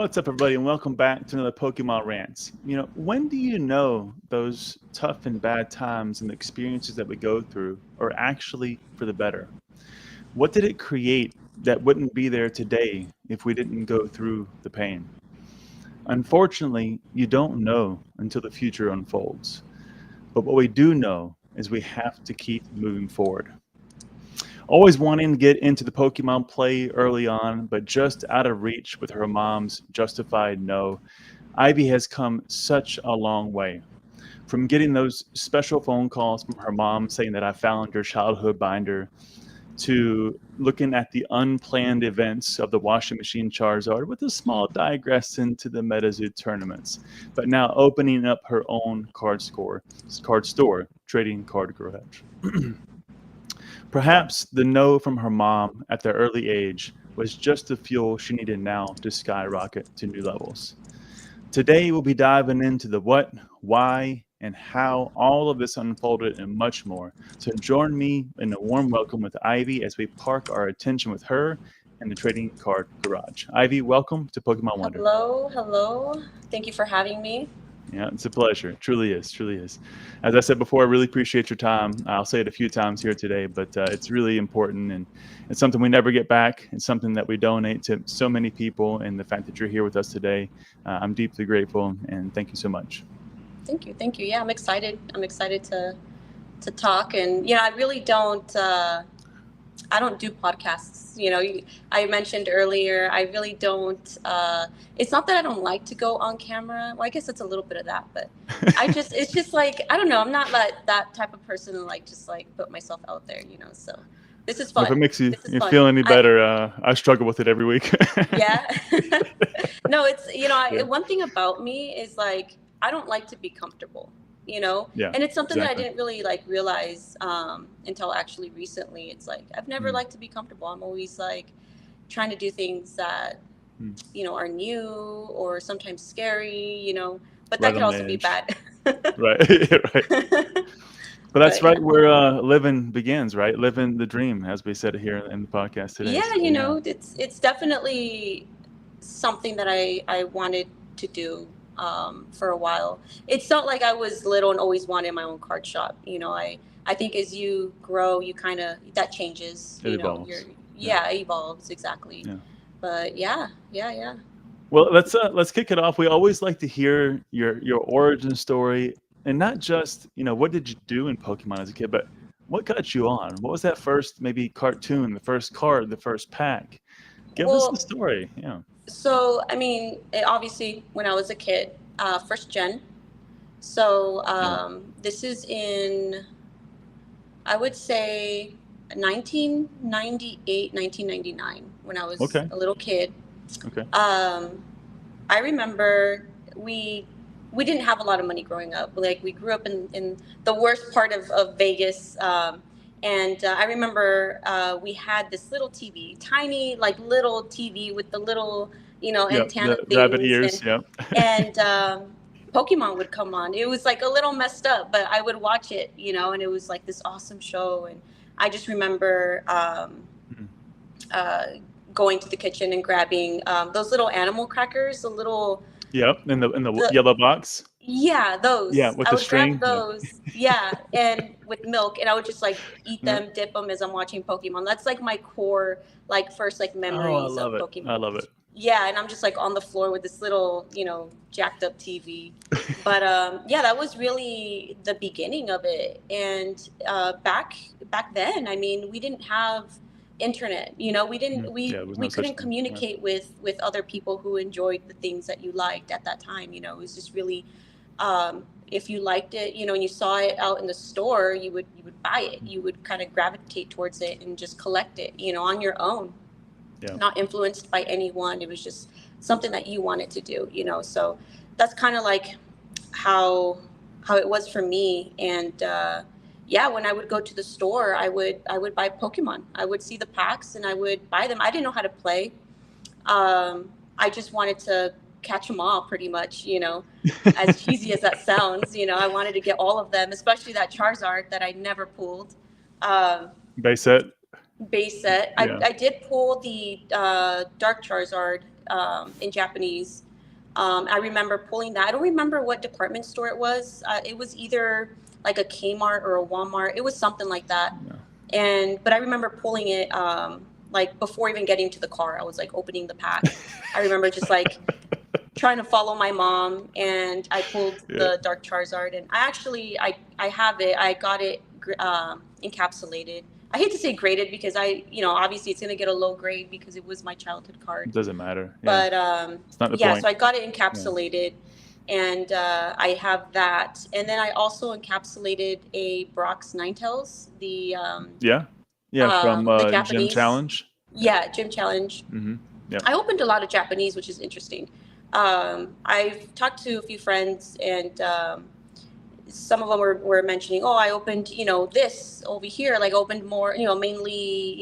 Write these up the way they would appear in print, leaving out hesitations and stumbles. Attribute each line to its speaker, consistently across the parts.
Speaker 1: What's up, everybody, and welcome back to another Pokemon Rants. When do you know those tough and bad times and the experiences that we go through are actually for the better? What did it create that wouldn't be there today if we didn't go through the pain? Unfortunately, you don't know until the future unfolds. But what we do know is we have to keep moving forward. Always wanting to get into the Pokemon play early on, but just out of reach with her mom's justified no, Ivy has come such a long way. From getting those special phone calls from her mom saying that I found her childhood binder, to looking at the unplanned events of the washing machine Charizard with a small digress into the MetaZoo tournaments, but now opening up her own card store, Trading Card Garage. Perhaps the no from her mom at the early age was just the fuel she needed now to skyrocket to new levels. Today, we'll be diving into the what, why, and how all of this unfolded and much more. So join me in a warm welcome with Ivy as we park our attention with her and the Trading Card Garage. Ivy, welcome to Pokemon Wonder.
Speaker 2: Hello. Thank you for having me.
Speaker 1: Yeah, it's a pleasure. It truly is. As I said before, I really appreciate your time. I'll say it a few times here today, but it's really important, and it's something we never get back. It's something that we donate to so many people, and the fact that you're here with us today, I'm deeply grateful, and thank you so much.
Speaker 2: Thank you. Yeah, I'm excited. I'm excited to talk, and I really don't. I don't do podcasts. I mentioned earlier, I really don't. It's not that I don't like to go on camera. Well, I guess it's a little bit of that, but it's just like, I don't know. I'm not that type of person to just put myself out there, so this is fun.
Speaker 1: If it makes you feel any better, I struggle with it every week.
Speaker 2: Yeah. No, it's, one thing about me is I don't like to be comfortable.
Speaker 1: Yeah,
Speaker 2: and it's something
Speaker 1: exactly.
Speaker 2: that I didn't really realize until actually recently. It's I've never liked to be comfortable. I'm always trying to do things that are new or sometimes scary, but that could also be bad.
Speaker 1: Right. But that's right where living begins, right? Living the dream, as we said here in the podcast today.
Speaker 2: Yeah, it's definitely something that I wanted to do for a while. It's not like I was little and always wanted my own card shop. I think as you grow, you kind of, that changes.
Speaker 1: It evolves.
Speaker 2: It evolves, exactly.
Speaker 1: Yeah.
Speaker 2: But yeah.
Speaker 1: Well, let's kick it off. We always like to hear your origin story, and not just what did you do in Pokemon as a kid, but what got you on? What was that first maybe cartoon, the first card, the first pack? Give us the story. Yeah.
Speaker 2: So, obviously, when I was a kid, first gen. So, this is in, I would say, 1998, 1999, when I was a little kid.
Speaker 1: Okay.
Speaker 2: I remember we didn't have a lot of money growing up. We grew up in the worst part of Vegas. And I remember we had this little TV, tiny, little TV with the little, antenna things.
Speaker 1: Rabbit ears,
Speaker 2: And Pokemon would come on. It was a little messed up, but I would watch it, and it was this awesome show. And I just remember going to the kitchen and grabbing those little animal crackers, the little...
Speaker 1: Yep, in the yellow box.
Speaker 2: Yeah, those.
Speaker 1: Yeah, with the string.
Speaker 2: Grab those. Yeah, and with milk, and I would just eat them, dip them as I'm watching Pokemon. That's my core first memories of Pokemon.
Speaker 1: I love it.
Speaker 2: Yeah, and I'm just on the floor with this little jacked up TV. But that was really the beginning of it. And back then, we didn't have internet. We couldn't communicate with other people who enjoyed the things that you liked at that time. It was just really, if you liked it, and you saw it out in the store, you would buy it. You would kind of gravitate towards it and just collect it, on your own. Yeah. Not influenced by anyone. It was just something that you wanted to do, So that's kind of how it was for me. And when I would go to the store, I would buy Pokemon. I would see the packs and I would buy them. I didn't know how to play. I just wanted to catch them all, pretty much, as cheesy as that sounds. I wanted to get all of them, especially that Charizard that I never pulled.
Speaker 1: Base set?
Speaker 2: base set.
Speaker 1: Yeah.
Speaker 2: I did pull the Dark Charizard in Japanese. I remember pulling that. I don't remember what department store it was. It was either like a Kmart or a Walmart. It was something like that.
Speaker 1: Yeah.
Speaker 2: But I remember pulling it like before even getting to the car. I was like opening the pack. I remember just like trying to follow my mom, and I pulled the Dark Charizard, and I have it. I got it encapsulated. I hate to say graded because obviously it's going to get a low grade because it was my childhood card.
Speaker 1: It doesn't matter.
Speaker 2: But
Speaker 1: it's not the point.
Speaker 2: So I got it encapsulated, and I have that. And then I also encapsulated a Brock's Ninetales, the
Speaker 1: from
Speaker 2: the
Speaker 1: Gym
Speaker 2: Japanese
Speaker 1: Challenge.
Speaker 2: Yeah, Gym Challenge.
Speaker 1: Mm-hmm. Yep.
Speaker 2: I opened a lot of Japanese, which is interesting. I've talked to a few friends, and some of them were mentioning, I opened, this over here, like opened more, mainly,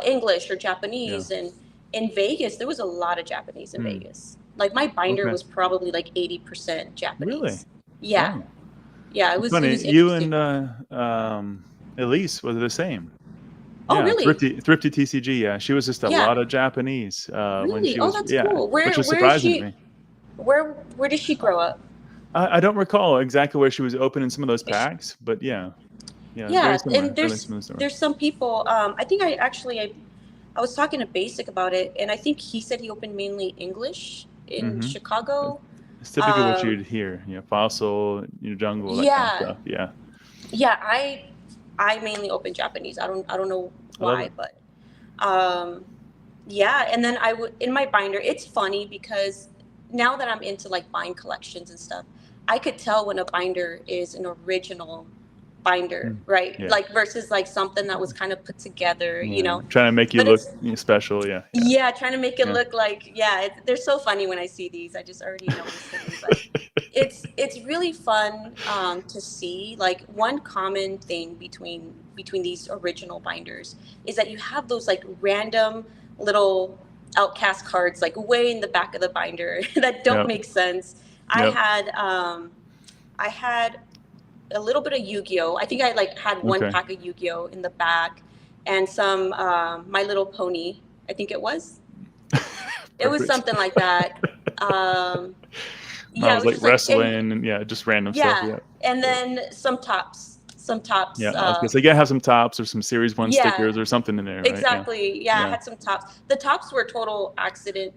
Speaker 2: English or Japanese. And in Vegas, there was a lot of Japanese in Vegas. Like my binder was probably like 80% Japanese.
Speaker 1: Really?
Speaker 2: Yeah.
Speaker 1: Oh.
Speaker 2: Yeah, it was
Speaker 1: funny.
Speaker 2: It was
Speaker 1: You and Elise were the same.
Speaker 2: Oh, really?
Speaker 1: Thrifty TCG. Yeah, she was just a lot of Japanese.
Speaker 2: Really?
Speaker 1: When she was,
Speaker 2: that's cool.
Speaker 1: which was surprising to me.
Speaker 2: Where did she grow up?
Speaker 1: I don't recall exactly where she was opening some of those packs, but yeah.
Speaker 2: And there's some people. I think I was talking to Basic about it, and I think he said he opened mainly English in Chicago.
Speaker 1: It's typically what you'd hear, Fossil, Jungle, that kind of stuff.
Speaker 2: Yeah, I mainly open Japanese. I don't know why, but and then I would in my binder. It's funny because now that I'm into like buying collections and stuff, I could tell when a binder is an original binder, right?
Speaker 1: Yeah.
Speaker 2: Like versus like something that was kind of put together,
Speaker 1: trying to make you look special. Yeah,
Speaker 2: trying to make it look like they're so funny when I see these. I just already know this, but it's really fun to see. Like one common thing between these original binders is that you have those like random little outcast cards like way in the back of the binder that don't make sense. I had a little bit of Yu-Gi-Oh. I think I had one pack of Yu-Gi-Oh in the back, and some My Little Pony. I think it was. It was something like that.
Speaker 1: It was like wrestling and just random stuff. Yeah,
Speaker 2: and then some tops.
Speaker 1: Yeah, I was gonna say, have some tops or some Series 1 stickers or something in there. Right?
Speaker 2: Exactly. I had some tops. The tops were a total accident.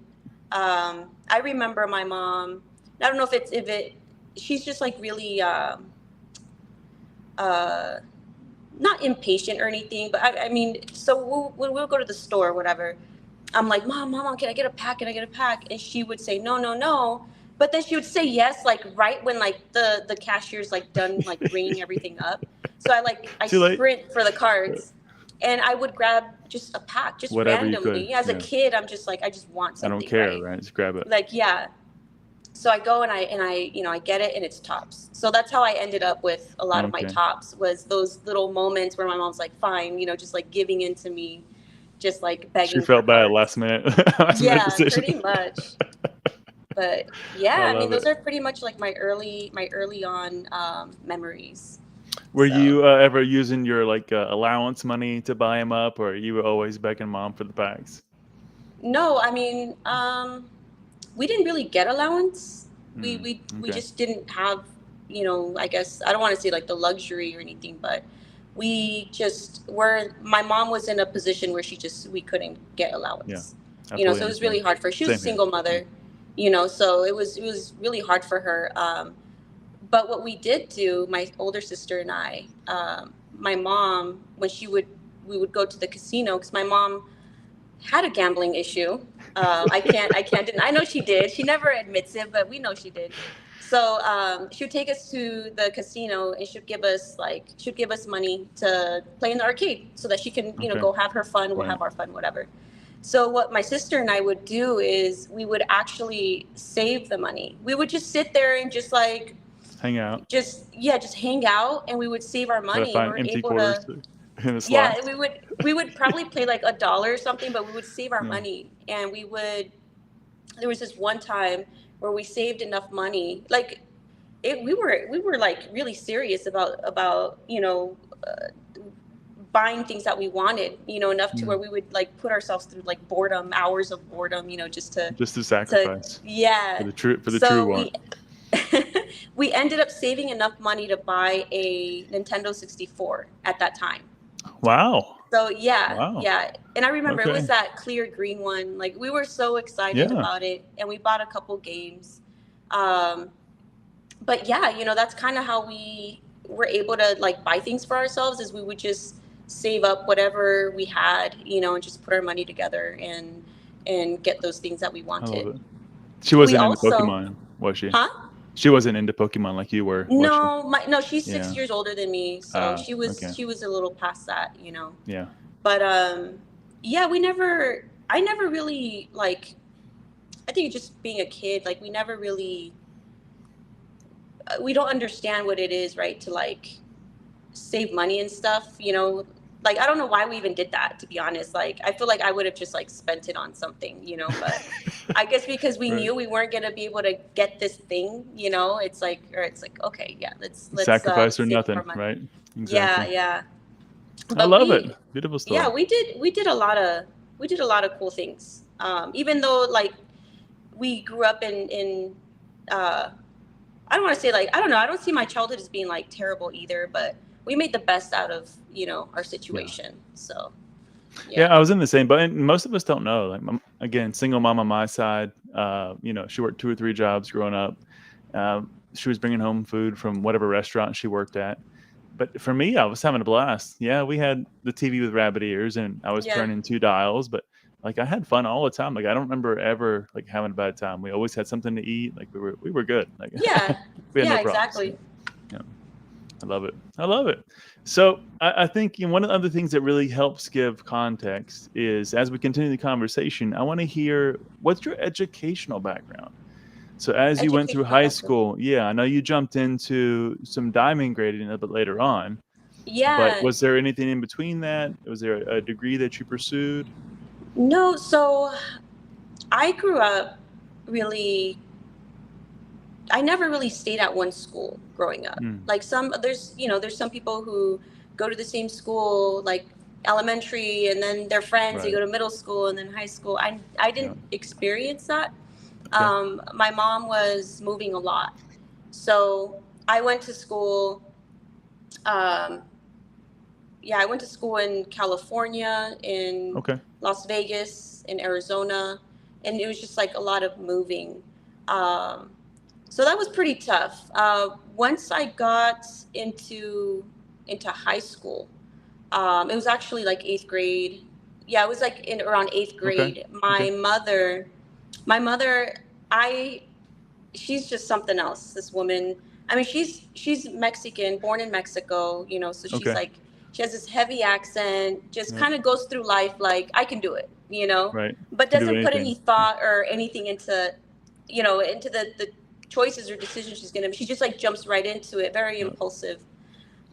Speaker 2: I remember my mom. I don't know if she's just like really not impatient or anything, but I mean, so when we'll go to the store or whatever, I'm like, Mom, can I get a pack? And she would say, no. But then she would say yes, like right when like the cashier's like done like ringing everything up. So I sprint for the cards, and I would grab just a pack, just
Speaker 1: whatever
Speaker 2: randomly. As a kid, I'm just like, I just want something.
Speaker 1: I don't care, right? Just grab it.
Speaker 2: So I go and I get it, and it's tops. So that's how I ended up with a lot of my tops, was those little moments where my mom's like, fine, just like giving in to me, just like begging.
Speaker 1: She felt bad last minute.
Speaker 2: Pretty much. But I mean, those are pretty much like my early on memories.
Speaker 1: Were you ever using your allowance money to buy them up, or you were always begging Mom for the packs?
Speaker 2: No, I mean, we didn't really get allowance. We just didn't have, I guess, I don't want to say like the luxury or anything, but we just my mom was in a position where we couldn't get allowance. So it was really hard for her. She was a single mother, so it was really hard for her. But what we did do, my older sister and I, my mom, when we would go to the casino, because my mom had a gambling issue. I can't deny. I know she did. She never admits it, but we know she did. So she would take us to the casino, and she'd give us money to play in the arcade so that she can, go have her fun. We'll have our fun, whatever. So what my sister and I would do is we would actually save the money. We would just sit there and just like
Speaker 1: hang out.
Speaker 2: Just hang out, and we would save our money.
Speaker 1: Find empty quarters.
Speaker 2: We would probably play like $1 or something, but we would save our money, and there was this one time where we saved enough money, we were like really serious about buying things that we wanted, enough to where we would like put ourselves through like hours of boredom, just
Speaker 1: to sacrifice
Speaker 2: yeah.
Speaker 1: for the true
Speaker 2: So
Speaker 1: want.
Speaker 2: we ended up saving enough money to buy a Nintendo 64 at that time.
Speaker 1: Wow.
Speaker 2: So yeah.
Speaker 1: Wow.
Speaker 2: Yeah. And I remember it was
Speaker 1: Okay.
Speaker 2: that clear green one. Like we were so excited about it, and we bought a couple games. But yeah, that's kind of how we were able to like buy things for ourselves, is we would just save up whatever we had, and just put our money together and get those things that we wanted.
Speaker 1: I love it. She wasn't into Pokemon, was she?
Speaker 2: Huh?
Speaker 1: She wasn't into Pokemon like you were.
Speaker 2: No, she's 6 years older than me, so she was a little past that,
Speaker 1: Yeah.
Speaker 2: But yeah, I never really like. I think just being a kid, like we never really. We don't understand what it is, right? To like save money and stuff, Like I don't know why we even did that, to be honest. Like I feel like I would have just like spent it on something, But I guess because we knew we weren't gonna be able to get this thing, It's like okay, yeah, let's
Speaker 1: sacrifice or nothing, right?
Speaker 2: Exactly. Yeah.
Speaker 1: But I love it. Beautiful story.
Speaker 2: Yeah, we did a lot of cool things. Even though like we grew up in I don't want to say like, I don't know. I don't see my childhood as being like terrible either, but we made the best out of, our situation. Yeah. So,
Speaker 1: yeah, I was in the same boat. And most of us don't know. Like, again, single mom on my side, she worked 2 or 3 jobs growing up. She was bringing home food from whatever restaurant she worked at. But for me, I was having a blast. Yeah, we had the TV with rabbit ears and I was turning 2 dials, but like I had fun all the time. Like I don't remember ever like having a bad time. We always had something to eat. Like we were good. Like
Speaker 2: we had no problems. Exactly.
Speaker 1: Yeah, I love it. So I think one of the other things that really helps give context is, as we continue the conversation, I want to hear, what's your educational background? So as you went through high school, I know you jumped into some diamond grading a little bit later on.
Speaker 2: Yeah.
Speaker 1: But was there anything in between that? Was there a degree that you pursued?
Speaker 2: No, so I grew up I never really stayed at one school growing up. Like there's some people who go to the same school, like elementary, and then they're friends, you go to middle school and then high school. I didn't experience that. Okay. My mom was moving a lot. So I went to school, I went to school in California, in Las Vegas, in Arizona, and it was just like a lot of moving. So that was pretty tough. Once I got into high school, it was actually like 8th grade. Yeah, it was like around 8th grade. My mother, she's just something else, this woman. I mean, she's Mexican, born in Mexico, so she's like, she has this heavy accent, just kind of goes through life like, I can do it,
Speaker 1: Right.
Speaker 2: But doesn't put any thought or anything into, into the choices or decisions she's going to make. She just like jumps right into it, very impulsive.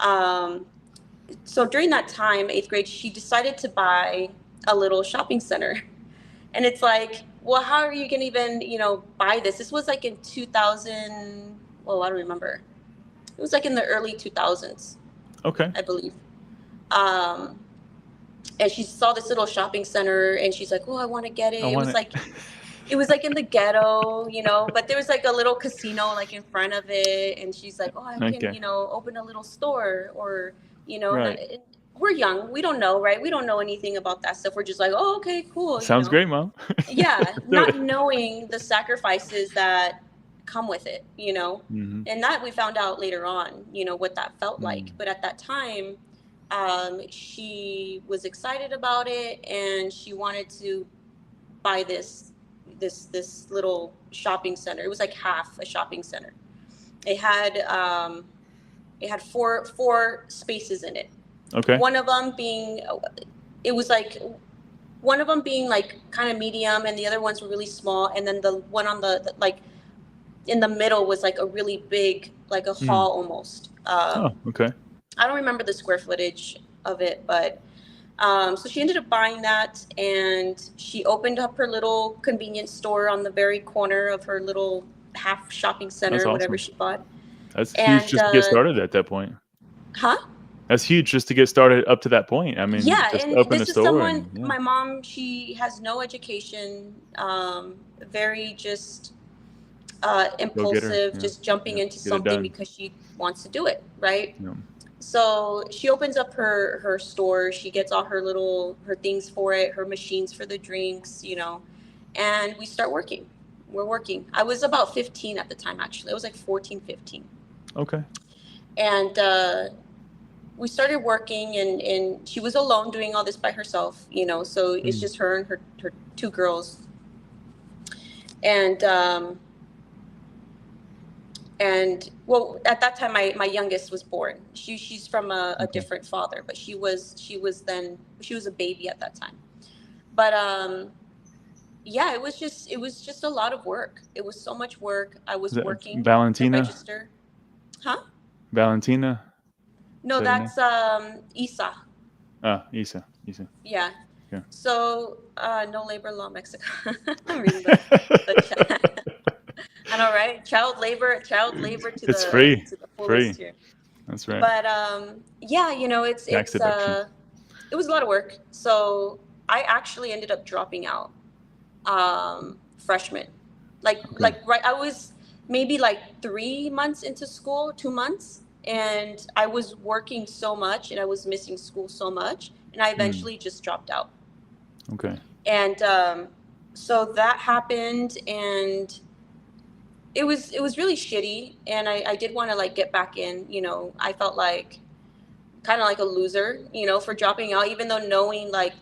Speaker 2: So during that time, 8th grade, she decided to buy a little shopping center. And it's like, well, how are you going to even, buy this? This was like in 2000, well, I don't remember. It was like in the early 2000s.
Speaker 1: Okay.
Speaker 2: I believe. And she saw this little shopping center and she's like, oh, I want to get it. It was like in the ghetto, but there was like a little casino like in front of it. And she's like, oh, I can, open a little store or, and we're young. We don't know, right? We don't know anything about that stuff. We're just like, oh, okay, cool.
Speaker 1: Sounds great, Mom.
Speaker 2: Yeah. Not knowing the sacrifices that come with it, and that we found out later on, what that felt like. But at that time, she was excited about it and she wanted to buy this little shopping center. It was like half a shopping center. It had 4 spaces in it.
Speaker 1: Okay.
Speaker 2: One of them being like kind of medium and the other ones were really small, and then the one on the like in the middle was like a really big, like a hall almost.
Speaker 1: Okay.
Speaker 2: I don't remember the square footage of it, but so she ended up buying that, and she opened up her little convenience store on the very corner of her little half shopping center, whatever she bought.
Speaker 1: That's huge just to get started at that point.
Speaker 2: Huh?
Speaker 1: That's huge just to get started up to that point. I mean,
Speaker 2: Yeah,
Speaker 1: just
Speaker 2: and
Speaker 1: open a
Speaker 2: this is
Speaker 1: store
Speaker 2: someone,
Speaker 1: and yeah,
Speaker 2: my mom, she has no education, very just
Speaker 1: go get her.
Speaker 2: impulsive,
Speaker 1: Yeah,
Speaker 2: just jumping
Speaker 1: yeah,
Speaker 2: into
Speaker 1: get it
Speaker 2: something
Speaker 1: done.
Speaker 2: because she wants to do it, right?
Speaker 1: Yeah.
Speaker 2: So she opens up her store. She gets all her things for it, her machines for the drinks, and we start working. We're working. I was about 15 at the time, actually. I was like 14, 15.
Speaker 1: Okay.
Speaker 2: And we started working, and she was alone doing all this by herself, so it's just her and her two girls. And well, at that time, my youngest was born. She's from a different father, but she was a baby at that time. But yeah, it was just a lot of work. It was so much work. I was
Speaker 1: Is that
Speaker 2: working the
Speaker 1: Valentina?
Speaker 2: register. Huh?
Speaker 1: Valentina?
Speaker 2: No,
Speaker 1: Is that her name?
Speaker 2: that's Isa.
Speaker 1: Isa. Isa.
Speaker 2: Yeah.
Speaker 1: Yeah.
Speaker 2: So no labor law, Mexico. I'm reading the chat. I know, right? Child labor to
Speaker 1: It's
Speaker 2: the
Speaker 1: free.
Speaker 2: fullest here.
Speaker 1: That's right.
Speaker 2: But yeah,
Speaker 1: Tax deduction.
Speaker 2: it was a lot of work. So I actually ended up dropping out freshman. Like right, I was maybe like 3 months into school, 2 months, and I was working so much and I was missing school so much, and I eventually just dropped out.
Speaker 1: Okay.
Speaker 2: And so that happened, and it was really shitty, and I did want to like get back in. I felt like kind of like a loser, for dropping out, even though knowing like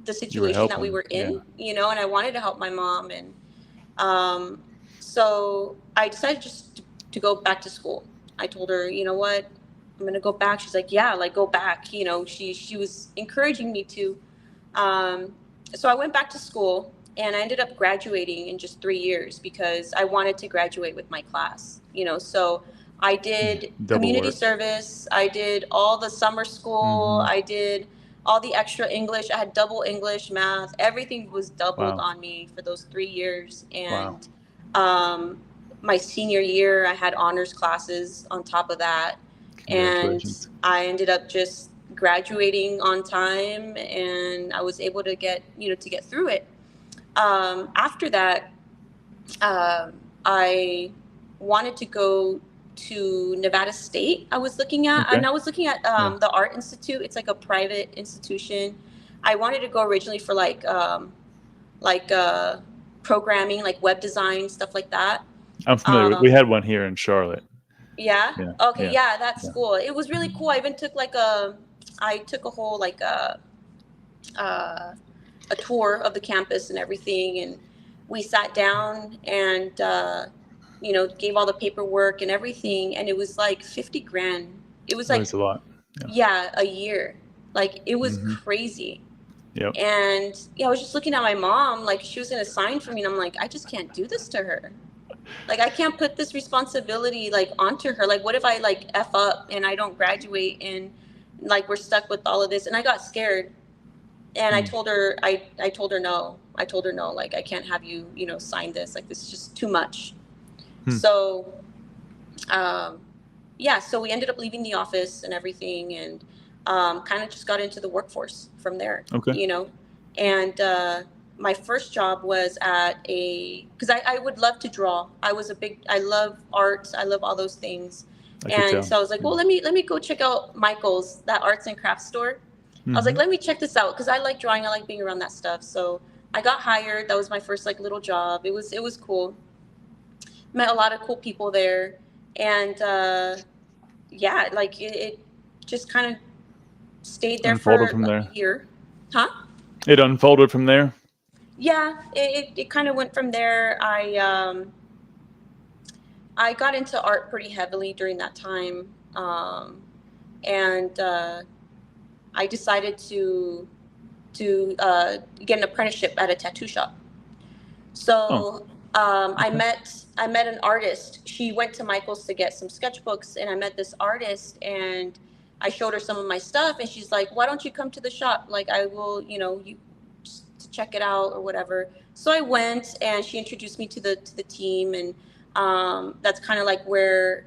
Speaker 2: the situation that we were in, and I wanted to help my mom. And so I decided just to go back to school. I told her, you know what, I'm gonna go back. She's like, yeah, like go back. She was encouraging me to. So I went back to school, and I ended up graduating in just 3 years because I wanted to graduate with my class. So I did community service. I did all the summer school. I did all the extra English. I had double English, math. Everything was doubled on me for those 3 years. And my senior year, I had honors classes on top of that. And I ended up just graduating on time, and I was able to get through it. After that, I wanted to go to Nevada State. I was looking at the Art Institute. It's like a private institution. I wanted to go originally for like programming, like web design, stuff like that.
Speaker 1: I'm familiar. We had one here in Charlotte.
Speaker 2: Yeah. Okay. Yeah, that's cool. It was really cool. I even took I took a whole like a tour of the campus and everything, and we sat down and gave all the paperwork and everything, and it was like 50 grand. It was like
Speaker 1: a lot.
Speaker 2: Yeah, a year. Like it was crazy.
Speaker 1: Yep.
Speaker 2: And I was just looking at my mom, like she was gonna sign for me, and I'm like, I just can't do this to her. Like I can't put this responsibility like onto her. Like what if I like F up and I don't graduate, and like we're stuck with all of this? And I got scared, and I told her no. I told her no, like I can't have you sign this. Like this is just too much. So so we ended up leaving the office and everything, and kind of just got into the workforce from there. And my first job was at because I would love to draw. I love art. I love all those things. And so I was like, well, let me go check out Michael's, that arts and crafts store. I was like, let me check this out, because I like drawing. I like being around that stuff. So I got hired. That was my first like little job. It was cool. Met a lot of cool people there. And like it just kind of stayed there for a year. Huh?
Speaker 1: It unfolded from there.
Speaker 2: Yeah, it kind of went from there. I got into art pretty heavily during that time, and I decided to get an apprenticeship at a tattoo shop. So I met an artist. She went to Michael's to get some sketchbooks, and I met this artist, and I showed her some of my stuff, and she's like, why don't you come to the shop? Like I will, you to check it out or whatever. So I went, and she introduced me to the team, and that's kind of like where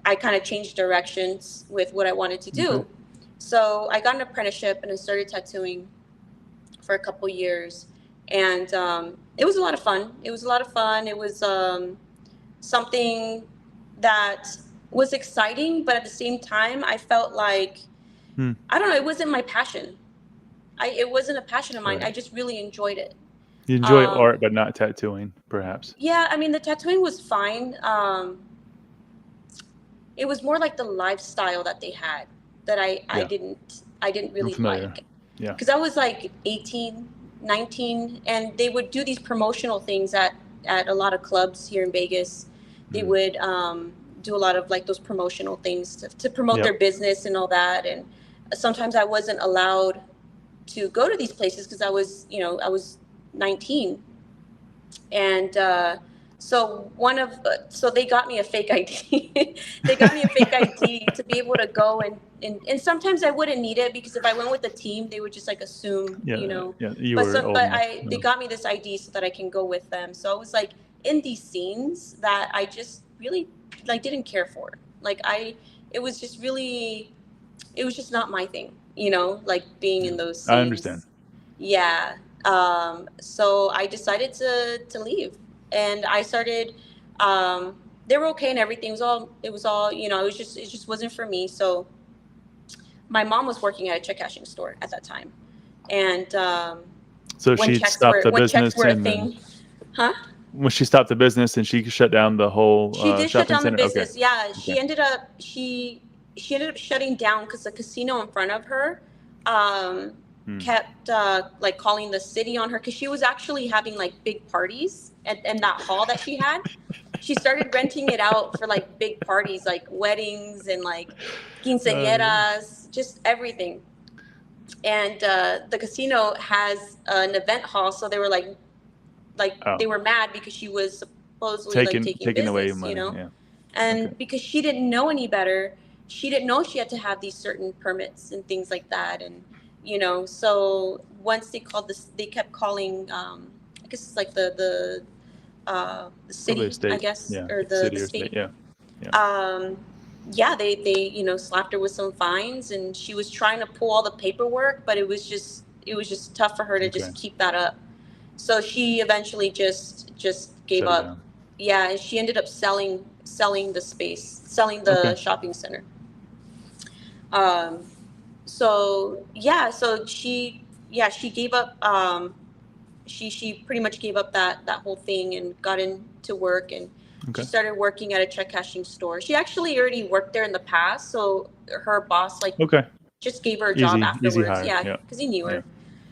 Speaker 2: I kind of changed directions with what I wanted to do.
Speaker 1: Okay.
Speaker 2: So I got an apprenticeship and I started tattooing for a couple years, and it was a lot of fun. It was a lot of fun. It was something that was exciting, but at the same time, I felt like, I don't know, it wasn't my passion. It wasn't a passion of mine. I
Speaker 1: Right.
Speaker 2: just really enjoyed it.
Speaker 1: You enjoy
Speaker 2: Um,
Speaker 1: art, but not tattooing, perhaps.
Speaker 2: yeah, I mean, the tattooing was fine. It was more like the lifestyle that they had that
Speaker 1: Yeah.
Speaker 2: I didn't
Speaker 1: I'm
Speaker 2: really
Speaker 1: familiar.
Speaker 2: like.
Speaker 1: Yeah.
Speaker 2: Because I was like 18, 19, and they would do these promotional things at a lot of clubs here in Vegas. They would do a lot of like those promotional things to promote their
Speaker 1: Yep.
Speaker 2: business and all that. And sometimes I wasn't allowed to go to these places because I was 19. And so they got me a fake ID. They got me a fake ID to be able to go, and sometimes I wouldn't need it because if I went with the team, they would just like assume,
Speaker 1: Yeah. Yeah. You
Speaker 2: But
Speaker 1: were old enough.
Speaker 2: they
Speaker 1: Yeah.
Speaker 2: got me this ID so that I can go with them. So I was like in these scenes that I just really like didn't care for. Like it was just really, it was just not my thing, like being in those scenes.
Speaker 1: I understand.
Speaker 2: Yeah. So I decided to leave, and I started. They were okay and everything. It was all. It just wasn't for me. So my mom was working at a check cashing store at that time, and
Speaker 1: So she stopped the
Speaker 2: when checks
Speaker 1: business,
Speaker 2: were a
Speaker 1: and then
Speaker 2: thing, huh?
Speaker 1: when she stopped the business, and she shut down the whole
Speaker 2: She did shut
Speaker 1: shopping
Speaker 2: down the
Speaker 1: center. Okay.
Speaker 2: business. Yeah,
Speaker 1: Okay.
Speaker 2: she ended up shutting down because the casino in front of her kept like calling the city on her because she was actually having like big parties in that hall that she had. She started renting it out for like big parties, like weddings and like quinceañeras, just everything. And the casino has an event hall, so they were like
Speaker 1: Oh,
Speaker 2: they were mad because she was supposedly like taking
Speaker 1: taking away
Speaker 2: business,
Speaker 1: money. Yeah.
Speaker 2: and
Speaker 1: Okay.
Speaker 2: because she didn't know any better, she didn't know she had to have these certain permits and things like that. And so once they kept calling, I guess it's like the
Speaker 1: Probably a
Speaker 2: city, I
Speaker 1: state.
Speaker 2: guess,
Speaker 1: Yeah.
Speaker 2: or
Speaker 1: City
Speaker 2: the
Speaker 1: or state.
Speaker 2: state.
Speaker 1: Yeah. Yeah.
Speaker 2: Yeah, they slapped her with some fines, and she was trying to pull all the paperwork, but it was just tough for her to
Speaker 1: Okay.
Speaker 2: just keep that up. So she eventually just gave
Speaker 1: Shut it
Speaker 2: up.
Speaker 1: down.
Speaker 2: Yeah, and she ended up selling the space, selling the
Speaker 1: Okay.
Speaker 2: shopping center. Um, so she gave up. She pretty much gave up that whole thing and got into work, and she
Speaker 1: Okay.
Speaker 2: started working at a check cashing store. She actually already worked there in the past, so her boss like
Speaker 1: Okay.
Speaker 2: just gave her a job
Speaker 1: Easy
Speaker 2: afterwards.
Speaker 1: hire.
Speaker 2: Yeah,
Speaker 1: Yeah.
Speaker 2: because he knew
Speaker 1: Yeah.
Speaker 2: her.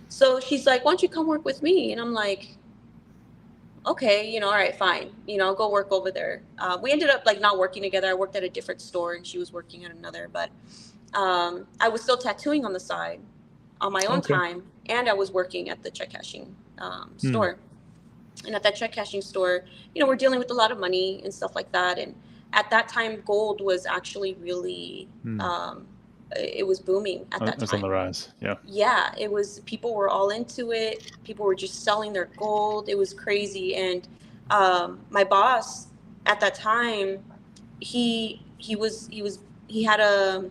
Speaker 2: So she's like, "Why don't you come work with me?" And I'm like, "Okay, all right, fine. I'll go work over there." We ended up like not working together. I worked at a different store, and she was working at another. But I was still tattooing on the side on my own
Speaker 1: Okay.
Speaker 2: time, and I was working at the check cashing
Speaker 1: Hmm.
Speaker 2: store. And at that check cashing store, we're dealing with a lot of money and stuff like that. And at that time, gold was actually really, it was booming at that
Speaker 1: That's on the
Speaker 2: time.
Speaker 1: rise. Yeah.
Speaker 2: Yeah, it was, people were all into it. People were just selling their gold. It was crazy. And my boss at that time, he had a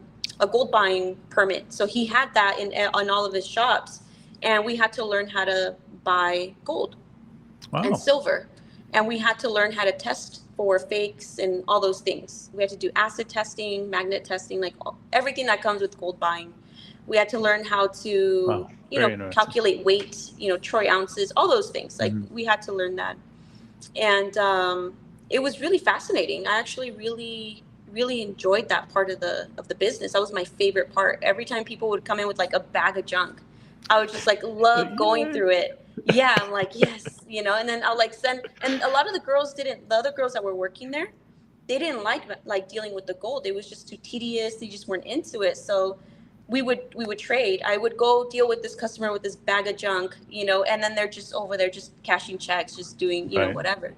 Speaker 2: gold buying permit. So he had that on all of his shops. And we had to learn how to buy gold and
Speaker 1: Wow.
Speaker 2: silver. And we had to learn how to test for fakes and all those things. We had to do acid testing, magnet testing, like everything that comes with gold buying. We had to learn how to,
Speaker 1: Wow. Very interesting.
Speaker 2: calculate weight, troy ounces, all those things. Like we had to learn that. And it was really fascinating. I actually really, really enjoyed that part of the business. That was my favorite part. Every time people would come in with like a bag of junk, I would just like love going through it. Yeah, I'm like, yes, and then I'll like send, and a lot of the other girls that were working there, they didn't like dealing with the gold. It was just too tedious. They just weren't into it. So we would trade. I would go deal with this customer with this bag of junk, and then they're just over there just cashing checks, just doing,
Speaker 1: Right.
Speaker 2: whatever.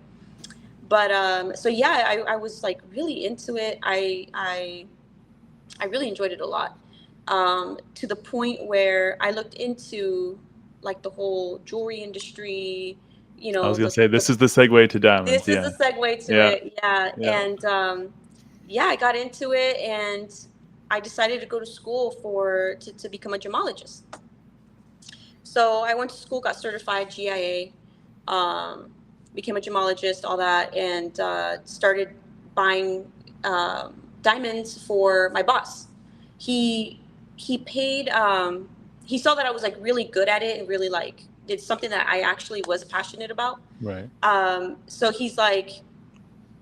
Speaker 2: But so yeah, I was like really into it. I really enjoyed it a lot. To the point where I looked into like the whole jewelry industry,
Speaker 1: I was gonna say this is the segue to diamonds.
Speaker 2: this is
Speaker 1: Yeah.
Speaker 2: the segue to
Speaker 1: Yeah.
Speaker 2: it. Yeah.
Speaker 1: Yeah.
Speaker 2: And yeah, I got into it, and I decided to go to school to become a gemologist. So I went to school, got certified GIA, became a gemologist, all that, and started buying diamonds for my boss. He he paid. He saw that I was like really good at it and really like did something that I actually was passionate about.
Speaker 1: Right.
Speaker 2: So he's like,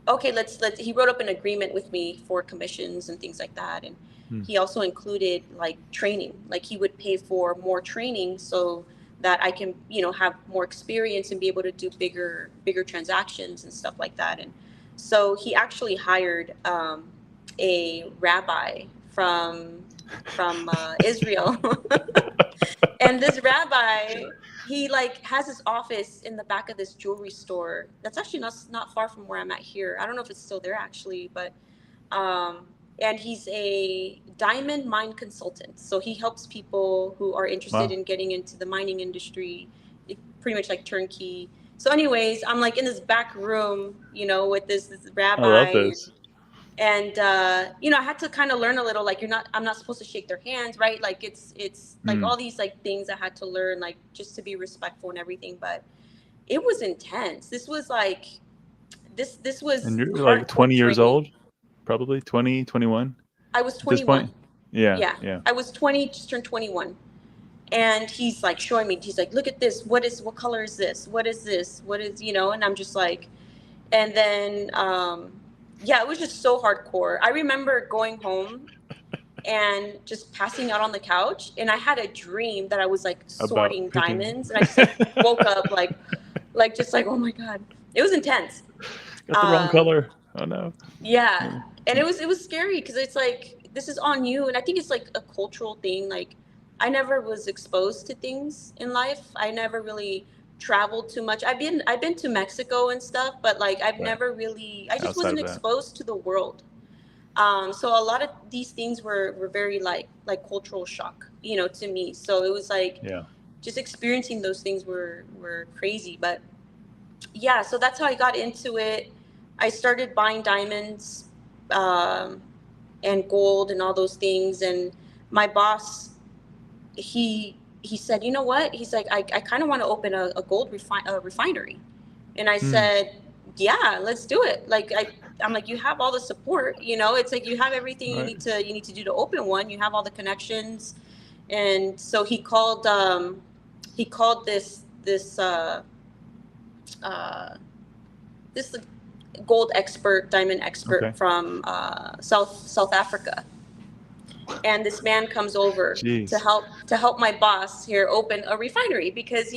Speaker 2: okay, let's. He wrote up an agreement with me for commissions and things like that, and
Speaker 1: Hmm.
Speaker 2: he also included like training. Like he would pay for more training so that I can, have more experience and be able to do bigger transactions and stuff like that. And so he actually hired a rabbi from Israel. And this rabbi, he like has his office in the back of this jewelry store that's actually not far from where I'm at here. I don't know if it's still there actually, but and he's a diamond mine consultant. So he helps people who are interested
Speaker 1: Wow.
Speaker 2: in getting into the mining industry, pretty much like turnkey. So anyways, I'm like in this back room, with this
Speaker 1: I love
Speaker 2: rabbi,
Speaker 1: this.
Speaker 2: and I had to kind of learn a little, like I'm not supposed to shake their hands, right? Like it's like
Speaker 1: Hmm.
Speaker 2: all these like things I had to learn, like just to be respectful and everything. But it was intense. This was
Speaker 1: And you're like
Speaker 2: hardcore
Speaker 1: 20 years
Speaker 2: training.
Speaker 1: old, probably 20, 21
Speaker 2: I was
Speaker 1: at this
Speaker 2: 21.
Speaker 1: point. Yeah.
Speaker 2: Yeah,
Speaker 1: Yeah.
Speaker 2: I was 20, just turned 21. And he's like showing me, he's like, look at this, what color is this, what is this, what is, and I'm just like, and then yeah, it was just so hardcore. I remember going home and just passing out on the couch, and I had a dream that I was like
Speaker 1: About
Speaker 2: sorting
Speaker 1: picking.
Speaker 2: diamonds, and I just like woke up like just like, oh my god, it was intense.
Speaker 1: Got the wrong
Speaker 2: um
Speaker 1: color. Oh no.
Speaker 2: yeah,
Speaker 1: Yeah.
Speaker 2: and it was scary because it's like this is on you, and I think it's like a cultural thing. Like I never was exposed to things in life. I never really traveled too much. I've been to Mexico and stuff, but like I've
Speaker 1: Right.
Speaker 2: never really, I just
Speaker 1: Outside
Speaker 2: wasn't
Speaker 1: of that.
Speaker 2: exposed to the world. So a lot of these things were very like cultural shock, to me. So it was like
Speaker 1: Yeah.
Speaker 2: just experiencing those things were crazy. But yeah, so that's how I got into it. I started buying diamonds, um, and gold and all those things. And my boss, he said, you know what? He's like, I kind of want to open a gold refinery. And I
Speaker 1: Hmm.
Speaker 2: said, yeah, let's do it. Like I'm like, you have all the support, it's like you have everything you
Speaker 1: Right.
Speaker 2: need to do to open one. You have all the connections. And so he called uh, this gold expert, diamond
Speaker 1: Okay.
Speaker 2: expert from South Africa. And this man comes over to
Speaker 1: Jeez.
Speaker 2: help my boss here open a refinery because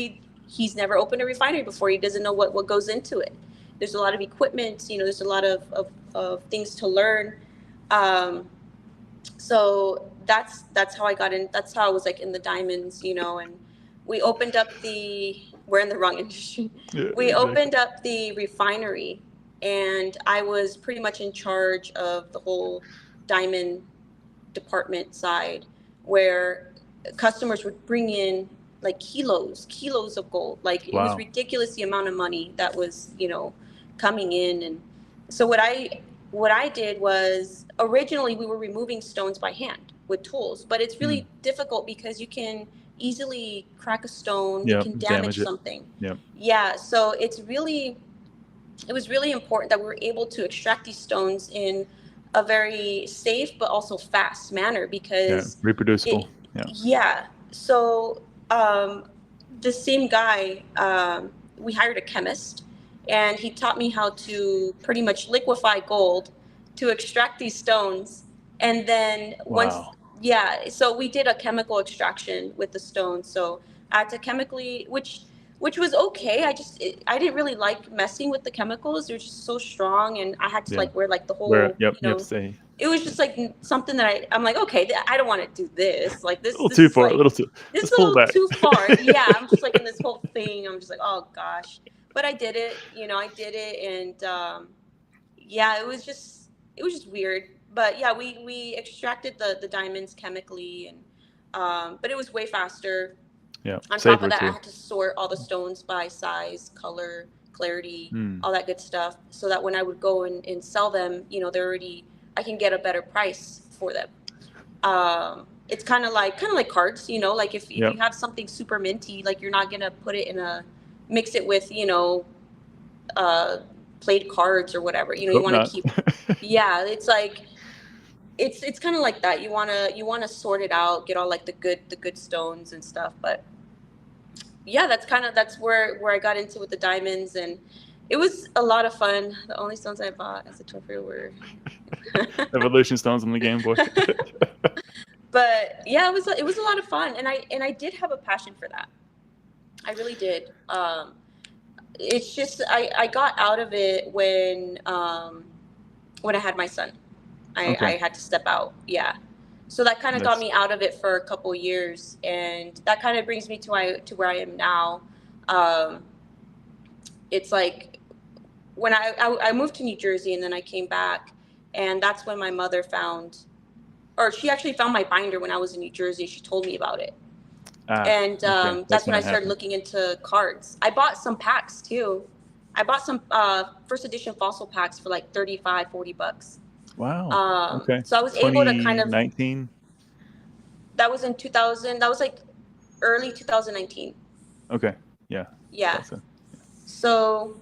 Speaker 2: he's never opened a refinery before. He doesn't know what goes into it. There's a lot of equipment, there's a lot of things to learn. So that's how I got in. That's how I was like in the diamonds, and we opened up we're in the wrong industry.
Speaker 1: Yeah.
Speaker 2: We
Speaker 1: Exactly.
Speaker 2: opened up the refinery, and I was pretty much in charge of the whole diamond department side, where customers would bring in like kilos of gold. Like it was
Speaker 1: Wow.
Speaker 2: ridiculous the amount of money that was, coming in. And so what I did was, originally we were removing stones by hand with tools, but it's
Speaker 1: Hmm.
Speaker 2: really difficult because you can easily crack a stone, you
Speaker 1: Yep.
Speaker 2: can damage
Speaker 1: Damage it.
Speaker 2: something.
Speaker 1: Yep.
Speaker 2: Yeah, so it was really important that we were able to extract these stones in a very safe but also fast manner
Speaker 1: Yeah.
Speaker 2: because
Speaker 1: Reproducible.
Speaker 2: it,
Speaker 1: Yeah.
Speaker 2: yeah. So the same guy, we hired a chemist, and he taught me how to pretty much liquefy gold to extract these stones. And then once,
Speaker 1: Wow.
Speaker 2: yeah, so we did a chemical extraction with the stones. So I had to chemically, which was okay. I didn't really like messing with the chemicals. They're just so strong, and I had to
Speaker 1: Yeah.
Speaker 2: like wear like the
Speaker 1: Where?
Speaker 2: whole,
Speaker 1: Yep. You have to say
Speaker 2: it was just like something that I'm like, okay, I don't want to do this. Like
Speaker 1: a little
Speaker 2: this
Speaker 1: too
Speaker 2: is
Speaker 1: far. A
Speaker 2: like,
Speaker 1: little too.
Speaker 2: this is
Speaker 1: Let's
Speaker 2: a
Speaker 1: pull
Speaker 2: little
Speaker 1: back.
Speaker 2: too far. Yeah, I'm just like in this whole thing. I'm just like, oh gosh. But I did it. I did it, and yeah, it was just weird. But yeah, we extracted the diamonds chemically, and but it was way faster.
Speaker 1: Yeah.
Speaker 2: On top of
Speaker 1: Safer
Speaker 2: that, I
Speaker 1: too.
Speaker 2: had to sort all the stones by size, color, clarity,
Speaker 1: Hmm.
Speaker 2: all that good stuff, so that when I would go and sell them, they're already I can get a better price for them. It's kind of like cards, you know, like if
Speaker 1: Yep.
Speaker 2: you have something super minty, like you're not gonna put it mix it with, you know, played cards or whatever, you know. You
Speaker 1: Hope
Speaker 2: want to
Speaker 1: not.
Speaker 2: keep, yeah, it's like it's kind of like that. You want to sort it out, get all like the good stones and stuff. But yeah, that's where I got into with the diamonds, and it was a lot of fun. The only stones I bought as a trophy were
Speaker 1: Evolution stones on the Game Boy.
Speaker 2: But yeah, it was a lot of fun, and I did have a passion for that. I really did. It's just I got out of it when I had my son.
Speaker 1: Okay.
Speaker 2: I had to step out. Yeah. So that kind of got
Speaker 1: Nice.
Speaker 2: me out of it for a couple years, and that kind of brings me to where I am now. It's like when I moved to New Jersey, and then I came back, and that's when my mother she actually found my binder when I was in New Jersey. She told me about it. And
Speaker 1: okay.
Speaker 2: that's when I
Speaker 1: it
Speaker 2: started
Speaker 1: happened.
Speaker 2: looking into cards. I bought some packs too. I bought some first edition fossil packs for like $35-$40.
Speaker 1: Wow. Okay.
Speaker 2: So I was able to kind of.
Speaker 1: 2019.
Speaker 2: That was in 2000. That was like early 2019.
Speaker 1: Okay. Yeah.
Speaker 2: Yeah.
Speaker 1: Awesome.
Speaker 2: So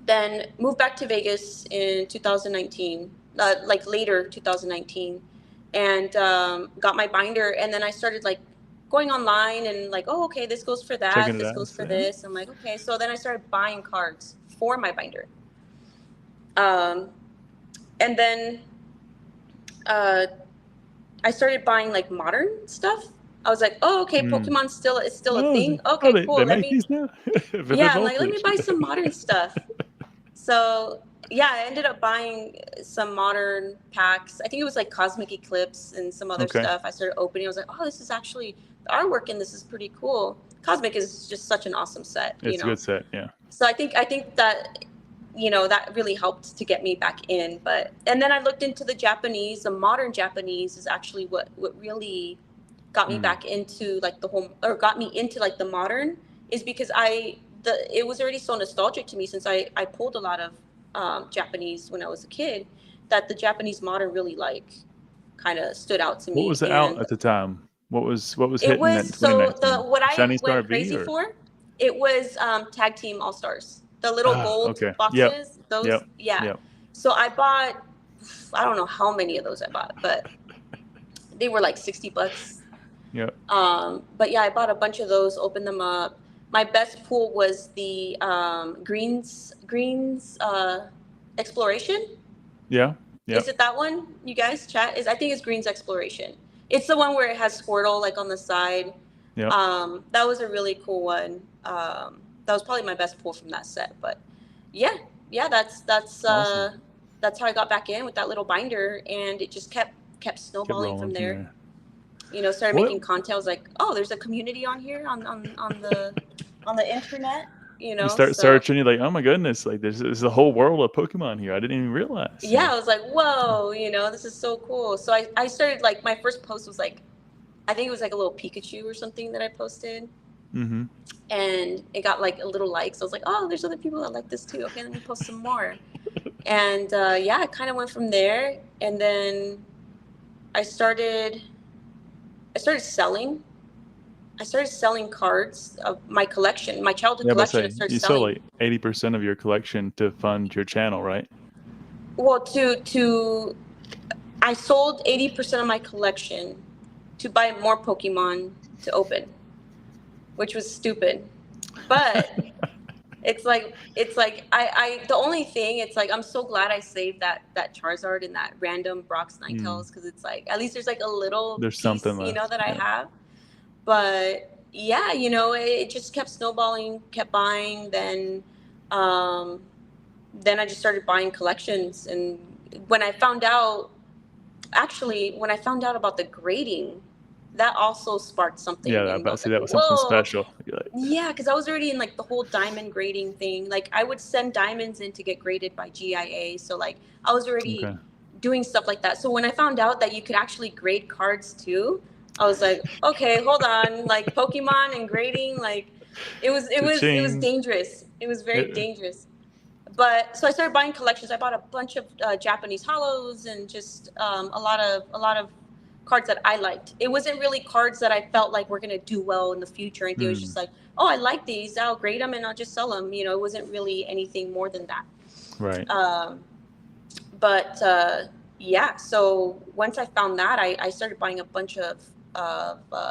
Speaker 2: then moved back to Vegas in 2019, like later 2019, and got my binder. And then I started like going online and like, oh, okay, this goes for that.
Speaker 1: Checking it
Speaker 2: This
Speaker 1: out,
Speaker 2: goes for
Speaker 1: yeah.
Speaker 2: this. I'm like, okay. So then I started buying cards for my binder. And then I started buying like modern stuff. I was like, oh, okay, Pokemon's still a thing. Okay, cool.
Speaker 1: They
Speaker 2: Let
Speaker 1: make
Speaker 2: me.
Speaker 1: these now?
Speaker 2: Yeah, I'm like, let me buy some modern stuff. So yeah, I ended up buying some modern packs. I think it was like Cosmic Eclipse and some other
Speaker 1: Okay.
Speaker 2: stuff. I started opening. I was like, oh, this is actually, the artwork in this is pretty cool. Cosmic is just such an awesome set.
Speaker 1: It's a good set, yeah.
Speaker 2: So I think that, you know, that really helped to get me back in. And then I looked into the Japanese. The modern Japanese is actually what really got me back into like got me into like the modern, is because it was already so nostalgic to me, since I pulled a lot of Japanese when I was a kid, that the Japanese modern really like kind of stood out to me.
Speaker 1: What was out at the time? What was
Speaker 2: It
Speaker 1: hitting
Speaker 2: was,
Speaker 1: in
Speaker 2: so
Speaker 1: 2019?
Speaker 2: what I
Speaker 1: Shining Star
Speaker 2: went
Speaker 1: V,
Speaker 2: crazy
Speaker 1: or?
Speaker 2: for, it was Tag Team All Stars, the little gold
Speaker 1: Okay.
Speaker 2: boxes.
Speaker 1: Yep.
Speaker 2: Those,
Speaker 1: Yep.
Speaker 2: yeah.
Speaker 1: Yep.
Speaker 2: So I bought, I don't know how many of those I bought, but they were like $60.
Speaker 1: Yep.
Speaker 2: But yeah, I bought a bunch of those, opened them up. My best pool was the greens exploration.
Speaker 1: Yeah. Yep.
Speaker 2: Is it that one? You guys chat? I think it's Greens Exploration. It's the one where it has Squirtle like on the side.
Speaker 1: Yep.
Speaker 2: That was a really cool one. That was probably my best pull from that set. But yeah, that's
Speaker 1: Awesome.
Speaker 2: That's how I got back in with that little binder, and it just kept snowballing from there. You know, started making content. I was like, oh, there's a community on here on the internet. You know,
Speaker 1: you start searching, you're like, oh my goodness, like there's a whole world of Pokemon here. I didn't even realize.
Speaker 2: Yeah, I was like, whoa, you know, this is so cool. So I started, like, my first post was like, I think it was like a little Pikachu or something that I posted.
Speaker 1: Mm-hmm.
Speaker 2: And it got like a little likes. I was like, oh, there's other people that like this too. Okay, let me post some more. And yeah, I kind of went from there. And then I started selling. I started selling cards of my collection, my childhood collection. I started selling.
Speaker 1: You sold like 80% of your collection to fund your channel, right?
Speaker 2: Well, I sold 80% of my collection to buy more Pokemon to open, which was stupid. But it's like I the only thing, it's like I'm so glad I saved that Charizard and that random Brock's Ninetales, because it's like at least there's like a little
Speaker 1: there's
Speaker 2: piece,
Speaker 1: something left,
Speaker 2: you know, that I have. But yeah, you know, it just kept snowballing, kept buying. Then I just started buying collections. And when I found out about the grading, that also sparked something.
Speaker 1: Yeah,
Speaker 2: and
Speaker 1: that was something special. Like,
Speaker 2: yeah, because I was already in like the whole diamond grading thing. Like I would send diamonds in to get graded by GIA. So like I was already doing stuff like that. So when I found out that you could actually grade cards too, I was like, okay, hold on, like Pokemon and grading, like it was dangerous. It was very dangerous. But so I started buying collections. I bought a bunch of Japanese hollows and just a lot of cards that I liked. It wasn't really cards that I felt like were going to do well in the future. And it was just like, oh, I like these. I'll grade them and I'll just sell them. You know, it wasn't really anything more than that.
Speaker 1: Right.
Speaker 2: But yeah, so once I found that, I started buying a bunch of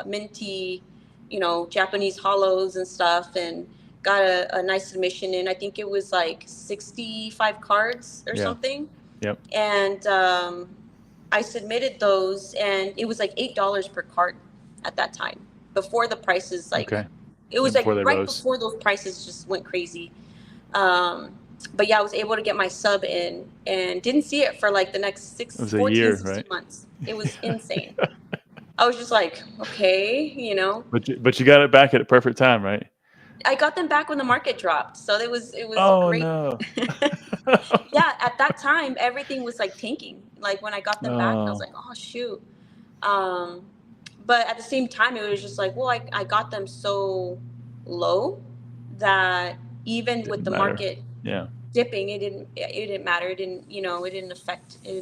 Speaker 2: minty, you know, Japanese hollows and stuff, and got a nice submission in. I think it was like 65 cards or something.
Speaker 1: Yep.
Speaker 2: And I submitted those, and it was like $8 per card at that time. Before the prices, like it was like right before those prices just went crazy. But yeah, I was able to get my sub in, and didn't see it for like the next 16 months. It was insane. I was just like, okay, you know.
Speaker 1: But you got it back at a perfect time, right?
Speaker 2: I got them back when the market dropped, so it was
Speaker 1: oh,
Speaker 2: great.
Speaker 1: No.
Speaker 2: Yeah, at that time everything was like tanking. Like when I got them back, I was like, oh shoot. But at the same time, it was just like, well, I got them so low that even with the market dipping, it didn't matter. It didn't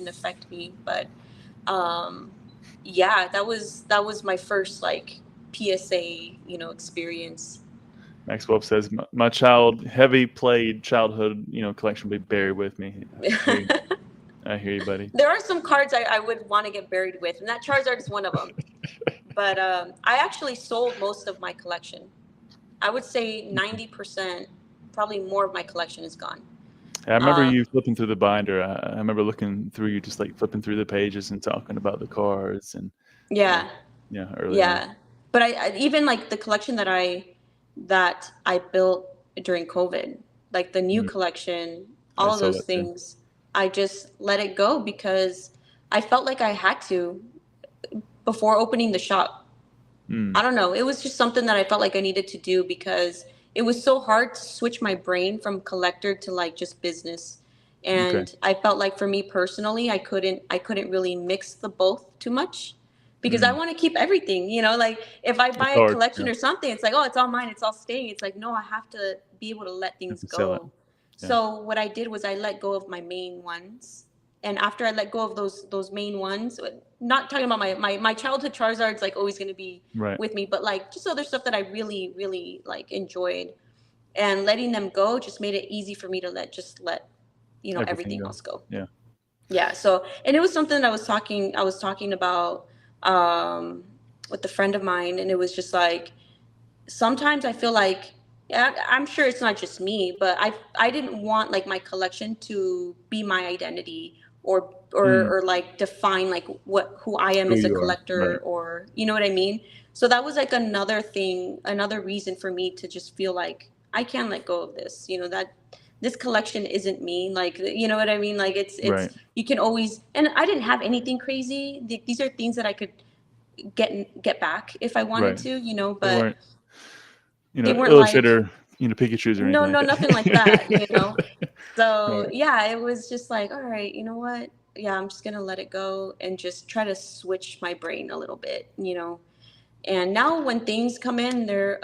Speaker 2: affect me. But yeah, that was my first like PSA, experience.
Speaker 1: Max Wolf says, my heavy played childhood, collection will be buried with me. I hear you, buddy.
Speaker 2: There are some cards I would want to get buried with, and that Charizard is one of them. But I actually sold most of my collection. I would say 90%, probably more of my collection is gone.
Speaker 1: I remember you flipping through the binder. I remember looking through you, just like flipping through the pages and talking about the cards and earlier.
Speaker 2: Yeah, but I even like the collection that I built during COVID, like the new collection, all of those things, I just let it go because I felt like I had to before opening the shop. I don't know. It was just something that I felt like I needed to do because it was so hard to switch my brain from collector to like just business. And I felt like for me personally, I couldn't really mix the both too much. Because I want to keep everything, like if I buy a collection or something, it's like, oh, it's all mine, it's all staying. It's like, no, I have to be able to let things go. So what I did was I let go of my main ones. And after I let go of those main ones, not talking about my childhood Charizard's like always going to be with me, but like just other stuff that I really, really like enjoyed, and letting them go just made it easy for me to let everything else go. Yeah. So, and it was something that I was talking about with a friend of mine, and it was just like sometimes I feel like, I'm sure it's not just me, but I didn't want like my collection to be my identity or like define like who I am as a collector, or you know what I mean. So that was like another reason for me to just feel like I can let go of this, that this collection isn't me, like, you know what I mean, like it's you can always, and I didn't have anything crazy. These are things that I could get back if I wanted to, but
Speaker 1: they weren't Illustrator, like, Pikachus or anything.
Speaker 2: No, nothing like that, So yeah, it was just like, all right, you know what? Yeah, I'm just gonna let it go and just try to switch my brain a little bit, And now when things come in, they're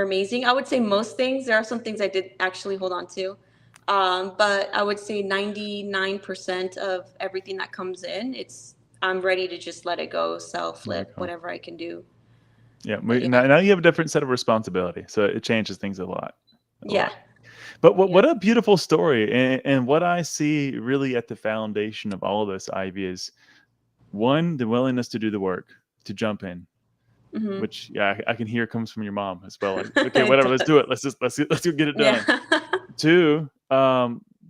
Speaker 2: amazing. I would say most things. There are some things I did actually hold on to, but I would say 99% of everything that comes in, I'm ready to just let it go, sell, flip, whatever I can do.
Speaker 1: Yeah, now you have a different set of responsibility, so it changes things a lot. But what a beautiful story, and what I see really at the foundation of all of this, Ivy, is one, the willingness to do the work, to jump in, which I can hear comes from your mom as well. Like, okay, whatever, let's do it. Let's go get it done. Two,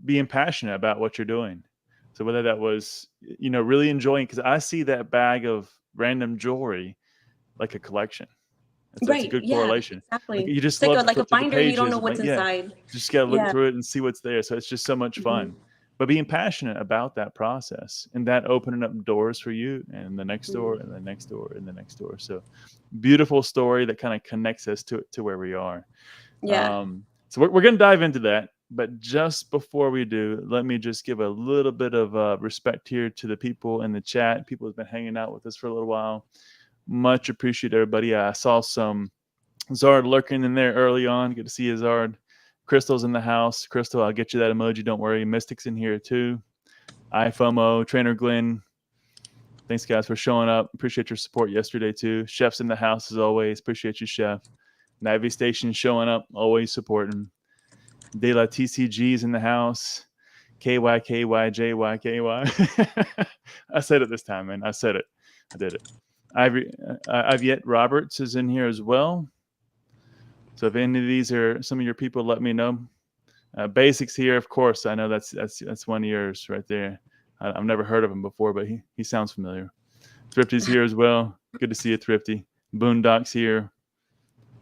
Speaker 1: being passionate about what you're doing. So whether that was really enjoying, because I see that bag of random jewelry like a collection. That's a good correlation.
Speaker 2: Exactly.
Speaker 1: Like, you just
Speaker 2: it's
Speaker 1: love
Speaker 2: like a binder. You don't know what's inside.
Speaker 1: You just gotta look through it and see what's there. So it's just so much fun. But being passionate about that process, and that opening up doors for you, and the next door, and the next door, and the next door. So beautiful story that kind of connects us to where we are. So we're gonna dive into that. But just before we do, let me just give a little bit of respect here to the people in the chat. People have been hanging out with us for a little while. Much appreciate everybody. I saw some Zard lurking in there early on. Good to see you, Zard. Crystal's in the house. Crystal, I'll get you that emoji. Don't worry. Mystic's in here too. iFOMO, Trainer Glenn. Thanks, guys, for showing up. Appreciate your support yesterday too. Chef's in the house as always. Appreciate you, Chef. Navy Station showing up, always supporting. De La TCG's in the house. KYKYJYKY. I said it this time, man. I said it. I did it. Yet Roberts is in here as well. So if any of these are some of your people, let me know. Basics here, of course. I know that's one of yours right there. I've never heard of him before, but he sounds familiar. Thrifty's here as well. Good to see you, Thrifty. Boondocks here.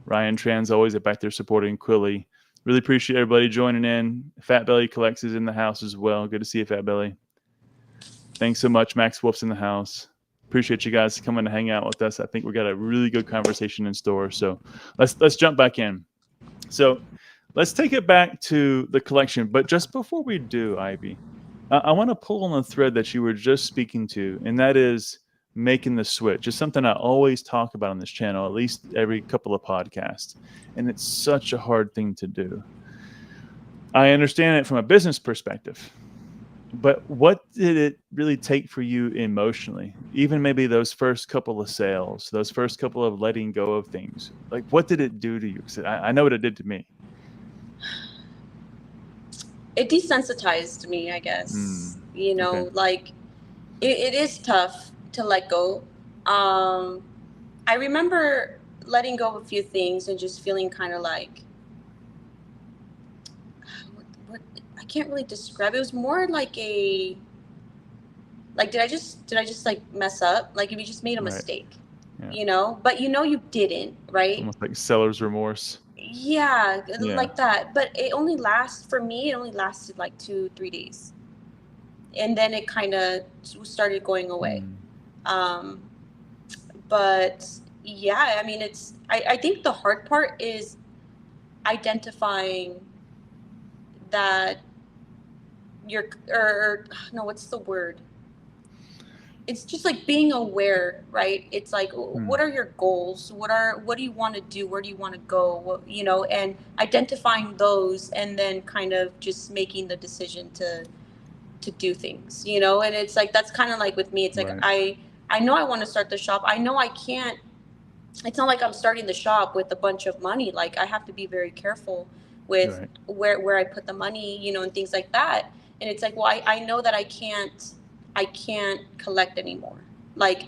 Speaker 1: Ryan Tran's always back there supporting Quilly. Really appreciate everybody joining in. Fat Belly Collects is in the house as well. Good to see you, Fat Belly. Thanks so much. Max Wolf's in the house. Appreciate you guys coming to hang out with us. I think we got a really good conversation in store. So let's jump back in. So let's take it back to the collection. But just before we do, Ivy, I want to pull on the thread that you were just speaking to, and that is making the switch. It's something I always talk about on this channel, at least every couple of podcasts. And it's such a hard thing to do. I understand it from a business perspective. But what did it really take for you emotionally? Even maybe those first couple of sales, those first couple of letting go of things. Like, what did it do to you? Because I know what it did to me.
Speaker 2: It desensitized me, I guess. You know,
Speaker 1: okay.
Speaker 2: like it is tough to let go. I remember letting go of a few things and just feeling kind of like, what I can't really describe. It was more like did I just like mess up? Like if you just made a mistake, you know, but you know, you didn't, right?
Speaker 1: Almost like seller's remorse.
Speaker 2: Yeah, like that. But it only lasted like 2-3 days. And then it kind of started going away. But yeah, I mean, I think the hard part is identifying that what's the word? It's just like being aware, right? It's like, what are your goals? What do you want to do? Where do you want to go? You know, and identifying those, and then kind of just making the decision to do things, you know. And it's like, that's kind of like with me. It's like, I know I want to start the shop. I know I can't. It's not like I'm starting the shop with a bunch of money. Like I have to be very careful with where I put the money, you know, and things like that. And it's like, well, I know that I can't collect anymore. Like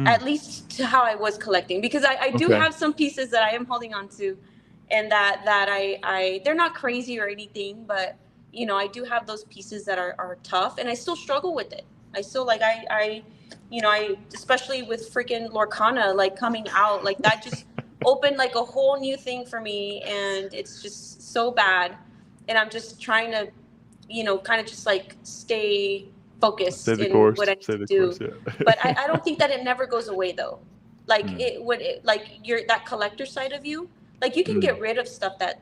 Speaker 2: at least to how I was collecting, because I do have some pieces that I am holding on to, and that I they're not crazy or anything, but you know, I do have those pieces that are tough, and I still struggle with it. I still like, I you know, especially with freaking Lorcana, like coming out, like that just opened like a whole new thing for me, and it's just so bad. And I'm just trying to, you know, kind of just like stay focused in what I need to do. But I don't think that it never goes away though. Like like that collector side of you, like you can get rid of stuff that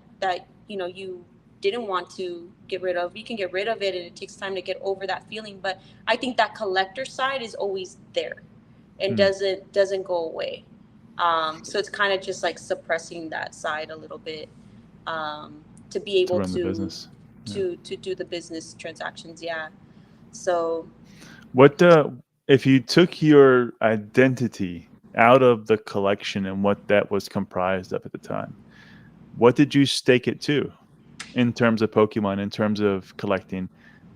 Speaker 2: you know you didn't want to get rid of. You can get rid of it, and it takes time to get over that feeling. But I think that collector side is always there and doesn't go away. So it's kind of just like suppressing that side a little bit, to be able to do the business transactions. Yeah. So
Speaker 1: what if you took your identity out of the collection and what that was comprised of at the time, what did you stake it to in terms of Pokemon, in terms of collecting?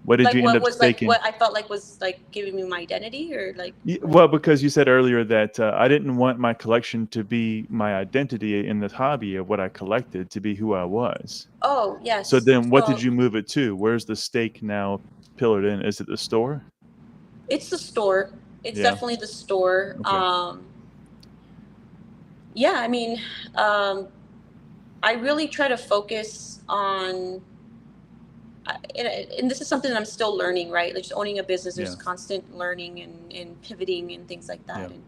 Speaker 1: What did
Speaker 2: like,
Speaker 1: you end up staking?
Speaker 2: Like what I felt like was like giving me my identity, or like?
Speaker 1: Well, because you said earlier that I didn't want my collection to be my identity in the hobby of what I collected, to be who I was.
Speaker 2: Oh, yes.
Speaker 1: So then what did you move it to? Where's the stake now pillared in? Is it the store?
Speaker 2: It's the store. It's definitely the store. Okay. Yeah, I mean, I really try to focus on, and this is something that I'm still learning, right? Like just owning a business, there's constant learning and pivoting and things like that. And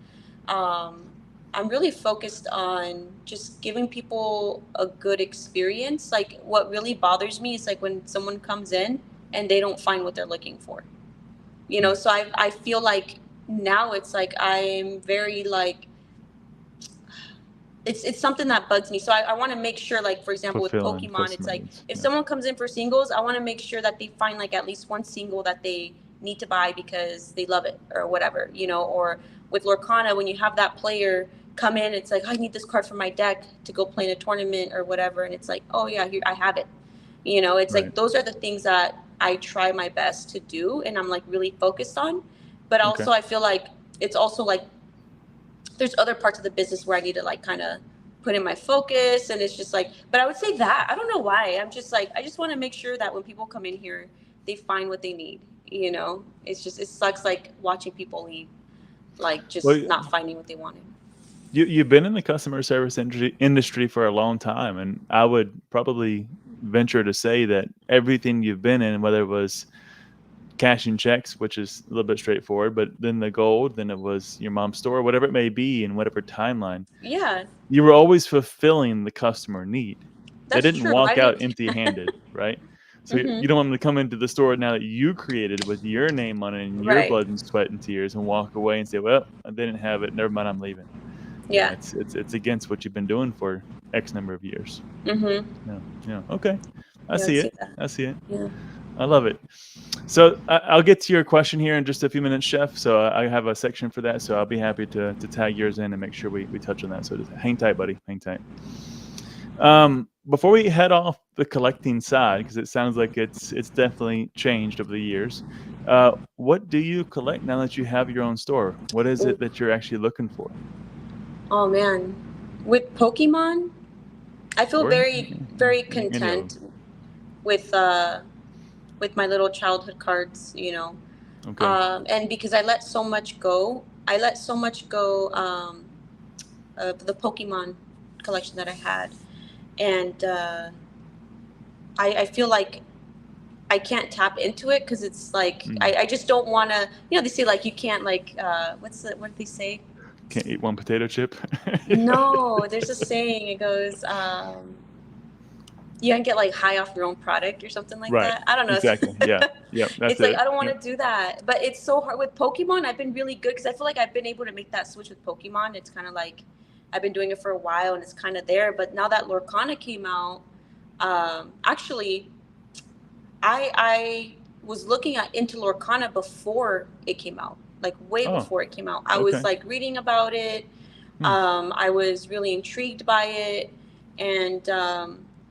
Speaker 2: I'm really focused on just giving people a good experience. Like what really bothers me is like when someone comes in and they don't find what they're looking for, you know? So I feel like now it's like I'm very like, it's something that bugs me. So I want to make sure, like, for example, with
Speaker 1: Fulfilling
Speaker 2: Pokemon, it's
Speaker 1: customer
Speaker 2: like
Speaker 1: needs.
Speaker 2: if
Speaker 1: Yeah.
Speaker 2: someone comes in for singles, I want to make sure that they find like at least one single that they need to buy because they love it or whatever, you know. Or with Lorcana, when you have that player come in, it's like, oh, I need this card for my deck to go play in a tournament or whatever, and it's like, oh yeah, here I have it. You know, it's
Speaker 1: Right.
Speaker 2: like those are the things that I try my best to do, and I'm like really focused on. But
Speaker 1: Okay.
Speaker 2: also, I feel like it's also like there's other parts of the business where I need to like kind of put in my focus, and it's just like, but I would say that I don't know why. I'm just like, I just want to make sure that when people come in here, they find what they need. You know, it's just, it sucks like watching people leave, like
Speaker 1: Well,
Speaker 2: just not finding what they wanted.
Speaker 1: you've been in the customer service industry for a long time, and I would probably venture to say that everything you've been in, whether it was cashing checks, which is a little bit straightforward, but then the gold, then it was your mom's store, whatever it may be, in whatever timeline,
Speaker 2: Yeah,
Speaker 1: you were always fulfilling the customer need. They
Speaker 2: that's
Speaker 1: didn't
Speaker 2: true. I
Speaker 1: walk out
Speaker 2: didn't.
Speaker 1: empty-handed, right? So
Speaker 2: Hmm.
Speaker 1: you don't want them to come into the store now that you created with your name on it and your
Speaker 2: Right.
Speaker 1: blood and sweat and tears and walk away and say, "Well, I didn't have it. Never mind, I'm leaving."
Speaker 2: Yeah.
Speaker 1: It's against what you've been doing for X number of years.
Speaker 2: Hmm.
Speaker 1: Yeah. Okay, I
Speaker 2: Yeah, I
Speaker 1: see
Speaker 2: see
Speaker 1: it.
Speaker 2: that.
Speaker 1: I see it.
Speaker 2: Yeah.
Speaker 1: I love it. So I'll get to your question here in just a few minutes, Chef. So I have a section for that. So I'll be happy to tag yours in and make sure we touch on that. So just hang tight, buddy. Hang tight. Before we head off the collecting side, because it sounds like it's definitely changed over the years. What do you collect now that you have your own store? What is it that you're actually looking for?
Speaker 2: Oh man, with Pokemon, I feel
Speaker 1: Or
Speaker 2: very
Speaker 1: any of them?
Speaker 2: content with my little childhood cards, you know.
Speaker 1: Okay.
Speaker 2: And because I let so much go, of the Pokemon collection that I had, and I feel like I can't tap into it because it's like I just don't want to. You know, they say like you can't like what do they say?
Speaker 1: Can't eat one potato chip.
Speaker 2: No, there's a saying. It goes, you can get like high off your own product or something like
Speaker 1: Right.
Speaker 2: that. I don't know.
Speaker 1: Exactly. Yeah. Yep. That's
Speaker 2: It's like
Speaker 1: it.
Speaker 2: I don't want
Speaker 1: Yep.
Speaker 2: to do that, but it's so hard with Pokemon. I've been really good because I feel like I've been able to make that switch with Pokemon. It's kind of like I've been doing it for a while and it's kind of there. But now that Lorcana came out, actually, I was looking into Lorcana before it came out, like way
Speaker 1: Oh,
Speaker 2: before it came out. I was
Speaker 1: okay.
Speaker 2: like reading about it. I was really intrigued by it, and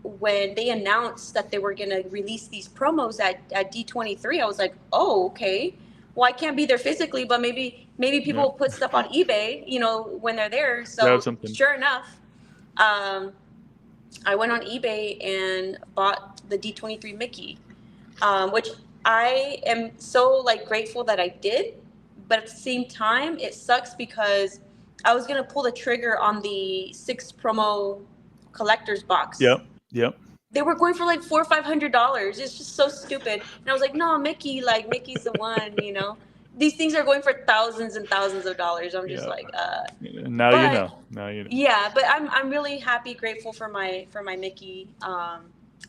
Speaker 2: when they announced that they were going to release these promos at D23, I was like, oh, okay. Well, I can't be there physically, but maybe people will put stuff on eBay, you know, when they're there. So
Speaker 1: Grab something.
Speaker 2: sure enough, I went on eBay and bought the D23 Mickey, which I am so like grateful that I did. But at the same time, it sucks because I was going to pull the trigger on the 6 promo collector's box.
Speaker 1: Yep.
Speaker 2: They were going for like $400 or $500. It's just so stupid. And I was like, no, Mickey's the one, you know. These things are going for thousands and thousands of dollars. I'm just like,
Speaker 1: Now you know. Now you know.
Speaker 2: Yeah, but I'm really happy, grateful for my Mickey.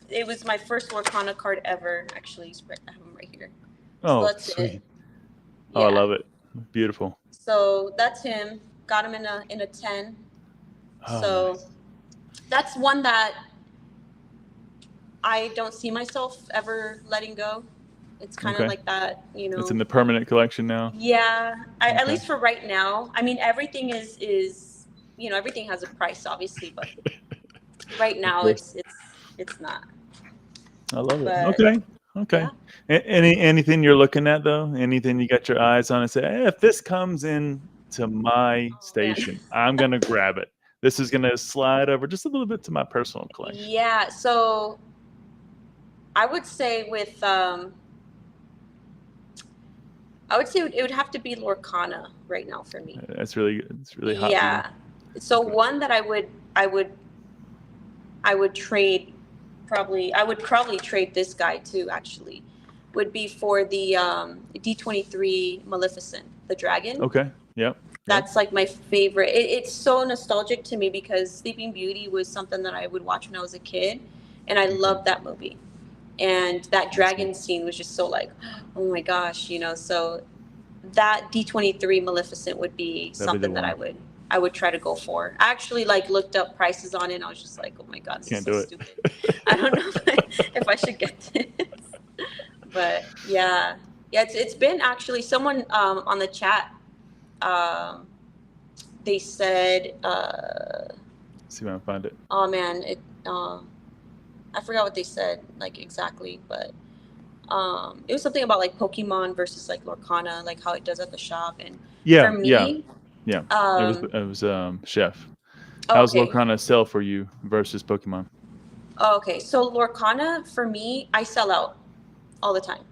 Speaker 2: It was my first Lorcana card ever. Actually, I have them right here.
Speaker 1: Oh,
Speaker 2: So that's
Speaker 1: sweet.
Speaker 2: it.
Speaker 1: Oh, I love it. Beautiful.
Speaker 2: So that's him. Got him in a 10.
Speaker 1: Oh,
Speaker 2: So
Speaker 1: nice.
Speaker 2: that's one that I don't see myself ever letting go. It's kind of like that, you know.
Speaker 1: It's in the permanent collection now.
Speaker 2: Yeah, at least for right now. I mean, everything is you know, everything has a price, obviously, but right now it's not.
Speaker 1: I love it.
Speaker 2: But,
Speaker 1: Okay. Yeah. Anything you're looking at though? Anything you got your eyes on and say, hey, if this comes in to my station, I'm gonna grab it. This is gonna slide over just a little bit to my personal collection.
Speaker 2: Yeah. So I would say with it would have to be Lorcana right now for me.
Speaker 1: That's really good. It's really hot.
Speaker 2: Yeah. So one that I would trade I would probably trade this guy too, actually, would be for the D23 Maleficent, the dragon.
Speaker 1: Okay. Yep.
Speaker 2: That's like my favorite. It's so nostalgic to me because Sleeping Beauty was something that I would watch when I was a kid, and I loved that movie. And that dragon scene was just so like, oh my gosh, you know. So that D23 Maleficent would be something that I would I would try to go for. I actually like looked up prices on it and I was just like, oh my God, this is so stupid. I don't know if I should get this. But yeah, it's been actually someone on the chat. They said,
Speaker 1: see if I can find it.
Speaker 2: Oh man, I forgot what they said like exactly, but it was something about like Pokemon versus like Lorcana, like how it does at the shop. And for me,
Speaker 1: it was Chef.
Speaker 2: Oh,
Speaker 1: How's
Speaker 2: okay.
Speaker 1: Lorcana sell for you versus Pokemon?
Speaker 2: Oh, okay, so Lorcana for me, I sell out all the time.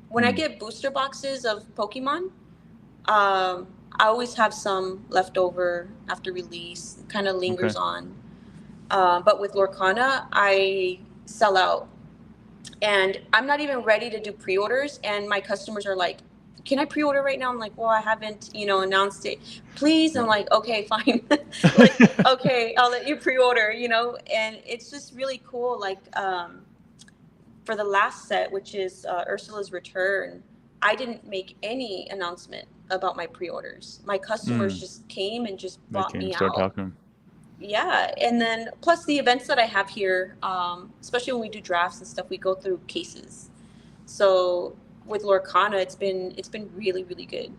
Speaker 2: When I get booster boxes of Pokemon, I always have some left over after release. Kind of lingers on. But with Lorcana, I sell out. And I'm not even ready to do pre-orders. And my customers are like, can I pre-order right now? I'm like, well, I haven't, announced it. Please. I'm like, okay, fine. Like, okay, I'll let you pre-order, and it's just really cool. Like, for the last set, which is Ursula's Return, I didn't make any announcement about my pre-orders. My customers just came and just bought me out.
Speaker 1: Talking.
Speaker 2: Yeah, and then plus the events that I have here, especially when we do drafts and stuff, we go through cases. So with Lorcana, it's been really, really good.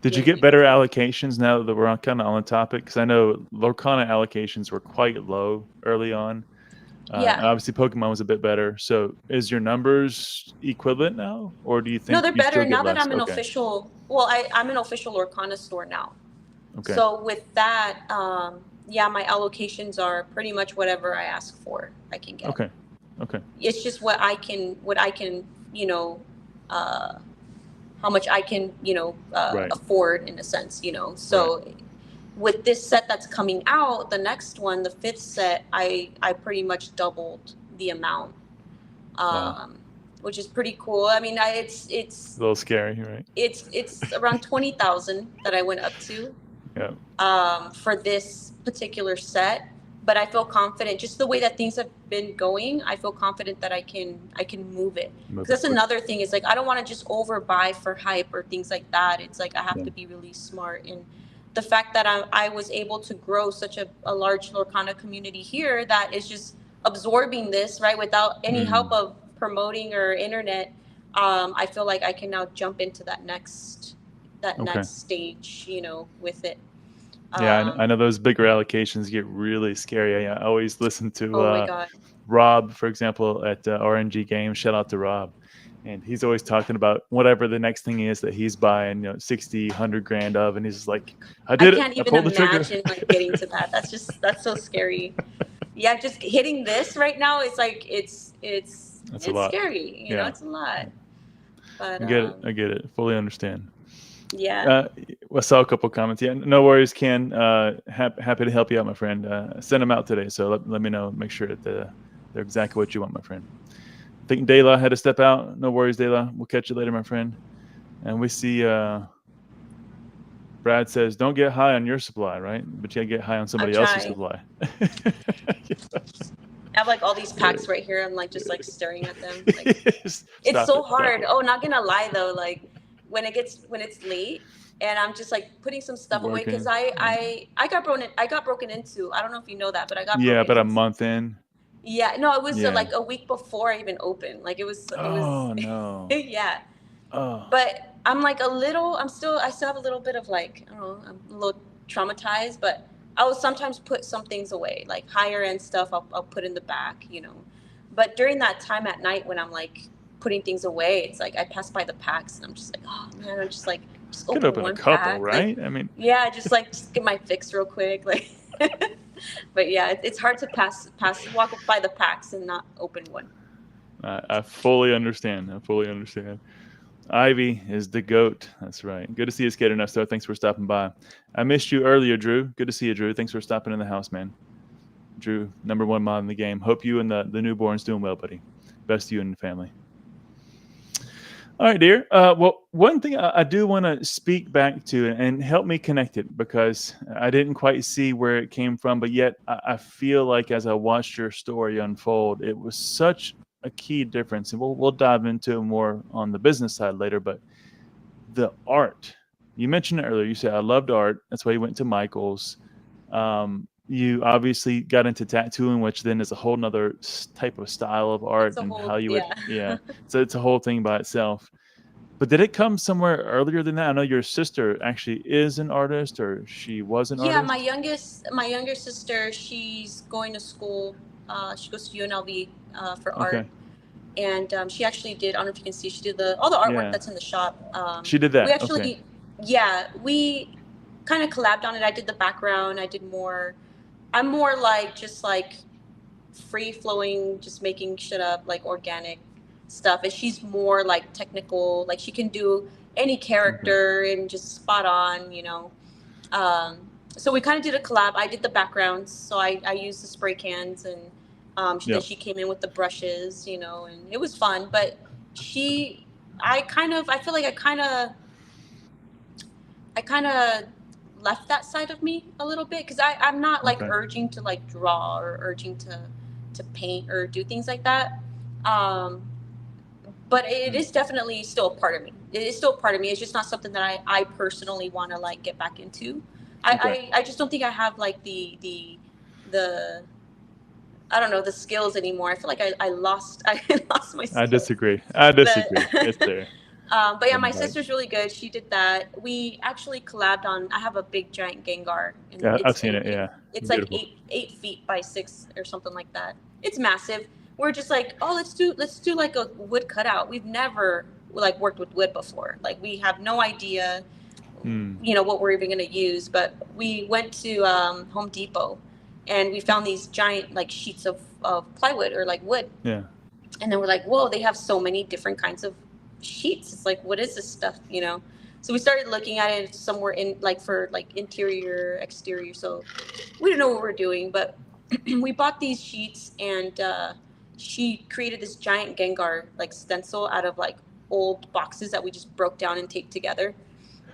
Speaker 1: Did you get better allocations now that we're kind of on the topic? Because I know Lorcana allocations were quite low early on. And obviously Pokemon was a bit better. So is your numbers equivalent now, or do you think?
Speaker 2: No, they're better now that I'm an official. Well, I'm an official Lorcana store now. Okay. So with that, my allocations are pretty much whatever I ask for, I can get.
Speaker 1: Okay.
Speaker 2: It's just what I can, how much I can, afford in a sense, So with this set that's coming out, the next one, the 5th set, I pretty much doubled the amount, which is pretty cool. I mean, it's
Speaker 1: a little scary, right?
Speaker 2: It's around 20,000 that I went up to.
Speaker 1: Yeah.
Speaker 2: For this particular set, but I feel confident. Just the way that things have been going, I feel confident that I can move it. Because that's another thing. Is like I don't want to just overbuy for hype or things like that. It's like I have to be really smart. And the fact that I was able to grow such a large Lorcana community here that is just absorbing this right without any help of promoting or internet, I feel like I can now jump into that next stage, with it.
Speaker 1: Yeah, I know those bigger allocations get really scary. I always listen to Rob, for example, at RNG-Gamez. Shout out to Rob. And he's always talking about whatever the next thing is that he's buying, 60, 100 grand of. And he's just like, I can't
Speaker 2: even imagine like getting to that. That's so scary. Yeah, just hitting this right now is like, it's scary. You know, it's a lot. But
Speaker 1: I get it. Fully understand.
Speaker 2: Yeah.
Speaker 1: I saw a couple comments. Yeah, no worries, Ken. Happy to help you out, my friend. Send them out today. So let me know. Make sure that they're exactly what you want, my friend. I think Dela had to step out. No worries, Dela. We'll catch you later, my friend. And we see Brad says, don't get high on your supply, right? But you gotta get high on somebody else's supply.
Speaker 2: I have like all these packs right here. I'm like just like staring at them. Like, it's so hard. Oh, not gonna lie though, like when it's late and I'm just like putting some stuff away because I got broken into. I don't know if you know that, but I got
Speaker 1: about a month in.
Speaker 2: Yeah, no, it was like a week before I even opened. Like it was.
Speaker 1: No.
Speaker 2: Yeah. Oh. But I'm like I still have a little bit of like, I don't know, I'm a little traumatized, but I will sometimes put some things away, like higher end stuff I'll put in the back, But during that time at night when I'm like putting things away, it's like I pass by the packs and I'm just like, oh man, I'm just like, just open one
Speaker 1: couple,
Speaker 2: pack.
Speaker 1: right?
Speaker 2: Like,
Speaker 1: I mean,
Speaker 2: yeah, just get my fix real quick. Like, but yeah, it's hard to walk by the packs and not open one.
Speaker 1: I fully understand. Ivy is the GOAT. That's right. Good to see you, Skater Nesto. Thanks for stopping by. I missed you earlier, Drew. Good to see you, Drew. Thanks for stopping in the house, man. Drew, #1 mod in the game. Hope you and the newborn's doing well, buddy. Best to you and the family. All right, dear. Well, one thing I do want to speak back to and help me connect it because I didn't quite see where it came from, but yet I feel like as I watched your story unfold, it was such a key difference. And we'll dive into more on the business side later, but the art. You mentioned it earlier. You said, I loved art. That's why you went to Michael's. You obviously got into tattooing, which then is a whole nother type of style of art
Speaker 2: It's a
Speaker 1: and
Speaker 2: whole,
Speaker 1: how you would,
Speaker 2: yeah.
Speaker 1: yeah. So it's a whole thing by itself. But did it come somewhere earlier than that? I know your sister actually is an artist, or she was an
Speaker 2: Yeah,
Speaker 1: artist.
Speaker 2: my younger sister, she's going to school. She goes to UNLV for art,
Speaker 1: Okay.
Speaker 2: and she actually did. I don't know if you can see. She did all the artwork
Speaker 1: Yeah.
Speaker 2: that's in the shop.
Speaker 1: She did
Speaker 2: We
Speaker 1: that. Okay.
Speaker 2: actually, yeah, we kind of collabed on it. I did the background. I did more. I'm more like just like free flowing, just making shit up, like organic stuff. And she's more like technical. Like she can do any
Speaker 1: Okay.
Speaker 2: character and just spot on, you know. Um, so we kind of did a collab. I did the backgrounds, so I used the spray cans, and then
Speaker 1: Yep.
Speaker 2: she came in with the brushes, you know, and it was fun. But she, I feel like I kind of left that side of me a little bit because I'm not like
Speaker 1: Okay.
Speaker 2: urging to like draw or urging to paint or do things like that. Um, but it
Speaker 1: Mm.
Speaker 2: is definitely still a part of me. It is still a part of me. It's just not something that I personally want to like get back into.
Speaker 1: Okay.
Speaker 2: I just don't think I have like the I don't know the skills anymore. I feel like I lost I lost my
Speaker 1: I
Speaker 2: skills.
Speaker 1: disagree. I
Speaker 2: But
Speaker 1: disagree. It's there.
Speaker 2: but yeah, my
Speaker 1: Wouldn't bite.
Speaker 2: sister's really good. She did that. We actually collabed on. I have a big giant Gengar, and
Speaker 1: Yeah, I've seen it. Yeah.
Speaker 2: it's like
Speaker 1: Beautiful.
Speaker 2: 8 feet by 6 or something like that. It's massive. We're just like, oh, let's do like a wood cutout. We've never like worked with wood before. Like we have no idea,
Speaker 1: Mm.
Speaker 2: you know, what we're even gonna use. But we went to Home Depot, and we found these giant like sheets of plywood or like wood,
Speaker 1: Yeah.
Speaker 2: and then we're like, whoa, they have so many different kinds of sheets. It's like, what is this stuff, you know? So we started looking at it somewhere in like for like interior, exterior. So we didn't know what we were doing, but we bought these sheets, and she created this giant Gengar like stencil out of like old boxes that we just broke down and taped together.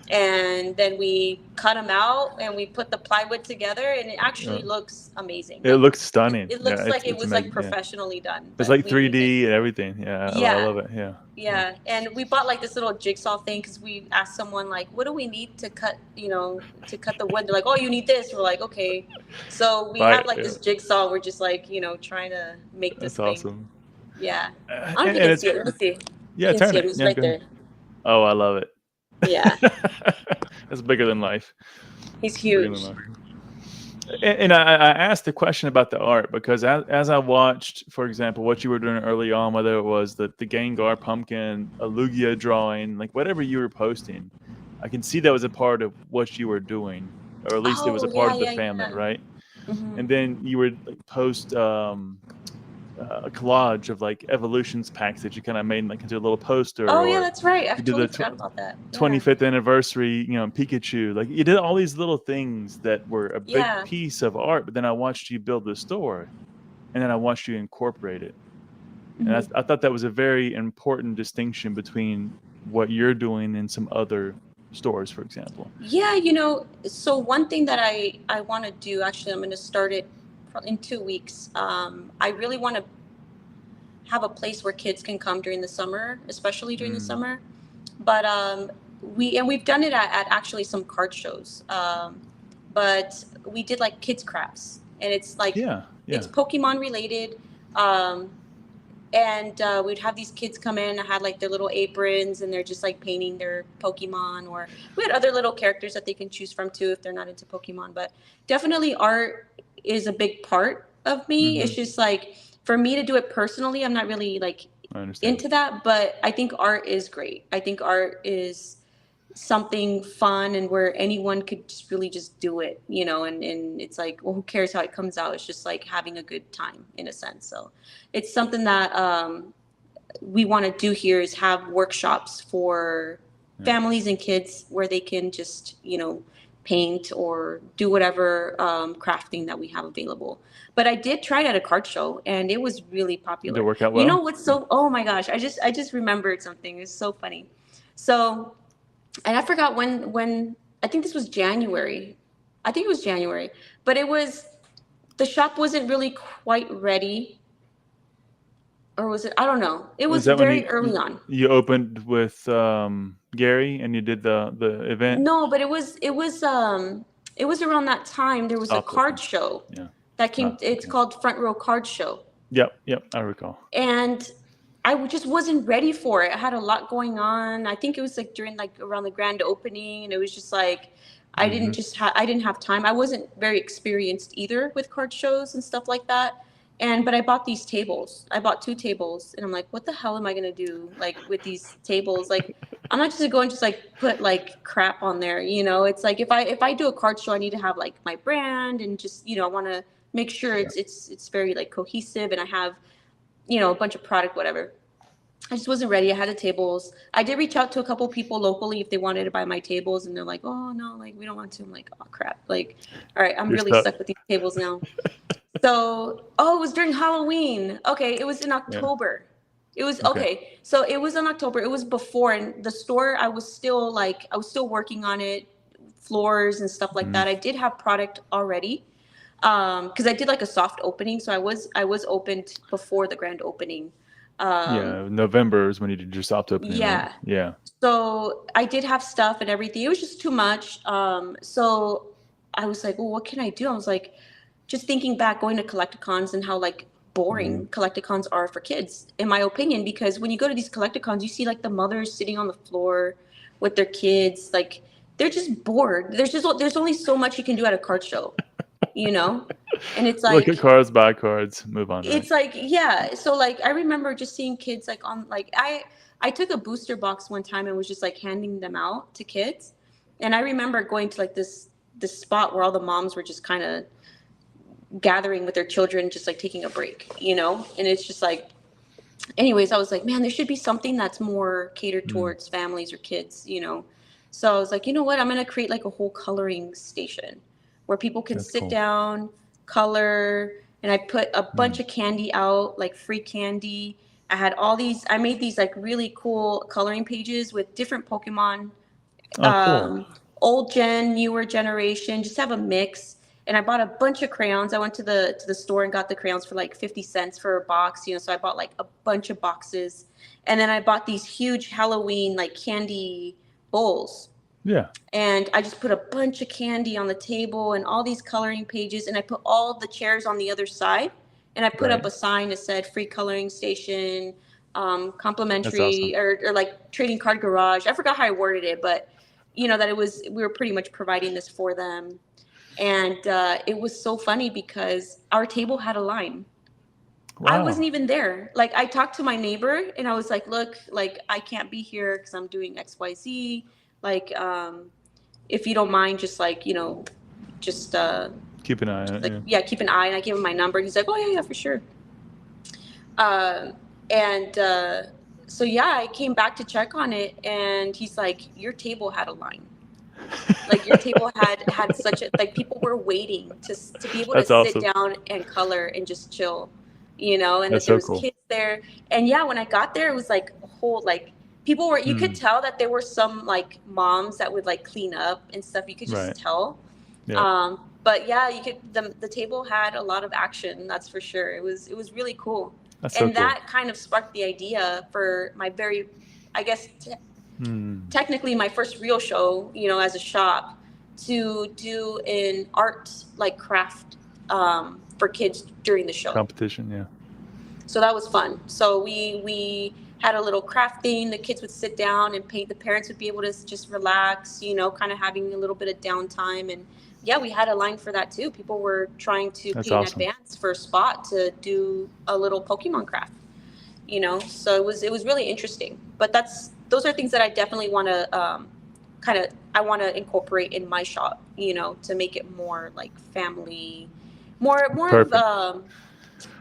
Speaker 2: And then we cut them out and we put the plywood together, and it
Speaker 1: Yeah.
Speaker 2: actually looks amazing.
Speaker 1: It
Speaker 2: Like
Speaker 1: looks stunning.
Speaker 2: it
Speaker 1: Yeah.
Speaker 2: looks like it
Speaker 1: It's
Speaker 2: was like
Speaker 1: amazing. Yeah.
Speaker 2: professionally done,
Speaker 1: It's
Speaker 2: but
Speaker 1: like
Speaker 2: we did.
Speaker 1: 3D and everything. Yeah. I
Speaker 2: Yeah,
Speaker 1: love it. Yeah. Yeah.
Speaker 2: yeah, and we bought like this little jigsaw thing because we asked someone like, "What do we need to cut? You know, to cut the wood?" They're like, "Oh, you need this." We're like, "Okay." So we
Speaker 1: Right.
Speaker 2: have like
Speaker 1: Yeah.
Speaker 2: this jigsaw. We're just like, you know, trying to make this
Speaker 1: That's
Speaker 2: thing.
Speaker 1: awesome.
Speaker 2: Yeah, I don't know if you
Speaker 1: And
Speaker 2: can
Speaker 1: it's
Speaker 2: see it. Let me see. You
Speaker 1: yeah.
Speaker 2: can
Speaker 1: Turn
Speaker 2: see him.
Speaker 1: it.
Speaker 2: He's
Speaker 1: Yeah.
Speaker 2: right
Speaker 1: Go ahead.
Speaker 2: there.
Speaker 1: Oh, I love it.
Speaker 2: Yeah,
Speaker 1: That's bigger than life.
Speaker 2: he's
Speaker 1: Bigger than
Speaker 2: huge.
Speaker 1: life. And I asked the question about the art because as I watched, for example, what you were doing early on, whether it was the Gengar pumpkin, a Lugia drawing, like whatever you were posting, I can see that was a part of what you were doing, or at least it was
Speaker 2: Oh
Speaker 1: a part
Speaker 2: yeah,
Speaker 1: of the
Speaker 2: yeah,
Speaker 1: family,
Speaker 2: yeah.
Speaker 1: right?
Speaker 2: Hmm.
Speaker 1: And then you would like post a collage of like evolutions packs that you kind of made like into a little poster,
Speaker 2: Oh yeah,
Speaker 1: or
Speaker 2: that's right. I
Speaker 1: you did
Speaker 2: totally
Speaker 1: the
Speaker 2: forgot about that. Yeah,
Speaker 1: 25th anniversary, Pikachu. Like you did all these little things that were a big
Speaker 2: yeah.
Speaker 1: piece of art, but then I watched you build the store, and then I watched you incorporate it. And
Speaker 2: Hmm.
Speaker 1: I thought that was a very important distinction between what you're doing and some other stores, for example.
Speaker 2: Yeah, you know, so one thing that I want to do, actually, I'm going to start it in 2 weeks. I really want to have a place where kids can come during the summer, especially during the
Speaker 1: Mm.
Speaker 2: summer. But we've done it at actually some card shows. But we did like kids crafts, and it's like
Speaker 1: Yeah,
Speaker 2: it's
Speaker 1: yeah.
Speaker 2: Pokemon related. Um, and we'd have these kids come in. I had like their little aprons, and they're just like painting their Pokemon, or we had other little characters that they can choose from too if they're not into Pokemon. But definitely art is a big part of me.
Speaker 1: Hmm.
Speaker 2: It's just like for me to do it personally, I'm not really like
Speaker 1: I understand.
Speaker 2: into that, but I think art is great. I think art is something fun and where anyone could just really just do it, you know, and it's like, well, who cares how it comes out? It's just like having a good time in a sense. So it's something that we want to do here is have workshops for
Speaker 1: Yeah.
Speaker 2: families and kids where they can just, you know, paint or do whatever crafting that we have available. But I did try it at a card show and it was really
Speaker 1: Did it
Speaker 2: popular.
Speaker 1: work out
Speaker 2: You know
Speaker 1: well?
Speaker 2: what's so, oh my gosh, I just remembered something. It's so funny. So, and I forgot when I think this was January. I think it was January, but it was the shop wasn't really quite ready, or was it? I don't know. It
Speaker 1: Is
Speaker 2: was
Speaker 1: that when
Speaker 2: very early on.
Speaker 1: you opened with Gary and you did the event?
Speaker 2: No, but it it was around that time there was a
Speaker 1: Soft
Speaker 2: card
Speaker 1: opening.
Speaker 2: show
Speaker 1: Yeah.
Speaker 2: that came. It's
Speaker 1: Okay.
Speaker 2: called Front Row Card Show.
Speaker 1: Yep. I recall.
Speaker 2: And I just wasn't ready for it. I had a lot going on. I think it was like during like around the grand opening, and it was just like I didn't have time. I wasn't very experienced either with card shows and stuff like that. But I bought these tables. I bought 2 tables, and I'm like, what the hell am I gonna do like with these tables? Like, I'm not just gonna go and just like put like crap on there. It's like if I do a card show, I need to have like my brand and just I want to make sure it's very like cohesive, and I have a bunch of product, whatever. I just wasn't ready. I had the tables. I did reach out to a couple people locally if they wanted to buy my tables, and they're like, oh no, like we don't want to. I'm like, oh crap. Like, all right, I'm
Speaker 1: You're
Speaker 2: really stuck with these tables now. So, it was during Halloween. Okay, it was in October. It was okay. So it was in October. It was before, and the store I was still working on it, floors and stuff like that. I did have product already. Because I did like a soft opening, so I was opened before the grand opening.
Speaker 1: November is when you did your soft opening.
Speaker 2: Yeah.
Speaker 1: Right? Yeah.
Speaker 2: So I did have stuff and everything. It was just too much. So I was like, well, what can I do? I was like, just thinking back, going to Collecticons and how like boring Collecticons are for kids, in my opinion, because when you go to these Collecticons, you see like the mothers sitting on the floor with their kids, like they're just bored. There's only so much you can do at a card show. And it's like,
Speaker 1: look at cards, buy cards, move on.
Speaker 2: It's like, yeah. So like, I remember just seeing kids like on like, I took a booster box one time and was just like handing them out to kids. And I remember going to like this spot where all the moms were just kind of gathering with their children, just like taking a break, and it's just like, anyways, I was like, man, there should be something that's more catered towards families or kids, So I was like, you know what? I'm going to create like a whole coloring station where people can sit down, color, and I put a bunch of candy out, like free candy. I made these like really cool coloring pages with different Pokemon,
Speaker 1: cool.
Speaker 2: old gen, newer generation, just have a mix. And I bought a bunch of crayons. I went to the store and got the crayons for like 50 cents for a box, so I bought like a bunch of boxes. And then I bought these huge Halloween like candy bowls.
Speaker 1: Yeah.
Speaker 2: And I just put a bunch of candy on the table and all these coloring pages, and I put all the chairs on the other side, and I put up a sign that said free coloring station, complimentary, or like trading card garage. I forgot how I worded it, but that we were pretty much providing this for them. And it was so funny because our table had a line. Wow. I wasn't even there. Like, I talked to my neighbor and I was like, look, like I can't be here because I'm doing XYZ. Like, if you don't mind, just like, just
Speaker 1: keep an eye on it.
Speaker 2: Yeah, keep an eye. And I gave him my number. He's like, oh yeah, for sure. So yeah, I came back to check on it, and he's like, your table had a line. Like, your table had such a, like, people were waiting to be able to sit down and color and just chill, and that there was kids there. And yeah, when I got there, it was like a whole, like, people were, you could tell that there were some like moms that would like clean up and stuff. You could just tell. Yeah. But yeah, you could, the table had a lot of action. That's for sure. It was really cool. That kind of sparked the idea for my very, I guess, technically my first real show, as a shop, to do an art like craft for kids during the show.
Speaker 1: Competition, yeah.
Speaker 2: So that was fun. So we had a little craft thing. The kids would sit down and paint. The parents would be able to just relax, kind of having a little bit of downtime. And yeah, we had a line for that too. People were trying to pay in advance for a spot to do a little Pokemon craft, so it was really interesting. But those are things that I definitely want to I want to incorporate in my shop, to make it more like family, more of,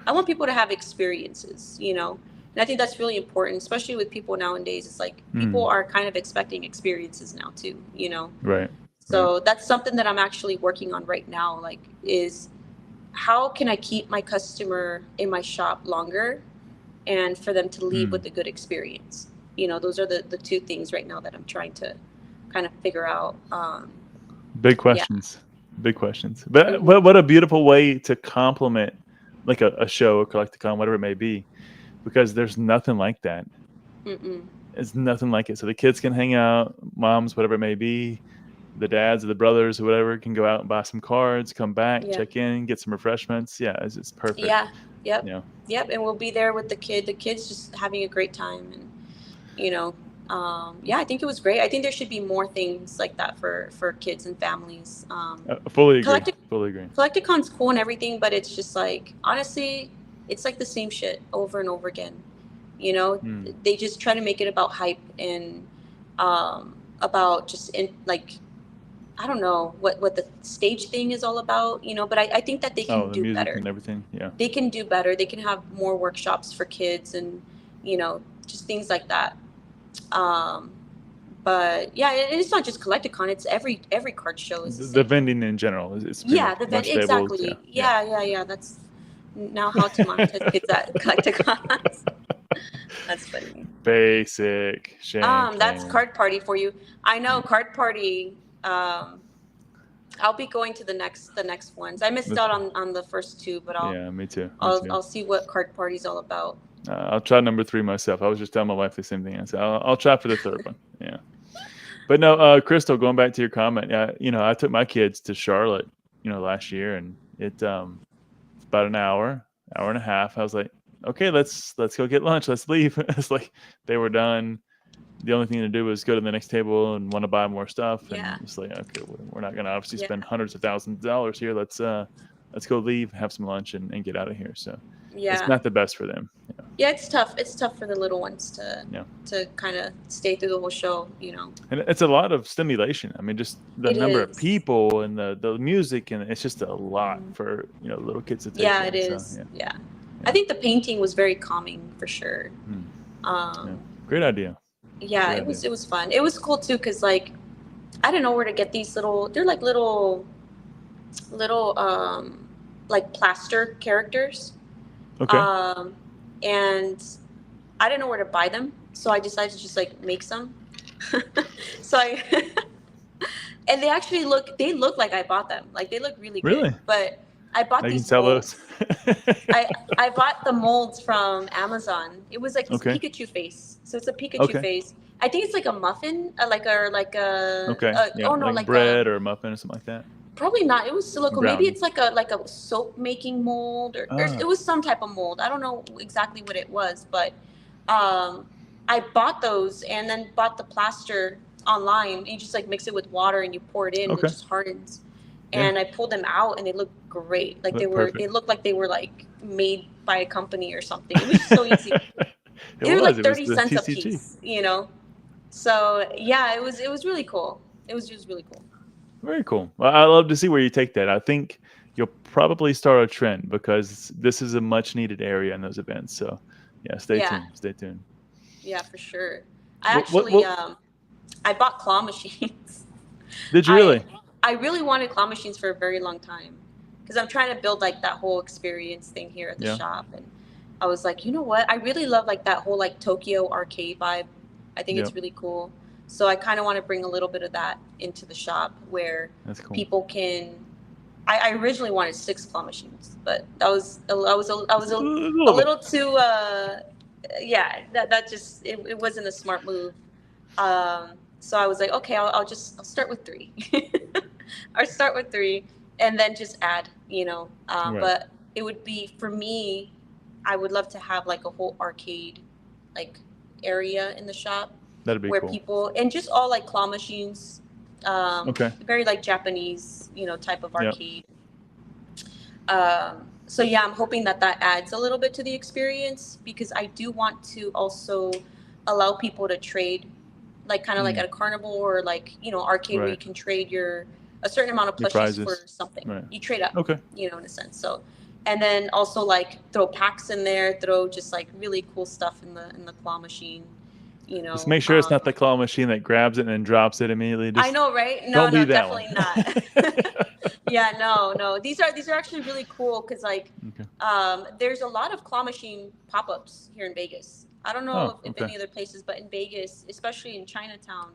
Speaker 2: I want people to have experiences, and I think that's really important, especially with people nowadays. It's like people are kind of expecting experiences now too,
Speaker 1: Right.
Speaker 2: So that's something that I'm actually working on right now, like, is how can I keep my customer in my shop longer and for them to leave with a good experience? Those are the two things right now that I'm trying to kind of figure out.
Speaker 1: Big questions. Yeah. Big questions. But what a beautiful way to complement like a show, a Collecticon, whatever it may be, because there's nothing like that. It's nothing like it. So the kids can hang out, moms, whatever it may be. the dads or the brothers or whatever can go out and buy some cards, come back,
Speaker 2: Yeah.
Speaker 1: check in, get some refreshments. Yeah, it's perfect.
Speaker 2: Yeah. Yep.
Speaker 1: You know,
Speaker 2: Yep. And we'll be there with the kids just having a great time. And, you know, yeah, I think it was great. I think there should be more things like that for kids and families.
Speaker 1: fully agree. Fully agree.
Speaker 2: Collecticon's cool and everything, but it's just like, honestly, it's like the same shit over and over again. You know, they just try to make it about hype and about just like, I don't know what the stage thing is all about, you know, but I think that they can do better
Speaker 1: and everything. Yeah,
Speaker 2: they can do better. They can have more workshops for kids and, you know, just things like that. But yeah, it's not just Collecticon. It's every card show is
Speaker 1: the vending in general is
Speaker 2: exactly. Yeah. That's now how to monetize kids at Collecticons. That's funny.
Speaker 1: Basic. Shame.
Speaker 2: That's Card Party for you. I know Card Party. I'll be going to the next ones. I missed out on the first two, but
Speaker 1: me too.
Speaker 2: I'll see what Card Party's all about.
Speaker 1: I'll try number 3 myself. I was just telling my wife the same thing. I said I'll try for the third one. Yeah. But no, Crystal, going back to your comment, you know, I took my kids to Charlotte, you know, last year, and it's about an hour and a half. I was like, okay, let's go get lunch. Let's leave. It's like they were done. The only thing to do was go to the next table and want to buy more stuff. And it's like, okay, we're not going to obviously spend hundreds of thousands of dollars here. Let's go leave, have some lunch, and get out of here. So it's not the best for them.
Speaker 2: Yeah, it's tough. It's tough for the little ones to kind of stay through the whole show, you know. And
Speaker 1: it's a lot of stimulation. I mean, just the number of people and the music, and it's just a lot for, you know, little kids to take.
Speaker 2: Yeah, it is. So, yeah. I think the painting was very calming for sure.
Speaker 1: Great idea.
Speaker 2: Yeah, it was fun. It was cool too because like I didn't know where to get these they're like little like plaster characters.
Speaker 1: Okay.
Speaker 2: And I didn't know where to buy them, so I decided to just like make some. So and they actually look like I bought them. Like they look really good. But I bought these.
Speaker 1: You can sell those.
Speaker 2: I bought the molds from Amazon. It was like this Pikachu face. So it's a Pikachu face. I think it's like a muffin, like
Speaker 1: bread or a muffin or something like that.
Speaker 2: Probably not. It was silicone. Maybe it's like a soap making mold or it was some type of mold. I don't know exactly what it was, but I bought those and then bought the plaster online. You just like mix it with water and you pour it in, and it just hardens. And I pulled them out and they looked great. Like they looked like they were like made by a company or something. It was so easy. They were like 30 cents a piece, you know. So yeah, it was really cool. It was just really cool.
Speaker 1: Very cool. Well, I love to see where you take that. I think you'll probably start a trend because this is a much needed area in those events. So yeah, stay tuned. Stay tuned.
Speaker 2: Yeah, for sure. I actually I bought claw machines.
Speaker 1: Did you really?
Speaker 2: I really wanted claw machines for a very long time because I'm trying to build like that whole experience thing here at the shop. And I was like, you know what? I really love like that whole like Tokyo arcade vibe. I think it's really cool. So I kind of want to bring a little bit of that into the shop where people can. I originally wanted 6 claw machines, but I was a little too. That just it wasn't a smart move. So I was like, okay, I'll start with 3. I'll start with 3 and then just add, you know. But it would be for me. I would love to have like a whole arcade, like area in the shop.
Speaker 1: That'd be
Speaker 2: where
Speaker 1: cool.
Speaker 2: People and just all like claw machines. Very like Japanese, you know, type of arcade. So yeah, I'm hoping that adds a little bit to the experience because I do want to also allow people to trade, like kind of like at a carnival or like, you know, arcade where you can trade a certain amount of plushies for something. You trade up, you know, in a sense. So, and then also like throw packs in there, throw just like really cool stuff in the claw machine. You know,
Speaker 1: just make sure it's not the claw machine that grabs it and then drops it immediately.
Speaker 2: I know, right? No, definitely not. Yeah, no. These are actually really cool because like, there's a lot of claw machine pop-ups here in Vegas. I don't know if any other places, but in Vegas, especially in Chinatown,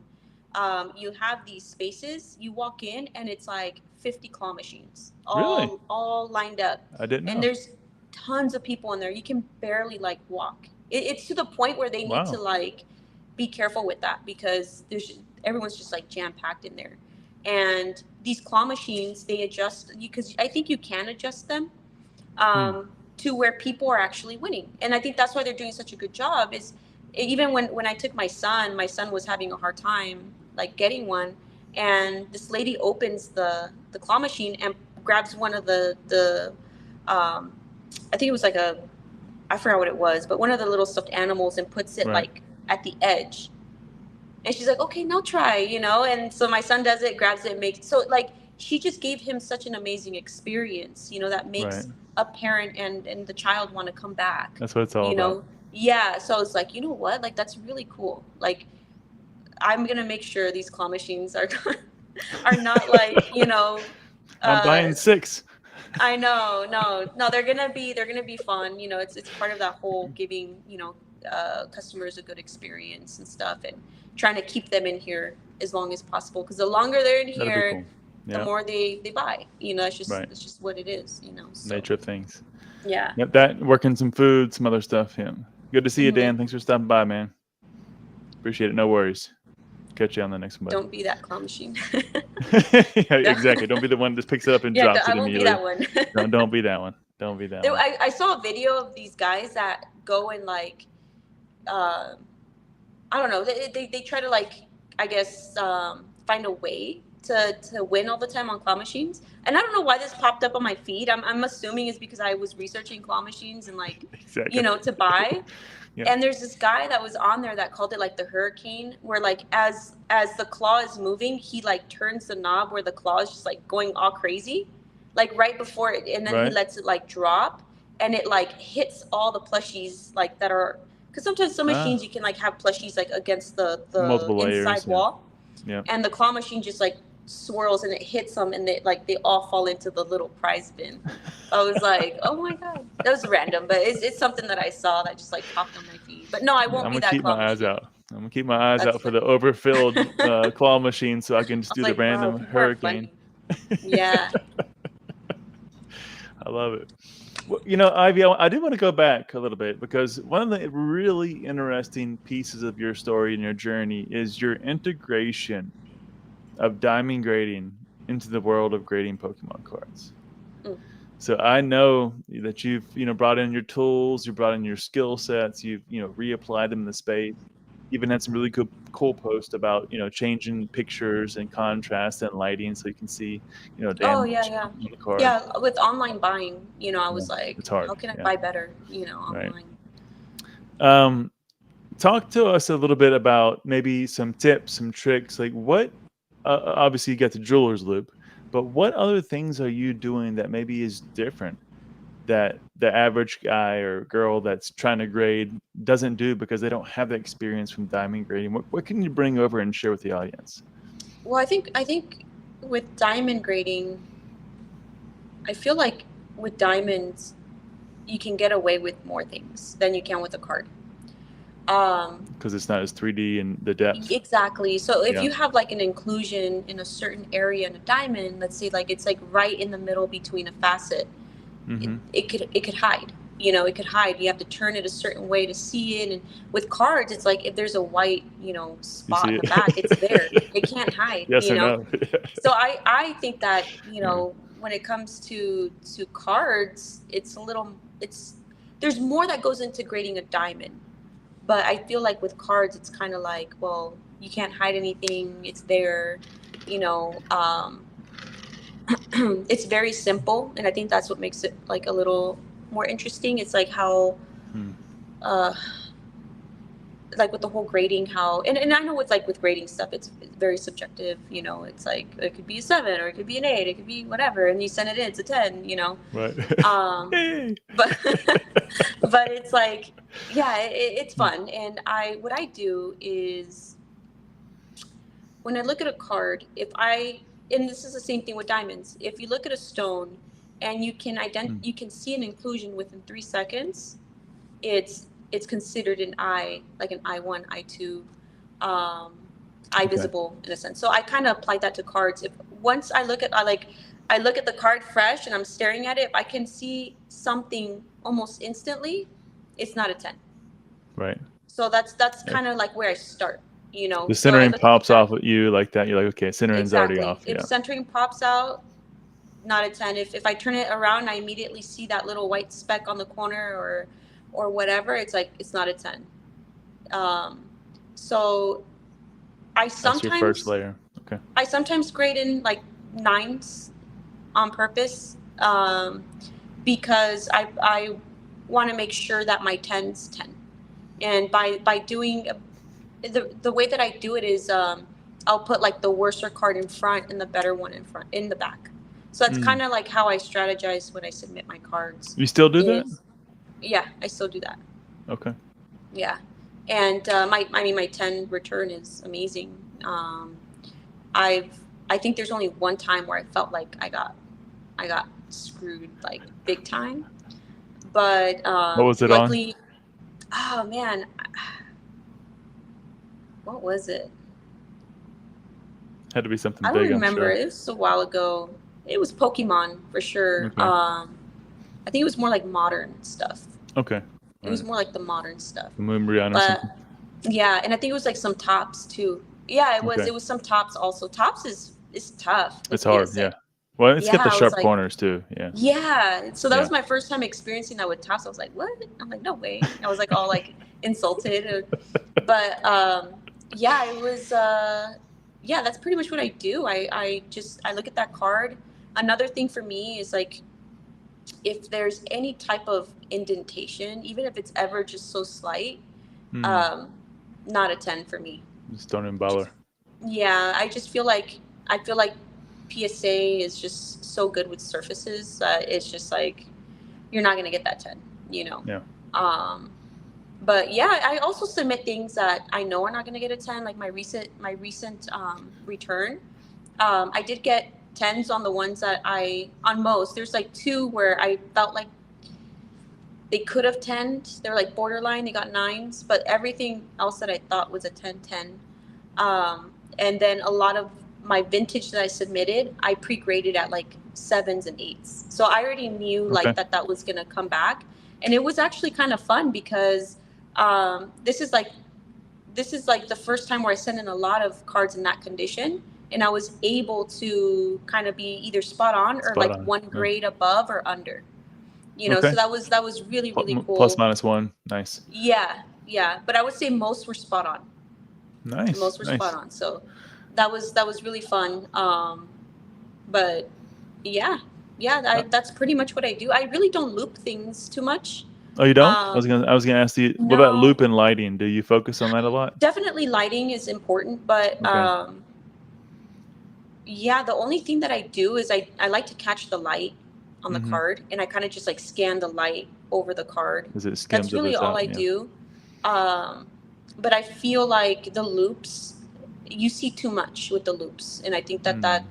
Speaker 2: you have these spaces. You walk in and it's like 50 claw machines, all lined up. I didn't know. And there's tons of people in there. You can barely like walk. It's to the point where they need to like be careful with that because everyone's just like jam packed in there. And these claw machines, they adjust, because I think you can adjust them to where people are actually winning. And I think that's why they're doing such a good job. Is even when I took my son was having a hard time like getting one, and this lady opens the claw machine and grabs one of the I think it was like I forgot what it was, but one of the little stuffed animals, and puts it like at the edge. And she's like, okay, now try, you know? And so my son does it, grabs it, makes, so like, she just gave him such an amazing experience, you know, that makes a parent and the child want to come back.
Speaker 1: That's what it's all about.
Speaker 2: Yeah. So it's like, you know what? Like, that's really cool. Like, I'm going to make sure these claw machines are not like, you know.
Speaker 1: I'm buying 6.
Speaker 2: I know. No, they're going to be fun. You know, it's part of that whole giving, you know, customers a good experience and stuff, and trying to keep them in here as long as possible, because the longer they're in here, the more they buy, you know. It's just what it is, you know. So.
Speaker 1: Nature of things.
Speaker 2: Yeah.
Speaker 1: Yep, that, working some food, some other stuff. Yeah. Good to see you, Dan. Thanks for stopping by, man. Appreciate it. No worries. Catch you on the next one.
Speaker 2: Don't be that claw machine.
Speaker 1: Yeah, exactly. Don't be the one that just picks it up and drops it immediately.
Speaker 2: I won't be that one.
Speaker 1: Don't be that one. Don't be that one.
Speaker 2: I saw a video of these guys that go and like, I don't know. They try to, like, I guess, find a way to win all the time on claw machines. And I don't know why this popped up on my feed. I'm assuming it's because I was researching claw machines and, like, you know, to buy. And there's this guy that was on there that called it like the hurricane, where like as the claw is moving, he like turns the knob where the claw is just like going all crazy, like right before it, and then he lets it like drop, and it like hits all the plushies like that are. Because sometimes some machines you can like have plushies like against the
Speaker 1: multiple
Speaker 2: inside
Speaker 1: layers,
Speaker 2: wall, and the claw machine just like swirls and it hits them, and they all fall into the little prize bin. I was like, oh my god, that was random, but it's something that I saw that just like popped on my feed. But no, I won't be that claw machine.
Speaker 1: I'm gonna keep my eyes out for the overfilled claw machine, so I can just do the random hurricane.
Speaker 2: Yeah.
Speaker 1: I love it. Well, you know, Ivy, I do want to go back a little bit, because one of the really interesting pieces of your story and your journey is your integration of diamond grading into the world of grading Pokemon cards. So I know that you've, you know, brought in your tools, you brought in your skill sets, you've, you know, reapplied them in the space. Even had some really cool posts about, you know, changing pictures and contrast and lighting so you can see, you know, damage on the card.
Speaker 2: Yeah, with online buying, you know, I was like, it's hard. How can I buy better, you know, online?
Speaker 1: Talk to us a little bit about maybe some tips, some tricks, like what, obviously you got the jeweler's loop, but what other things are you doing that maybe is different that the average guy or girl that's trying to grade doesn't do because they don't have the experience from diamond grading? What can you bring over and share with the audience?
Speaker 2: Well, I think with diamond grading, I feel like with diamonds, you can get away with more things than you can with a card.
Speaker 1: Because it's not as 3D in the depth.
Speaker 2: Exactly. So if you have like an inclusion in a certain area in a diamond, let's say like it's like right in the middle between a facet, it could hide. You know, it could hide. You have to turn it a certain way to see it. And with cards, it's like if there's a white, you know, spot in the back, it's there. It can't hide.
Speaker 1: Yes,
Speaker 2: you know.
Speaker 1: No.
Speaker 2: So I think that, you know, when it comes to cards, there's more that goes into grading a diamond. But I feel like with cards, it's kind of like, well, you can't hide anything. It's there, you know. It's very simple, and I think that's what makes it like a little more interesting. It's like how, like with the whole grading, how, and I know it's like with grading stuff, it's very subjective. You know, it's like it could be a 7 or it could be an 8, it could be whatever, and you send it in, it's a 10. You know,
Speaker 1: right?
Speaker 2: But but it's like, yeah, it's fun. And what I do is when I look at a card, and this is the same thing with diamonds. If you look at a stone and you can you can see an inclusion within 3 seconds, it's considered an eye, like an I1, I2, eye visible in a sense. So I kind of apply that to cards. If once I look at the card fresh and I'm staring at it, if I can see something almost instantly, it's not a 10.
Speaker 1: Right.
Speaker 2: So that's kind of like where I start, you know.
Speaker 1: The
Speaker 2: So I
Speaker 1: centering
Speaker 2: look
Speaker 1: pops
Speaker 2: at that.
Speaker 1: off at you like that. You're like, okay, centering's already
Speaker 2: Exactly.
Speaker 1: off.
Speaker 2: If
Speaker 1: Yeah.
Speaker 2: centering pops out, not a 10. If I turn it around, I immediately see that little white speck on the corner or whatever. It's like it's not a 10. So I
Speaker 1: That's your first
Speaker 2: sometimes
Speaker 1: layer. Okay.
Speaker 2: grade in like 9s on purpose, because I want to make sure that my 10's 10. And by doing the way that I do it is, I'll put like the worser card in front and the better one in the back. So that's kind of like how I strategize when I submit my cards.
Speaker 1: You still do that?
Speaker 2: Yeah, I still do that.
Speaker 1: Okay.
Speaker 2: Yeah, and my 10 return is amazing. I think there's only one time where I felt like I got screwed like big time, but
Speaker 1: What was it
Speaker 2: luckily, oh man, what was it?
Speaker 1: Had to be something
Speaker 2: I don't
Speaker 1: big, I'm
Speaker 2: remember.
Speaker 1: sure.
Speaker 2: It was a while ago. It was Pokemon for sure.
Speaker 1: Okay.
Speaker 2: I think it was more like modern stuff.
Speaker 1: Okay.
Speaker 2: It was more like the modern stuff.
Speaker 1: Moonbrion or
Speaker 2: But
Speaker 1: something.
Speaker 2: yeah, and I think it was like some tops too. Yeah, it was.
Speaker 1: Okay.
Speaker 2: It was some tops also. Tops is tough. with
Speaker 1: It's hard,
Speaker 2: PSA.
Speaker 1: yeah. Well, it's got the
Speaker 2: I was
Speaker 1: sharp
Speaker 2: like,
Speaker 1: corners too. Yeah.
Speaker 2: yeah. So that
Speaker 1: Yeah.
Speaker 2: was my first time experiencing that with tops. I was like, what? I'm like, no way. I was like all like insulted. But yeah, it was yeah, that's pretty much what I do. I look at that card. Another thing for me is like, if there's any type of indentation, even if it's ever just so slight, not a 10 for me.
Speaker 1: Just don't even bother.
Speaker 2: Yeah, I feel like PSA is just so good with surfaces that it's just like you're not gonna get that 10, you know.
Speaker 1: Yeah.
Speaker 2: But yeah, I also submit things that I know are not gonna get a 10, like my recent return. I did get 10s on the ones that on most. There's like 2 where I felt like they could have 10'd. They were like borderline. They got 9s, but everything else that I thought was a 10-10. And then a lot of my vintage that I submitted, I pre-graded at like 7s and 8s. So I already knew like that was gonna come back, and it was actually kind of fun because this is like the first time where I sent in a lot of cards in that condition, and I was able to kind of be either spot on or like one grade above or under. You know, so that was really cool.
Speaker 1: Plus minus 1, nice.
Speaker 2: Yeah, but I would say most were spot on.
Speaker 1: Nice.
Speaker 2: Most were spot on. So that was really fun. But yeah, that's pretty much what I do. I really don't loop things too much.
Speaker 1: Oh, you don't? I was gonna ask you. What about loop and lighting? Do you focus on that a lot?
Speaker 2: Definitely, lighting is important, but yeah, the only thing that I do is I like to catch the light on the card, and I kind of just like scan the light over the card. That's really all I do. But I feel like the loops, you see too much with the loops, and I think that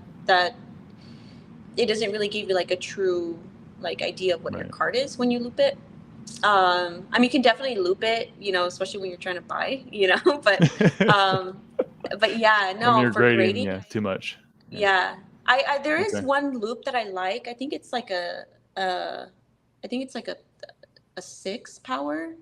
Speaker 2: it doesn't really give you like a true like idea of what your card is when you loop it. I mean, you can definitely loop it, you know, especially when you're trying to buy, you know, but yeah, no,
Speaker 1: when you're
Speaker 2: for grading,
Speaker 1: yeah, too much.
Speaker 2: Yeah. There is one loop that I like. I think it's like a 6 power.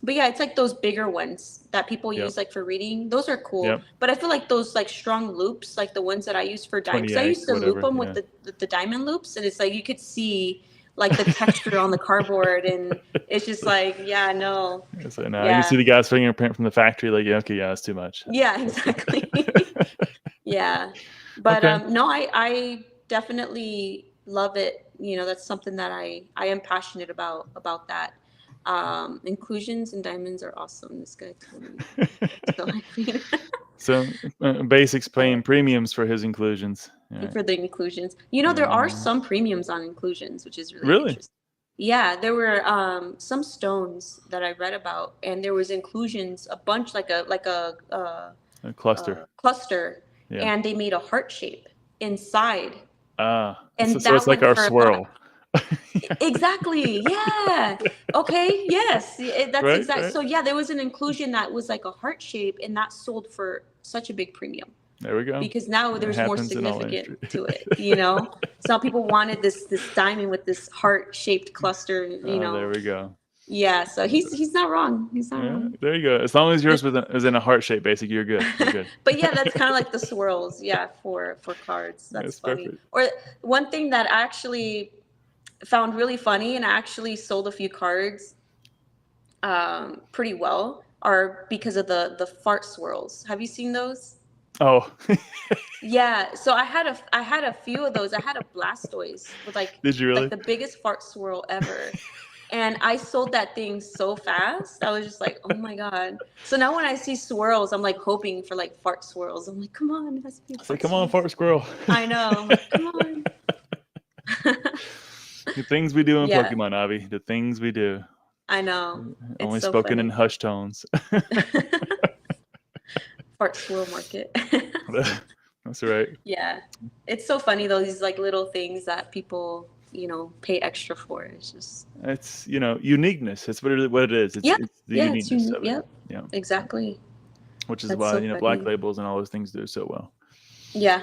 Speaker 2: But yeah, it's like those bigger ones that people use like for reading. Those are cool. But I feel like those like strong loops, like the ones that I use for diamonds, I used to loop them with the diamond loops, and it's like you could see like the texture on the cardboard, and it's just like, yeah, no.
Speaker 1: So now you can see the guy's fingerprint from the factory, like, okay, yeah, that's too much.
Speaker 2: Yeah, exactly. Yeah. But no, I definitely love it. You know, that's something that I am passionate about that. Inclusions and diamonds are awesome. This guy told me. So
Speaker 1: Basics paying premiums for his inclusions.
Speaker 2: For the inclusions. You know, there are some premiums on inclusions, which is really interesting. Yeah, there were some stones that I read about, and there was inclusions, a bunch, like a
Speaker 1: cluster.
Speaker 2: And they made a heart shape inside.
Speaker 1: And so it's like our swirl.
Speaker 2: Exactly. Yeah. Okay. Yes. That's exactly. Right. So yeah, there was an inclusion that was like a heart shape, and that sold for such a big premium.
Speaker 1: There we go.
Speaker 2: Because now there's more significant to it, you know. So people wanted this diamond with this heart-shaped cluster, you know.
Speaker 1: There we go.
Speaker 2: Yeah, so he's not wrong. He's not
Speaker 1: Yeah,
Speaker 2: wrong.
Speaker 1: there you go. As long as yours was in a heart shape, basically, you're good. You're good.
Speaker 2: But yeah, that's kind of like the swirls. Yeah, for cards. That's
Speaker 1: That's
Speaker 2: funny.
Speaker 1: perfect.
Speaker 2: Or one thing that I actually found really funny, and I actually sold a few cards pretty well, are because of the fart swirls. Have you seen those?
Speaker 1: Oh,
Speaker 2: Yeah, so I had a few of those. I had a Blastoise with
Speaker 1: did you
Speaker 2: like
Speaker 1: really?
Speaker 2: the biggest fart swirl ever. And I sold that thing so fast. I was just like, "Oh my God." So now when I see swirls, I'm like hoping for like fart swirls. I'm like, "Come on, it has to be a
Speaker 1: I say,
Speaker 2: fart
Speaker 1: come on,
Speaker 2: swirl."
Speaker 1: fart squirrel.
Speaker 2: I know. I'm like, "Come on."
Speaker 1: The things we do in
Speaker 2: Yeah,
Speaker 1: Pokemon, Avi. The things we do.
Speaker 2: I know. It's
Speaker 1: Only
Speaker 2: so
Speaker 1: spoken in
Speaker 2: funny.
Speaker 1: hushed tones.
Speaker 2: Fart swirl market.
Speaker 1: That's right.
Speaker 2: Yeah. It's so funny though, these like little things that people, pay extra for. It's just
Speaker 1: It's uniqueness. It's what it is. It's
Speaker 2: yeah,
Speaker 1: it's the
Speaker 2: yeah, it's
Speaker 1: uniqueness
Speaker 2: unique.
Speaker 1: of it.
Speaker 2: Yep,
Speaker 1: Yeah,
Speaker 2: exactly.
Speaker 1: which is
Speaker 2: That's
Speaker 1: why
Speaker 2: so
Speaker 1: Black
Speaker 2: funny.
Speaker 1: Labels and all those things do so well.
Speaker 2: Yeah.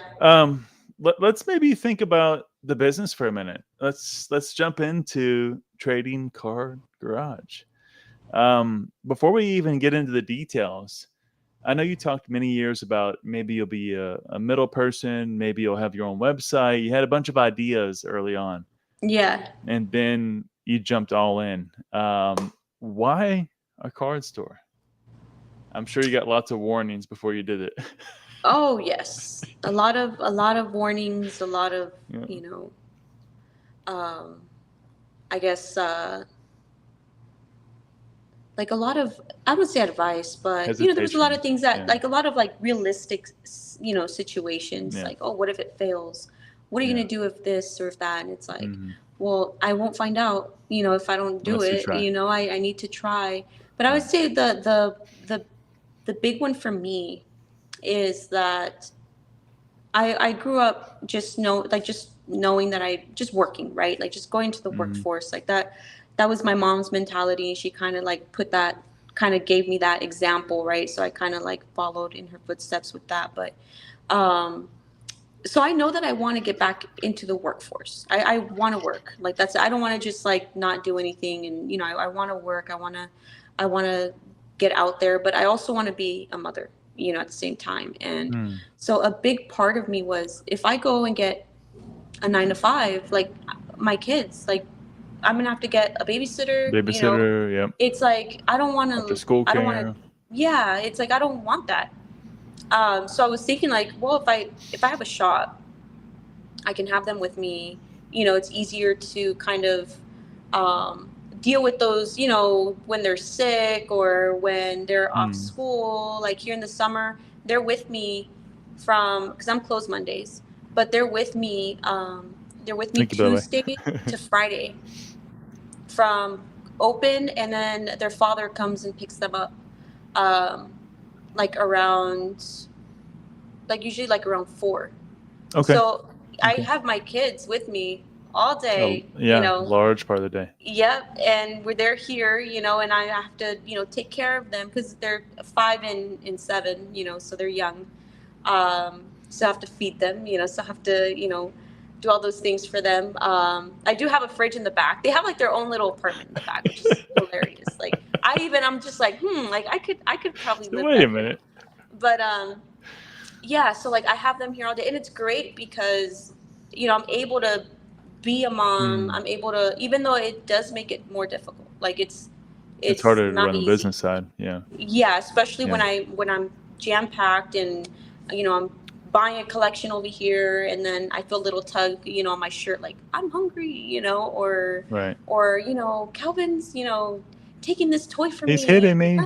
Speaker 1: Let's maybe think about the business for a minute. Let's jump into Trading Card Garage. Before we even get into the details, I know you talked many years about maybe you'll be a middle person, maybe you'll have your own website. You had a bunch of ideas early on,
Speaker 2: Yeah.
Speaker 1: and then you jumped all in. Why a card store? I'm sure you got lots of warnings before you did it.
Speaker 2: Oh yes. A lot of warnings, a lot of,
Speaker 1: Yeah.
Speaker 2: you know, um I guess like a lot of, I would say advice, but there was a lot
Speaker 1: Hesitation.
Speaker 2: of things that,
Speaker 1: Yeah.
Speaker 2: like a lot of like realistic situations,
Speaker 1: Yeah.
Speaker 2: like, oh, what if it fails? What are you
Speaker 1: Yeah.
Speaker 2: going to do if this or if that? And it's like,
Speaker 1: Mhm.
Speaker 2: well, I won't find out, if I don't do
Speaker 1: Unless you
Speaker 2: it.
Speaker 1: try.
Speaker 2: I need to try. But I would
Speaker 1: Right.
Speaker 2: say the big one for me is that I grew up just knowing that I just working, right? Like just going to the
Speaker 1: Mhm.
Speaker 2: workforce, like that was my mom's mentality. She kind of like kind of gave me that example, right? So I kind of like followed in her footsteps with that. But um so I know that I want to get back into the workforce. I want to work. Like I don't want to just like not do anything. And I want to work. I want to get out there, but I also want to be a mother, at the same time. And
Speaker 1: Mm.
Speaker 2: so a big part of me was, if I go and get a 9 to 5, like my kids, like I'm gonna have to get a babysitter.
Speaker 1: Babysitter. Yep.
Speaker 2: It's like
Speaker 1: After school
Speaker 2: I don't want to.
Speaker 1: care.
Speaker 2: Yeah, it's like I don't want that. So I was thinking like, well, if I have a shop, I can have them with me. It's easier to kind of deal with those, when they're sick or when they're off
Speaker 1: Mm.
Speaker 2: school. Like here in the summer, they're with me because I'm closed Mondays, but they're with me. They're with me
Speaker 1: Thank you, by the
Speaker 2: Tuesday
Speaker 1: way.
Speaker 2: to Friday from open, and then their father comes and picks them up, um, like around, like usually like around 4.
Speaker 1: Okay.
Speaker 2: So I
Speaker 1: Okay.
Speaker 2: have my kids with me all
Speaker 1: Oh,
Speaker 2: day,
Speaker 1: yeah, large part of the day.
Speaker 2: Yep, and they're here, and I have to, take care of them because they're 5 and 7, so they're young. So I have to feed them, so I have to, do all those things for them. I do have a fridge in the back. They have like their own little apartment in the back, which is hilarious. Like I'm just like, like I could probably
Speaker 1: So
Speaker 2: live
Speaker 1: wait a
Speaker 2: better.
Speaker 1: minute.
Speaker 2: But yeah, so like I have them here all day, and it's great because I'm able to be a mom.
Speaker 1: Mm.
Speaker 2: I'm able to, even though it does make it more difficult. Like
Speaker 1: It's
Speaker 2: it's
Speaker 1: harder to
Speaker 2: not
Speaker 1: run the
Speaker 2: easy.
Speaker 1: business side. Yeah.
Speaker 2: Yeah, especially
Speaker 1: Yeah.
Speaker 2: when I'm jam packed, and I'm buying a collection over here, and then I feel a little tug, on my shirt, like I'm hungry,
Speaker 1: Right.
Speaker 2: or Calvin's, taking this toy from
Speaker 1: He's
Speaker 2: me,
Speaker 1: hitting me.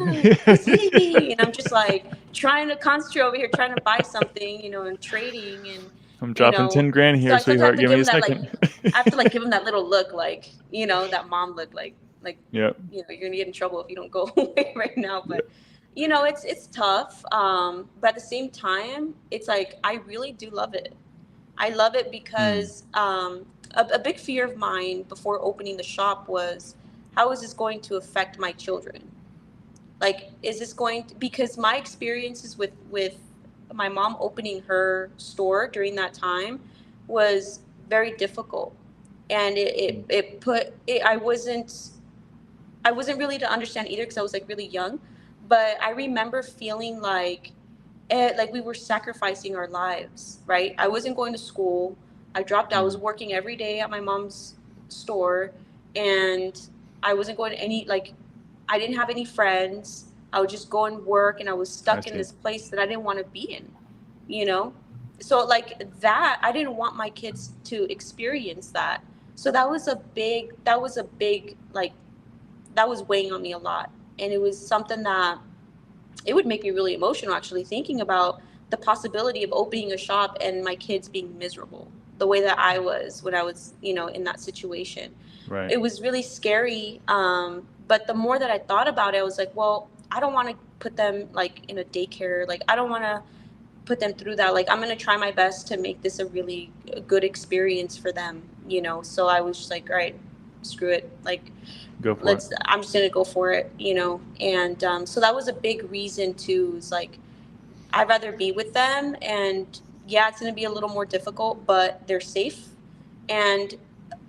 Speaker 2: he's hitting me, and I'm just like trying to concentrate over here, trying to buy something, and trading, and
Speaker 1: I'm dropping 10 grand
Speaker 2: so
Speaker 1: here,
Speaker 2: I sometimes have
Speaker 1: sweetheart.
Speaker 2: to
Speaker 1: Give
Speaker 2: give
Speaker 1: me
Speaker 2: him
Speaker 1: a
Speaker 2: that, like,
Speaker 1: second.
Speaker 2: I have to like give him that little look, like, that mom look, like,
Speaker 1: Yep.
Speaker 2: you're gonna get in trouble if you don't go away right now. But it's tough. But at the same time, it's like I really do love it. I love it
Speaker 1: Mm.
Speaker 2: because a big fear of mine before opening the shop was, how is this going to affect my children? Like, is this going to, because my experiences with my mom opening her store during that time was very difficult, and it put it, I wasn't really to understand either because I was like really young, but I remember feeling like we were sacrificing our lives, right? I wasn't going to school. I dropped out. I was working every day at my mom's store, and I wasn't going to any, like, I didn't have any friends. I would just go and work, and I was
Speaker 1: I
Speaker 2: stuck in
Speaker 1: see.
Speaker 2: this place that I didn't want to be in, you know? So like that, I didn't want my kids to experience that. So that was a big, like, that was weighing on me a lot. And it was something that it would make me really emotional actually thinking about the possibility of opening a shop and my kids being miserable the way that I was when I was, in that situation.
Speaker 1: Right.
Speaker 2: It was really scary. But the more that I thought about it, I was like, well, I don't want to put them like in a daycare. Like, I don't want to put them through that. Like, I'm going to try my best to make this a really good experience for them, So I was just like, all right, screw it. Like,
Speaker 1: Go for it.
Speaker 2: I'm just going to go for it, And so that was a big reason too, is like, I'd rather be with them. And yeah, it's going to be a little more difficult, but they're safe. And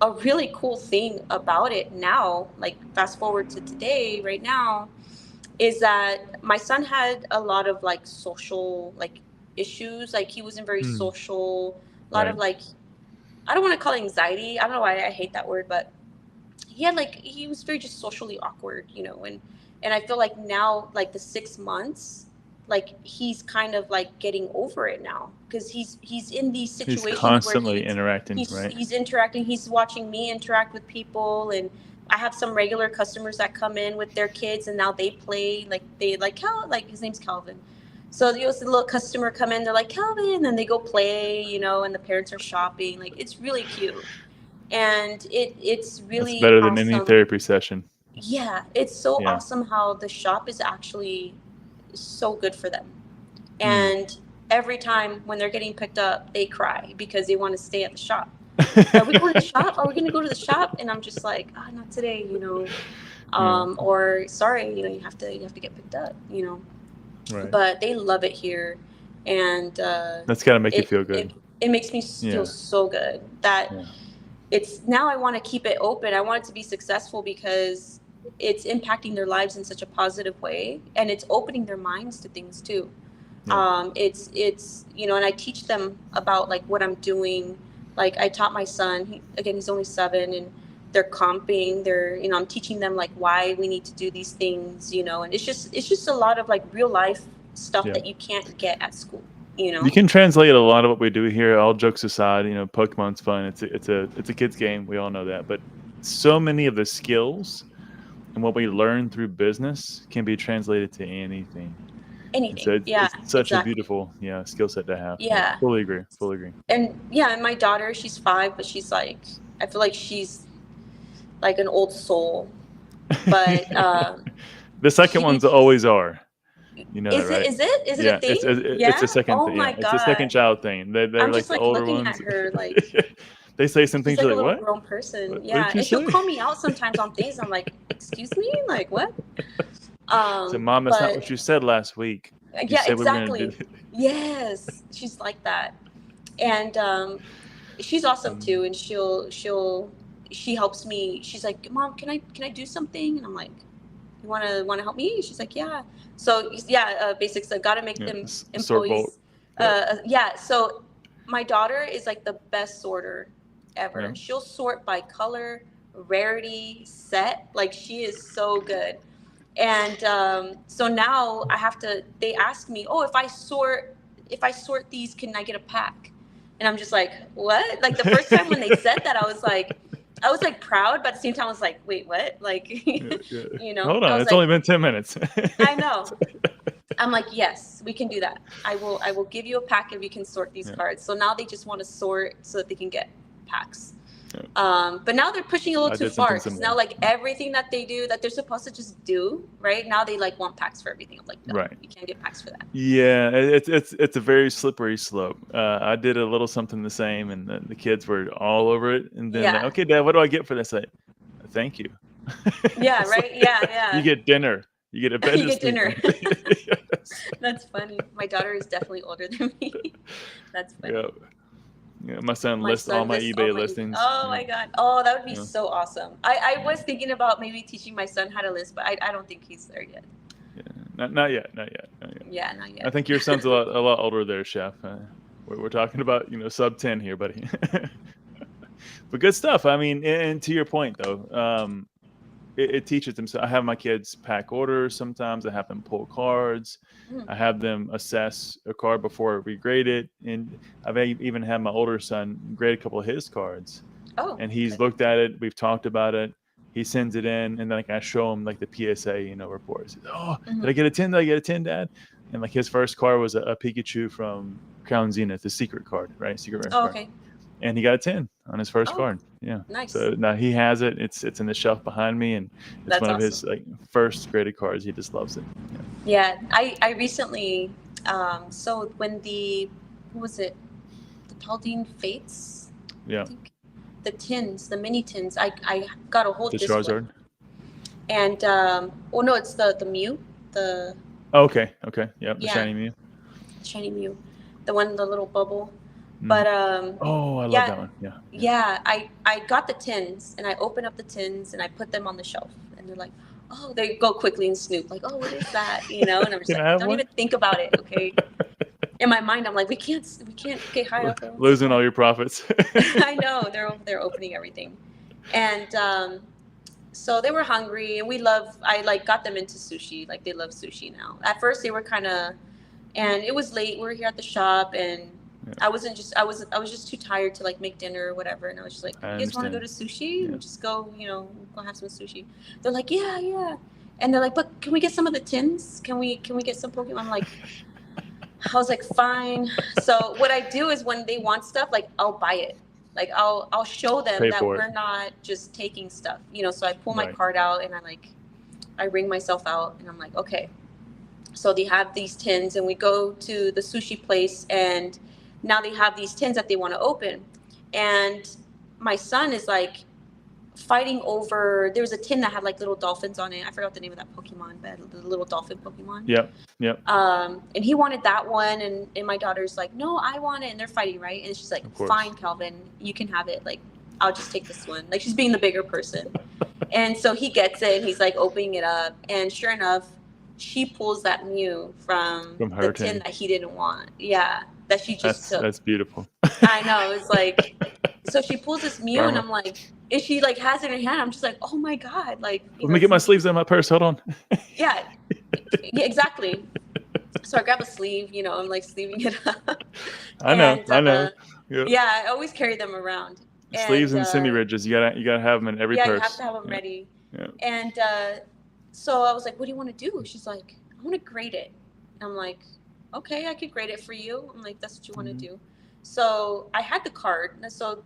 Speaker 2: a really cool thing about it now, like fast forward to today, right now, is that my son had a lot of like social like issues. Like, he wasn't very social, a lot of
Speaker 1: Right.
Speaker 2: like, I don't want to call it anxiety. I don't know why I hate that word, but he was very just socially awkward, and I feel like now, like the 6 months, like he's kind of like getting over it now, because he's in these situations
Speaker 1: He's constantly
Speaker 2: where
Speaker 1: interacting, right?
Speaker 2: he's interacting, he's watching me interact with people, and I have some regular customers that come in with their kids, and now they play, like they like his name's Calvin. So the little customer come in, they're like Calvin, and then they go play, and the parents are shopping. Like, it's really cute. And it's
Speaker 1: That's
Speaker 2: really
Speaker 1: better than any
Speaker 2: awesome.
Speaker 1: therapy session.
Speaker 2: Yeah, it's so
Speaker 1: Yeah.
Speaker 2: awesome how the shop is actually so good for them. And every time when they're getting picked up, they cry because they want to stay at the shop. Are we going to the shop? Are we going to go to the shop? And I'm just like, not today, or sorry, you have to get picked up,
Speaker 1: Right.
Speaker 2: But they love it here, and
Speaker 1: That's got to make you feel good.
Speaker 2: It makes me feel so good that it's now I want to keep it open. I want it to be successful because it's impacting their lives in such a positive way, and it's opening their minds to things too.
Speaker 1: Yeah.
Speaker 2: It's and I teach them about like what I'm doing. Like, I taught my son, he's only 7, and they're comping. I'm teaching them like why we need to do these things, and it's just a lot of like real life stuff that you can't get at school.
Speaker 1: You can translate a lot of what we do here. All jokes aside, Pokemon's fun. It's a kid's game. We all know that. But so many of the skills and what we learn through business can be translated to anything.
Speaker 2: Anything.
Speaker 1: So it's such
Speaker 2: exactly.
Speaker 1: a beautiful skill set to have.
Speaker 2: Yeah.
Speaker 1: Fully agree.
Speaker 2: And and my daughter, she's 5, but she's like, I feel like she's like an old soul. But
Speaker 1: the second ones always are. You know that, right?
Speaker 2: Is it a thing?
Speaker 1: It's a second
Speaker 2: oh
Speaker 1: thing.
Speaker 2: My
Speaker 1: It's
Speaker 2: God.
Speaker 1: a second child thing. They're
Speaker 2: I'm
Speaker 1: like
Speaker 2: just
Speaker 1: the
Speaker 2: like
Speaker 1: older
Speaker 2: looking
Speaker 1: ones.
Speaker 2: at her like
Speaker 1: they say some things
Speaker 2: like
Speaker 1: you're
Speaker 2: a little
Speaker 1: like, what?
Speaker 2: grown person.
Speaker 1: What
Speaker 2: Yeah.
Speaker 1: did you
Speaker 2: And she'll
Speaker 1: say?
Speaker 2: call me out sometimes on things. I'm like, excuse me? Like, what?
Speaker 1: So, Mom, that's not what you said last week. You said
Speaker 2: exactly.
Speaker 1: We were gonna do
Speaker 2: Yes. She's like that. And she's awesome too. And she helps me. She's like, Mom, can I do something? And I'm like, you wanna help me? She's like, yeah. So basics. I gotta make them employees. So my daughter is like the best sorter ever.
Speaker 1: Yeah.
Speaker 2: She'll sort by color, rarity, set. Like, she is so good. And so now they ask me, oh, if I sort these, can I get a pack? And I'm just like, what? Like, the first time when they said that, I was like proud, but at the same time I was like, wait, what? Like,
Speaker 1: Hold on, it's only been 10 minutes.
Speaker 2: I know. I'm like, yes, we can do that. I will give you a pack if you can sort these cards. So now they just want to sort so that they can get packs. But now they're pushing a little too far, because now like everything that they do that they're supposed to just do right now, they like want packs for everything. I'm like, no, you can't get packs for that.
Speaker 1: Yeah, it's a very slippery slope. I did a little something the same, and the kids were all over it. And then, like, okay, Dad, what do I get for this? Like, thank you.
Speaker 2: Yeah, right. Yeah.
Speaker 1: You get dinner. You get a bed.
Speaker 2: You get dinner. That's funny. My daughter is definitely older than me. That's funny.
Speaker 1: Yeah, my son
Speaker 2: My
Speaker 1: lists all
Speaker 2: son
Speaker 1: my
Speaker 2: lists all
Speaker 1: eBay
Speaker 2: my.
Speaker 1: listings.
Speaker 2: Oh
Speaker 1: Yeah,
Speaker 2: my god! Oh, that would be
Speaker 1: yeah,
Speaker 2: so awesome. I
Speaker 1: yeah,
Speaker 2: was thinking about maybe teaching my son how to list, but I don't think he's there yet.
Speaker 1: yeah. Not yet, not yet, not yet.
Speaker 2: Yeah, not
Speaker 1: I
Speaker 2: yet.
Speaker 1: think your son's a lot older there, Chef. We're talking about sub 10 here, buddy. But good stuff. I mean, and to your point though, it teaches them. So I have my kids pack orders sometimes. I have them pull cards.
Speaker 2: Mm.
Speaker 1: I have them assess a card before we grade it. And I've even had my older son grade a couple of his cards.
Speaker 2: Oh,
Speaker 1: And he's
Speaker 2: okay.
Speaker 1: looked at it. We've talked about it. He sends it in, and then like I show him like the PSA, report. He says, "Oh, did I
Speaker 2: Hmm.
Speaker 1: get a 10? Did I get a 10, Dad?" And like his first card was a Pikachu from Crown Zenith, the secret card, right? Secret rare
Speaker 2: Oh,
Speaker 1: card.
Speaker 2: okay.
Speaker 1: And he got a 10 on his first
Speaker 2: Oh,
Speaker 1: card. Yeah.
Speaker 2: nice.
Speaker 1: So now he has it. It's in the shelf behind me, and it's
Speaker 2: That's
Speaker 1: one of
Speaker 2: awesome.
Speaker 1: his like first graded cards. He just loves it.
Speaker 2: Yeah, I recently, so when who was it? The Paldine Fates,
Speaker 1: Yeah.
Speaker 2: I think. The tins, the mini tins. I got a hold
Speaker 1: The
Speaker 2: of this one,
Speaker 1: Charizard.
Speaker 2: and oh no, it's the Mew, the
Speaker 1: Oh, okay. Okay. Yeah. The
Speaker 2: yeah,
Speaker 1: shiny Mew.
Speaker 2: shiny Mew, the one, the little bubble.
Speaker 1: Mhm.
Speaker 2: But
Speaker 1: Oh, I love
Speaker 2: yeah,
Speaker 1: that one. Yeah.
Speaker 2: yeah, I got the tins and I open up the tins and I put them on the shelf, and they're like, oh, they go quickly and snoop like, oh, what is that? And I'm just
Speaker 1: Can I
Speaker 2: like,
Speaker 1: have
Speaker 2: don't
Speaker 1: one?
Speaker 2: even think about it, okay? In my mind, I'm like, we can't get high up.
Speaker 1: Losing all your profits.
Speaker 2: I know they're over there opening everything, and so they were hungry, and I like got them into sushi. Like they love sushi now. At first, they were kind of, and it was late. We were here at the shop, and
Speaker 1: Yeah.
Speaker 2: I was just too tired to like make dinner or whatever. And I was just like,
Speaker 1: I
Speaker 2: you guys want to go to
Speaker 1: understand.
Speaker 2: sushi?
Speaker 1: Yeah.
Speaker 2: And just go, go have some sushi. They're like, yeah. And they're like, but can we get some of the tins? Can we get some Pokemon? I'm like, I was like, fine. So what I do is when they want stuff, like I'll buy it. Like I'll show them
Speaker 1: Pay
Speaker 2: that
Speaker 1: for it.
Speaker 2: we're not just taking stuff. So I pull my
Speaker 1: Right.
Speaker 2: card out and I ring myself out and I'm like, okay. So they have these tins and we go to the sushi place and now they have these tins that they want to open. And my son is like fighting over, there was a tin that had like little dolphins on it. I forgot the name of that Pokemon, but the little dolphin Pokemon.
Speaker 1: Yep.
Speaker 2: And he wanted that one, and my daughter's like, no, I want it, and they're fighting, right? And she's like,
Speaker 1: Of course.
Speaker 2: fine, Calvin, you can have it. Like, I'll just take this one. Like, she's being the bigger person. And so he gets it, and he's like opening it up, and sure enough, she pulls that Mew from
Speaker 1: her
Speaker 2: the tin
Speaker 1: tin.
Speaker 2: that he didn't want. Yeah, that she just took.
Speaker 1: That's beautiful.
Speaker 2: I know. It's like, so she pulls this Mew, and
Speaker 1: Karma.
Speaker 2: I'm like, and she like has it in her hand. I'm just like, oh my god, like.
Speaker 1: Let me get my sleeves in my purse. Hold on.
Speaker 2: Yeah, exactly. So I grab a sleeve, I'm like sleeving it up.
Speaker 1: I know. Yep.
Speaker 2: Yeah, I always carry them around.
Speaker 1: Sleeves and semi ridges. You gotta have them in every
Speaker 2: yeah,
Speaker 1: purse.
Speaker 2: you have to have them ready.
Speaker 1: Yeah.
Speaker 2: And so I was like, what do you want to do? She's like, I want to grade it. And I'm like, okay, I could grade it for you. I'm like, that's what you want to do. So I had the card. And so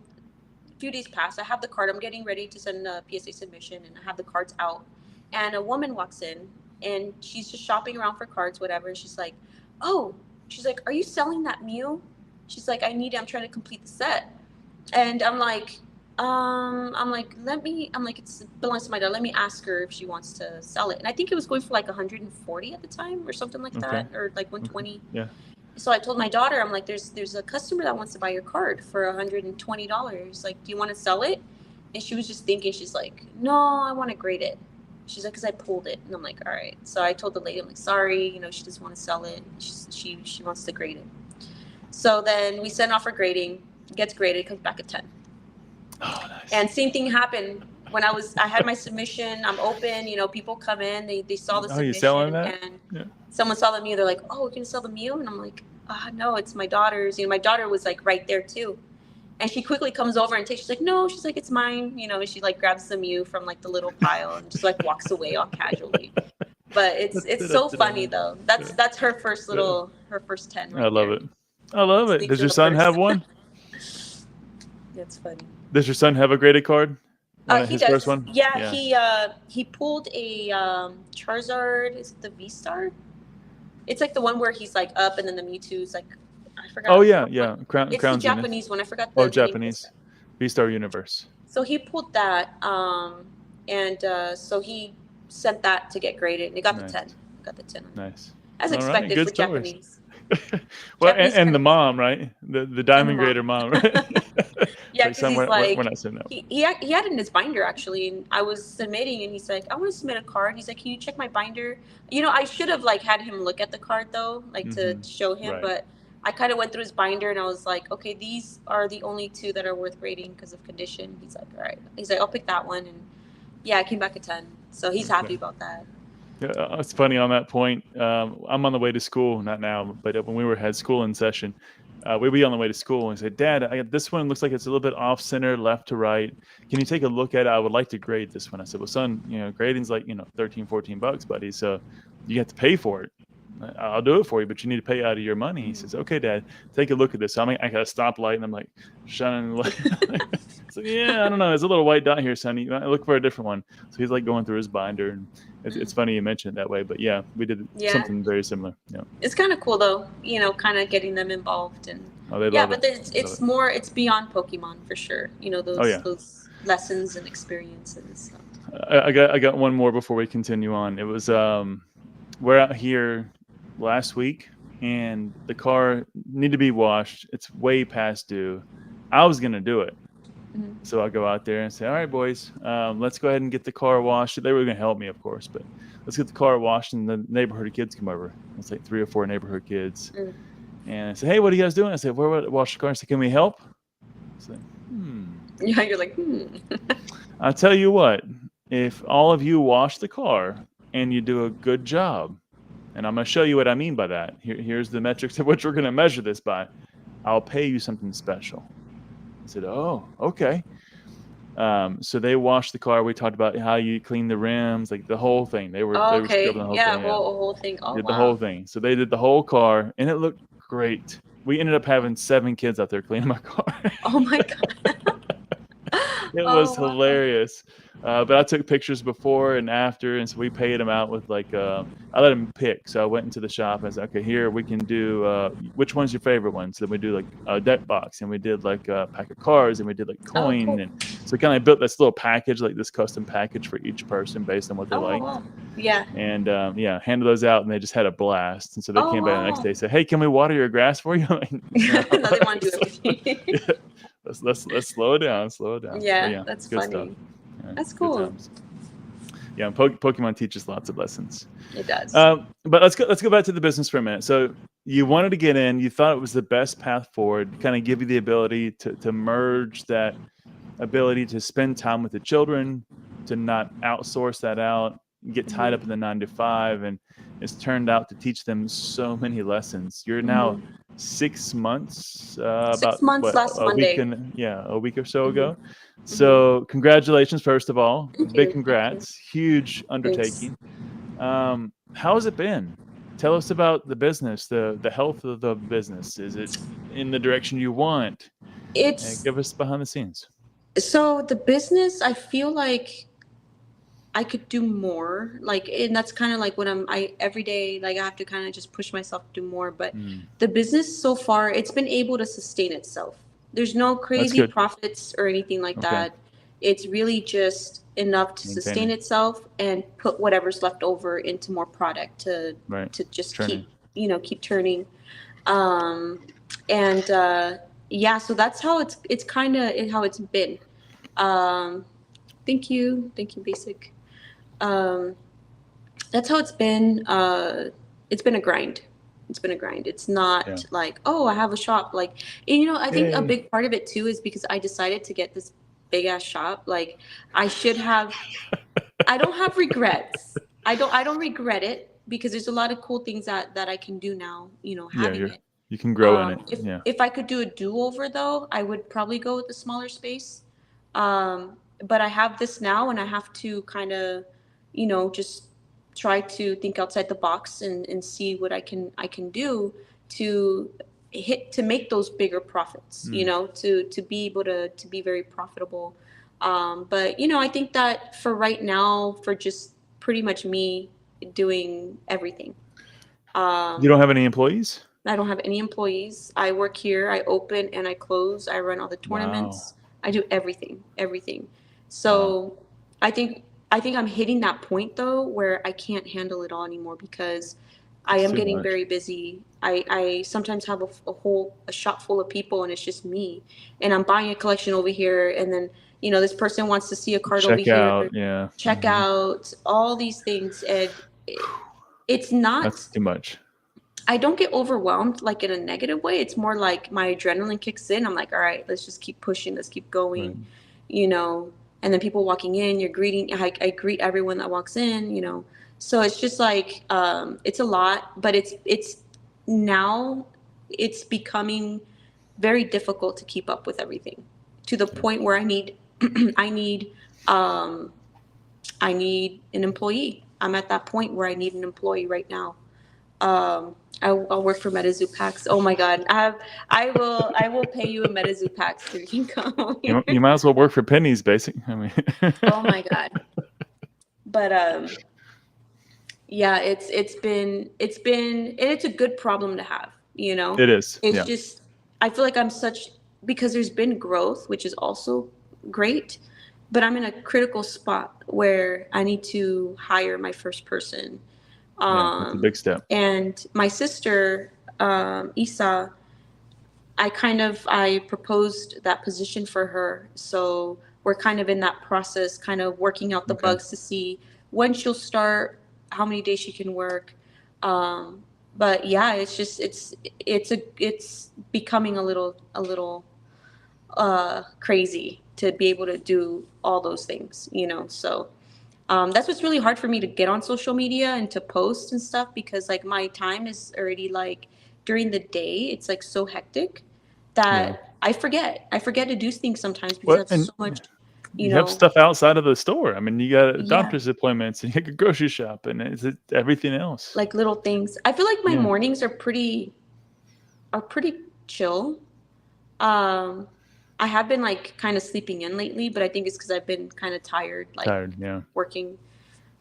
Speaker 2: a few days passed. I have the card. I'm getting ready to send a PSA submission, and I have the cards out. And a woman walks in, and she's just shopping around for cards, whatever. And she's like, oh, she's like, are you selling that Mew? She's like, I need it. I'm trying to complete the set. And I'm like, it belongs to my daughter. Let me ask her if she wants to sell it. And I think it was going for like 140 at the time or something like that, or like 120.
Speaker 1: Yeah.
Speaker 2: So I told my daughter, I'm like, there's a customer that wants to buy your card for $120. Like, do you want to sell it? And she was just thinking, she's like, no, I want to grade it. She's like, because I pulled it. And I'm like, all right. So I told the lady, I'm like, sorry, she doesn't want to sell it. She wants to grade it. So then we send off for grading, gets graded, comes back at 10.
Speaker 1: Oh, nice.
Speaker 2: And same thing happened when I had my submission. I'm open, people come in, they saw the submission.
Speaker 1: You selling that?
Speaker 2: And someone saw the Mew. They're like, oh, we're going to sell the Mew? And I'm like, no, it's my daughter's. My daughter was like right there too. And she quickly comes over and she's like, no, she's like, it's mine. And she like grabs the Mew from like the little pile and just like walks away all casually. But it's so funny though. That's her first her first 10. Right,
Speaker 1: I love it. I love it. Does your son have one?
Speaker 2: That's funny.
Speaker 1: Does your son have a graded card?
Speaker 2: He does.
Speaker 1: First one?
Speaker 2: Yeah, he pulled a Charizard. Is it the V-Star? It's like the one where he's like up and then the Mewtwo's like, I forgot.
Speaker 1: Oh yeah.
Speaker 2: It's the Japanese one. I forgot the name.
Speaker 1: Japanese. V-Star Universe.
Speaker 2: So he pulled that, and so he sent that to get graded, and he got the 10. Got the 10.
Speaker 1: Nice.
Speaker 2: As expected for
Speaker 1: Japanese. Well,
Speaker 2: Japanese
Speaker 1: and the
Speaker 2: friends
Speaker 1: mom, right? The
Speaker 2: and the
Speaker 1: diamond
Speaker 2: mom.
Speaker 1: grader mom, right? It's
Speaker 2: Yeah,
Speaker 1: like
Speaker 2: because
Speaker 1: son,
Speaker 2: he's
Speaker 1: we're
Speaker 2: like,
Speaker 1: not saying no.
Speaker 2: he had it in his binder actually, and I was submitting, and he's like, I want to submit a card. He's like, can you check my binder? I should have like had him look at the card though, like to
Speaker 1: Hmm.
Speaker 2: show him,
Speaker 1: Right.
Speaker 2: but I kind of went through his binder, and I was like, okay, these are the only two that are worth grading because of condition. He's like, all right. He's like, I'll pick that one, and yeah, I came back a 10, so he's happy
Speaker 1: Okay.
Speaker 2: about that.
Speaker 1: Yeah, it's funny on that point. I'm on the way to school, not now, but when we had school in session, we'd be on the way to school and say, Dad, this one looks like it's a little bit off center, left to right. Can you take a look at it? I would like to grade this one. I said, well, son, grading's like, 13, $14, buddy. So you have to pay for it. I'll do it for you, but you need to pay out of your money. He says, okay, Dad, take a look at this. So I got a stoplight, and I'm like shining the light. So yeah, I don't know. There's a little white dot here, sonny. Look for a different one. So he's like going through his binder, and it's funny you mentioned it that way. But yeah, we did
Speaker 2: Yeah,
Speaker 1: something very similar. Yeah.
Speaker 2: it's kind of cool though, kind of getting them involved, and
Speaker 1: Oh, they
Speaker 2: yeah,
Speaker 1: love
Speaker 2: but
Speaker 1: it.
Speaker 2: there's,
Speaker 1: They love
Speaker 2: it's
Speaker 1: it.
Speaker 2: more, it's beyond Pokemon for sure.
Speaker 1: Oh
Speaker 2: Those
Speaker 1: yeah.
Speaker 2: those lessons and experiences. So.
Speaker 1: I got one more before we continue on. It was we're out here last week, and the car needed to be washed. It's way past due. I was gonna do it.
Speaker 2: Mhm.
Speaker 1: So I'll go out there and say, all right, boys, let's go ahead and get the car washed. They were going to help me, of course, but let's get the car washed. And the neighborhood kids come over. It's like 3 or 4 neighborhood kids.
Speaker 2: Mm.
Speaker 1: And I said, hey, what are you guys doing? I said, we're wash the car. I said, can we help? I said,
Speaker 2: Yeah, you're like,
Speaker 1: I'll tell you what, if all of you wash the car and you do a good job, and I'm going to show you what I mean by that. Here's the metrics of which we're going to measure this by. I'll pay you something special. I said, oh, okay. So they washed the car. We talked about how you clean the rims, like the whole thing. They were
Speaker 2: oh,
Speaker 1: scrubbing
Speaker 2: okay,
Speaker 1: the whole
Speaker 2: yeah,
Speaker 1: thing. Yeah,
Speaker 2: whole thing. Oh
Speaker 1: did the whole
Speaker 2: wow.
Speaker 1: thing. So they did the whole car, and it looked great. We ended up having 7 kids out there cleaning my car.
Speaker 2: Oh my god.
Speaker 1: It was
Speaker 2: Oh wow.
Speaker 1: hilarious. But I took pictures before and after, and so we paid them out with like I let them pick. So I went into the shop and I said, okay, here we can do which one's your favorite one? So then we do like a deck box, and we did like a pack of cards, and we did like
Speaker 2: Oh
Speaker 1: coin,
Speaker 2: cool.
Speaker 1: and so kind of built this little package, like this custom package for each person based on what they
Speaker 2: Oh
Speaker 1: liked.
Speaker 2: wow. Yeah.
Speaker 1: And yeah, handed those out, and they just had a blast. And so they
Speaker 2: Oh
Speaker 1: came back the next
Speaker 2: wow.
Speaker 1: day and said, hey, can we water your grass for you? Like, no.
Speaker 2: No, they want to do everything.
Speaker 1: Yeah, let's slow it down. But
Speaker 2: Yeah,
Speaker 1: yeah,
Speaker 2: that's
Speaker 1: good stuff.
Speaker 2: funny.
Speaker 1: Yeah,
Speaker 2: That's
Speaker 1: good
Speaker 2: cool.
Speaker 1: times. Yeah, and Pokemon teaches lots of lessons.
Speaker 2: It does.
Speaker 1: But let's go back to the business for a minute. So you wanted to get in. You thought it was the best path forward. Kind of give you the ability to merge that ability to spend time with the children, to not outsource that out, get tied up in the 9 to 5, and it's turned out to teach them so many lessons. You're now 6 months,
Speaker 2: 6
Speaker 1: about
Speaker 2: months
Speaker 1: what,
Speaker 2: last
Speaker 1: a week
Speaker 2: Monday.
Speaker 1: a week or so ago. So congratulations, first of all.
Speaker 2: Thank
Speaker 1: Big
Speaker 2: you.
Speaker 1: congrats. Huge
Speaker 2: Thanks.
Speaker 1: undertaking. How has it been? Tell us about the business, the health of the business. Is it in the direction you want?
Speaker 2: It's
Speaker 1: Give us behind the scenes.
Speaker 2: so the business, I feel like I could do more. Like, and that's kind of like what I every day, like I have to kind of just push myself to do more. But the business so far, it's been able to sustain itself. There's no
Speaker 1: That's
Speaker 2: crazy
Speaker 1: good.
Speaker 2: profits or anything like
Speaker 1: Okay.
Speaker 2: that. It's really just enough to sustain
Speaker 1: Maintaining.
Speaker 2: itself and put whatever's left over into more product to
Speaker 1: Right.
Speaker 2: just
Speaker 1: Turning.
Speaker 2: keep turning. And yeah, so that's how it's kind of how it's been. Thank you, Basic. That's how it's been. It's been a grind. It's not like, oh, I have a shop. Like, and I think a big part of it too is because I decided to get this big ass shop. Like, I should have. I don't have regrets. I don't regret it because there's a lot of cool things that I can do now. Having it.
Speaker 1: You can grow in it.
Speaker 2: If I could do a do-over though, I would probably go with the smaller space. But I have this now, and I have to kind of, just try to think outside the box and see what I can do to make those bigger profits. To be able to be very profitable. But I think that for right now, for just pretty much me doing everything.
Speaker 1: You don't have any employees?
Speaker 2: I don't have any employees. I work here. I open and I close. I run all the tournaments.
Speaker 1: Wow.
Speaker 2: I do everything. So I think I'm hitting that point though where I can't handle it all anymore because I
Speaker 1: It's
Speaker 2: am
Speaker 1: too
Speaker 2: getting
Speaker 1: much.
Speaker 2: very busy. I sometimes have a shop full of people and it's just me. And I'm buying a collection over here and then, this person wants to see a card over
Speaker 1: Check
Speaker 2: here,
Speaker 1: out. Yeah.
Speaker 2: check out, all these things. And it's not,
Speaker 1: That's too much.
Speaker 2: I don't get overwhelmed like in a negative way. It's more like my adrenaline kicks in. I'm like, all right, let's just keep pushing, let's keep
Speaker 1: Right.
Speaker 2: going, you know. And then people walking in, you're greeting. I greet everyone that walks in. So it's just like it's a lot, but it's now it's becoming very difficult to keep up with everything to the
Speaker 1: Yeah.
Speaker 2: point where I need I need um, I need an employee. I'm at that point where I need an employee right now. I'll work for MetaZoo Packs. Oh my God. I will pay you a MetaZoo Packs so you can come here.
Speaker 1: You might as well work for pennies, basic. I mean.
Speaker 2: Oh my God. But yeah, and it's a good problem to have,
Speaker 1: It is.
Speaker 2: It's
Speaker 1: Yeah.
Speaker 2: just I feel like because there's been growth, which is also great, but I'm in a critical spot where I need to hire my first person.
Speaker 1: Yeah. It's a big step.
Speaker 2: And my sister, Isa, I proposed that position for her. So we're kind of in that process, kind of working out the
Speaker 1: Okay.
Speaker 2: bugs to see when she'll start, how many days she can work. But yeah, it's just it's becoming a little crazy to be able to do all those things. So that's what's really hard for me to get on social media and to post and stuff because like my time is already like during the day it's like so hectic
Speaker 1: Yeah.
Speaker 2: that I forget to do things sometimes because I
Speaker 1: What
Speaker 2: have
Speaker 1: and
Speaker 2: so much you
Speaker 1: you have
Speaker 2: know
Speaker 1: stuff outside of the store. I mean, you got
Speaker 2: yeah,
Speaker 1: doctor's appointments and you got grocery shop and is it everything else.
Speaker 2: like little things. I feel like my
Speaker 1: Yeah.
Speaker 2: mornings are pretty chill. um I have been like kind of sleeping in lately, but I think it's because I've been kind of tired, like
Speaker 1: Tired. Yeah.
Speaker 2: working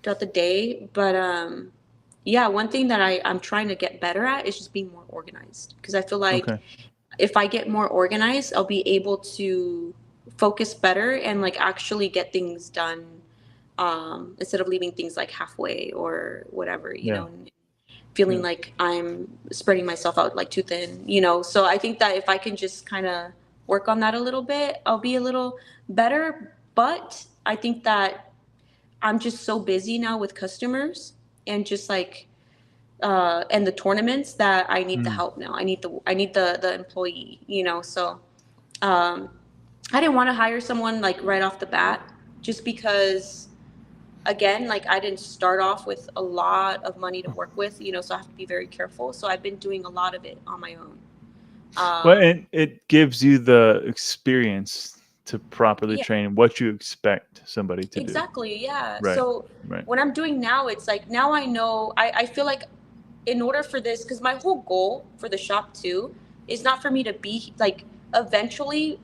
Speaker 2: throughout the day. But yeah, one thing that I'm trying to get better at is just being more organized because I feel like
Speaker 1: Okay.
Speaker 2: if I get more organized, I'll be able to focus better and like actually get things done, instead of leaving things like halfway or whatever,
Speaker 1: Yeah.
Speaker 2: and feeling
Speaker 1: Yeah.
Speaker 2: like I'm spreading myself out like too thin. So I think that if I can just kind of work on that a little bit, I'll be a little better. But I think that I'm just so busy now with customers and just like and the tournaments that I need the
Speaker 1: Mm.
Speaker 2: help now. I need the employee. So um I didn't want to hire someone like right off the bat just because again, like I didn't start off with a lot of money to work with, so I have to be very careful. So I've been doing a lot of it on my own.
Speaker 1: Well,
Speaker 2: Um
Speaker 1: and it gives you the experience to properly
Speaker 2: yeah,
Speaker 1: train what you expect somebody to do.
Speaker 2: exactly. Yeah.
Speaker 1: Right.
Speaker 2: So
Speaker 1: Right.
Speaker 2: what I'm doing now, it's like now I know I feel like in order for this, because my whole goal for the shop too is not for me to be like eventually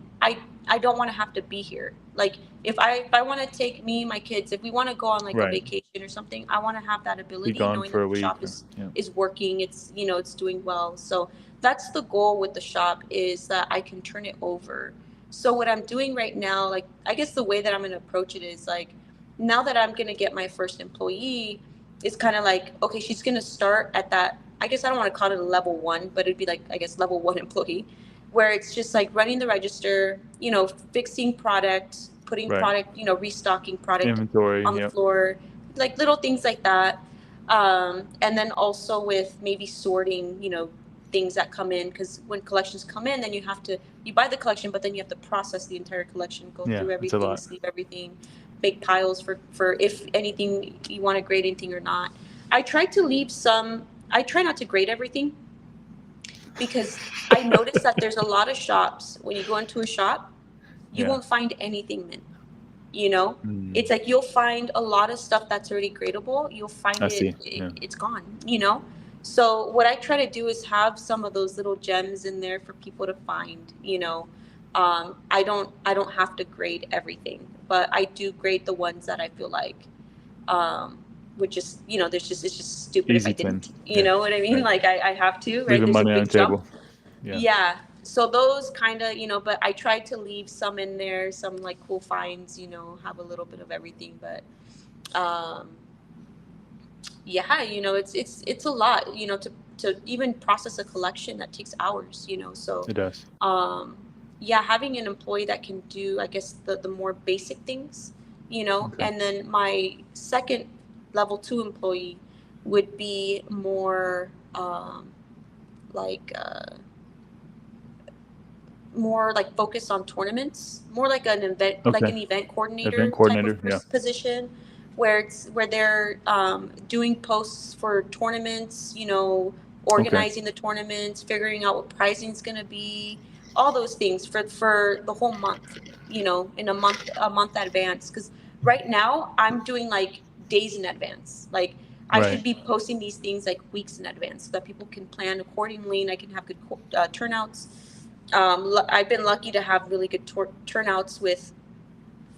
Speaker 2: I don't want to have to be here. Like if I want to take me my kids, if we want to go on like a
Speaker 1: Right.
Speaker 2: vacation or something, I want to have that
Speaker 1: Be
Speaker 2: ability,
Speaker 1: gone
Speaker 2: knowing
Speaker 1: for
Speaker 2: that
Speaker 1: a
Speaker 2: the
Speaker 1: week
Speaker 2: shop
Speaker 1: or yeah.
Speaker 2: is working, it's doing well. So that's the goal with the shop, is that I can turn it over. So what I'm doing right now, like I guess the way that I'm going to approach it is like now that I'm going to get my first employee, it's kind of like, okay, she's going to start at that. I guess I don't want to call it a level one, but it'd be like, I guess, level one employee, where it's just like running the register, fixing product, putting
Speaker 1: Right.
Speaker 2: product, restocking product
Speaker 1: Inventory.
Speaker 2: on the
Speaker 1: Yep.
Speaker 2: floor, like little things like that. And then also with maybe sorting, things that come in, because when collections come in, then you buy the collection, but then you have to process the entire collection, go
Speaker 1: Yeah.
Speaker 2: through
Speaker 1: It's a
Speaker 2: everything,
Speaker 1: lot.
Speaker 2: sleeve everything, make piles for if anything you want to grade anything or not. I try not to grade everything because I noticed that there's a lot of shops. When you go into a shop, you
Speaker 1: Yeah.
Speaker 2: won't find anything mint. You know,
Speaker 1: Mm.
Speaker 2: it's like you'll find a lot of stuff that's already gradable. You'll find
Speaker 1: I
Speaker 2: it,
Speaker 1: see. Yeah.
Speaker 2: it's gone. So what I try to do is have some of those little gems in there for people to find. I don't have to grade everything, but I do grade the ones that I feel like um, would just, it's just stupid if I
Speaker 1: Easy twin.
Speaker 2: didn't. You
Speaker 1: Yeah.
Speaker 2: know what I mean?
Speaker 1: Right.
Speaker 2: Like I have to, right?
Speaker 1: Leaving
Speaker 2: There's a
Speaker 1: money on the
Speaker 2: big jump.
Speaker 1: table. Yeah.
Speaker 2: Yeah. So those kind of, but I tried to leave some in there, some like cool finds, have a little bit of everything. But um, yeah, it's a lot, to even process a collection that takes hours, so
Speaker 1: It does.
Speaker 2: um yeah, having an employee that can do, I guess, the more basic things,
Speaker 1: Okay.
Speaker 2: and then my second level 2 employee would be more like more like focused on tournaments, more like
Speaker 1: Okay.
Speaker 2: an event
Speaker 1: Event
Speaker 2: coordinator type of
Speaker 1: coordinator. Yeah.
Speaker 2: position, where they're doing posts for tournaments,
Speaker 1: Okay.
Speaker 2: organizing the tournaments, figuring out what pricing is going to be, all those things for the whole month, in a month advance. Because right now I'm doing like days in advance, like. I
Speaker 1: Right.
Speaker 2: should be posting these things like weeks in advance so that people can plan accordingly and I can have good turnouts. I've been lucky to have really good turnouts with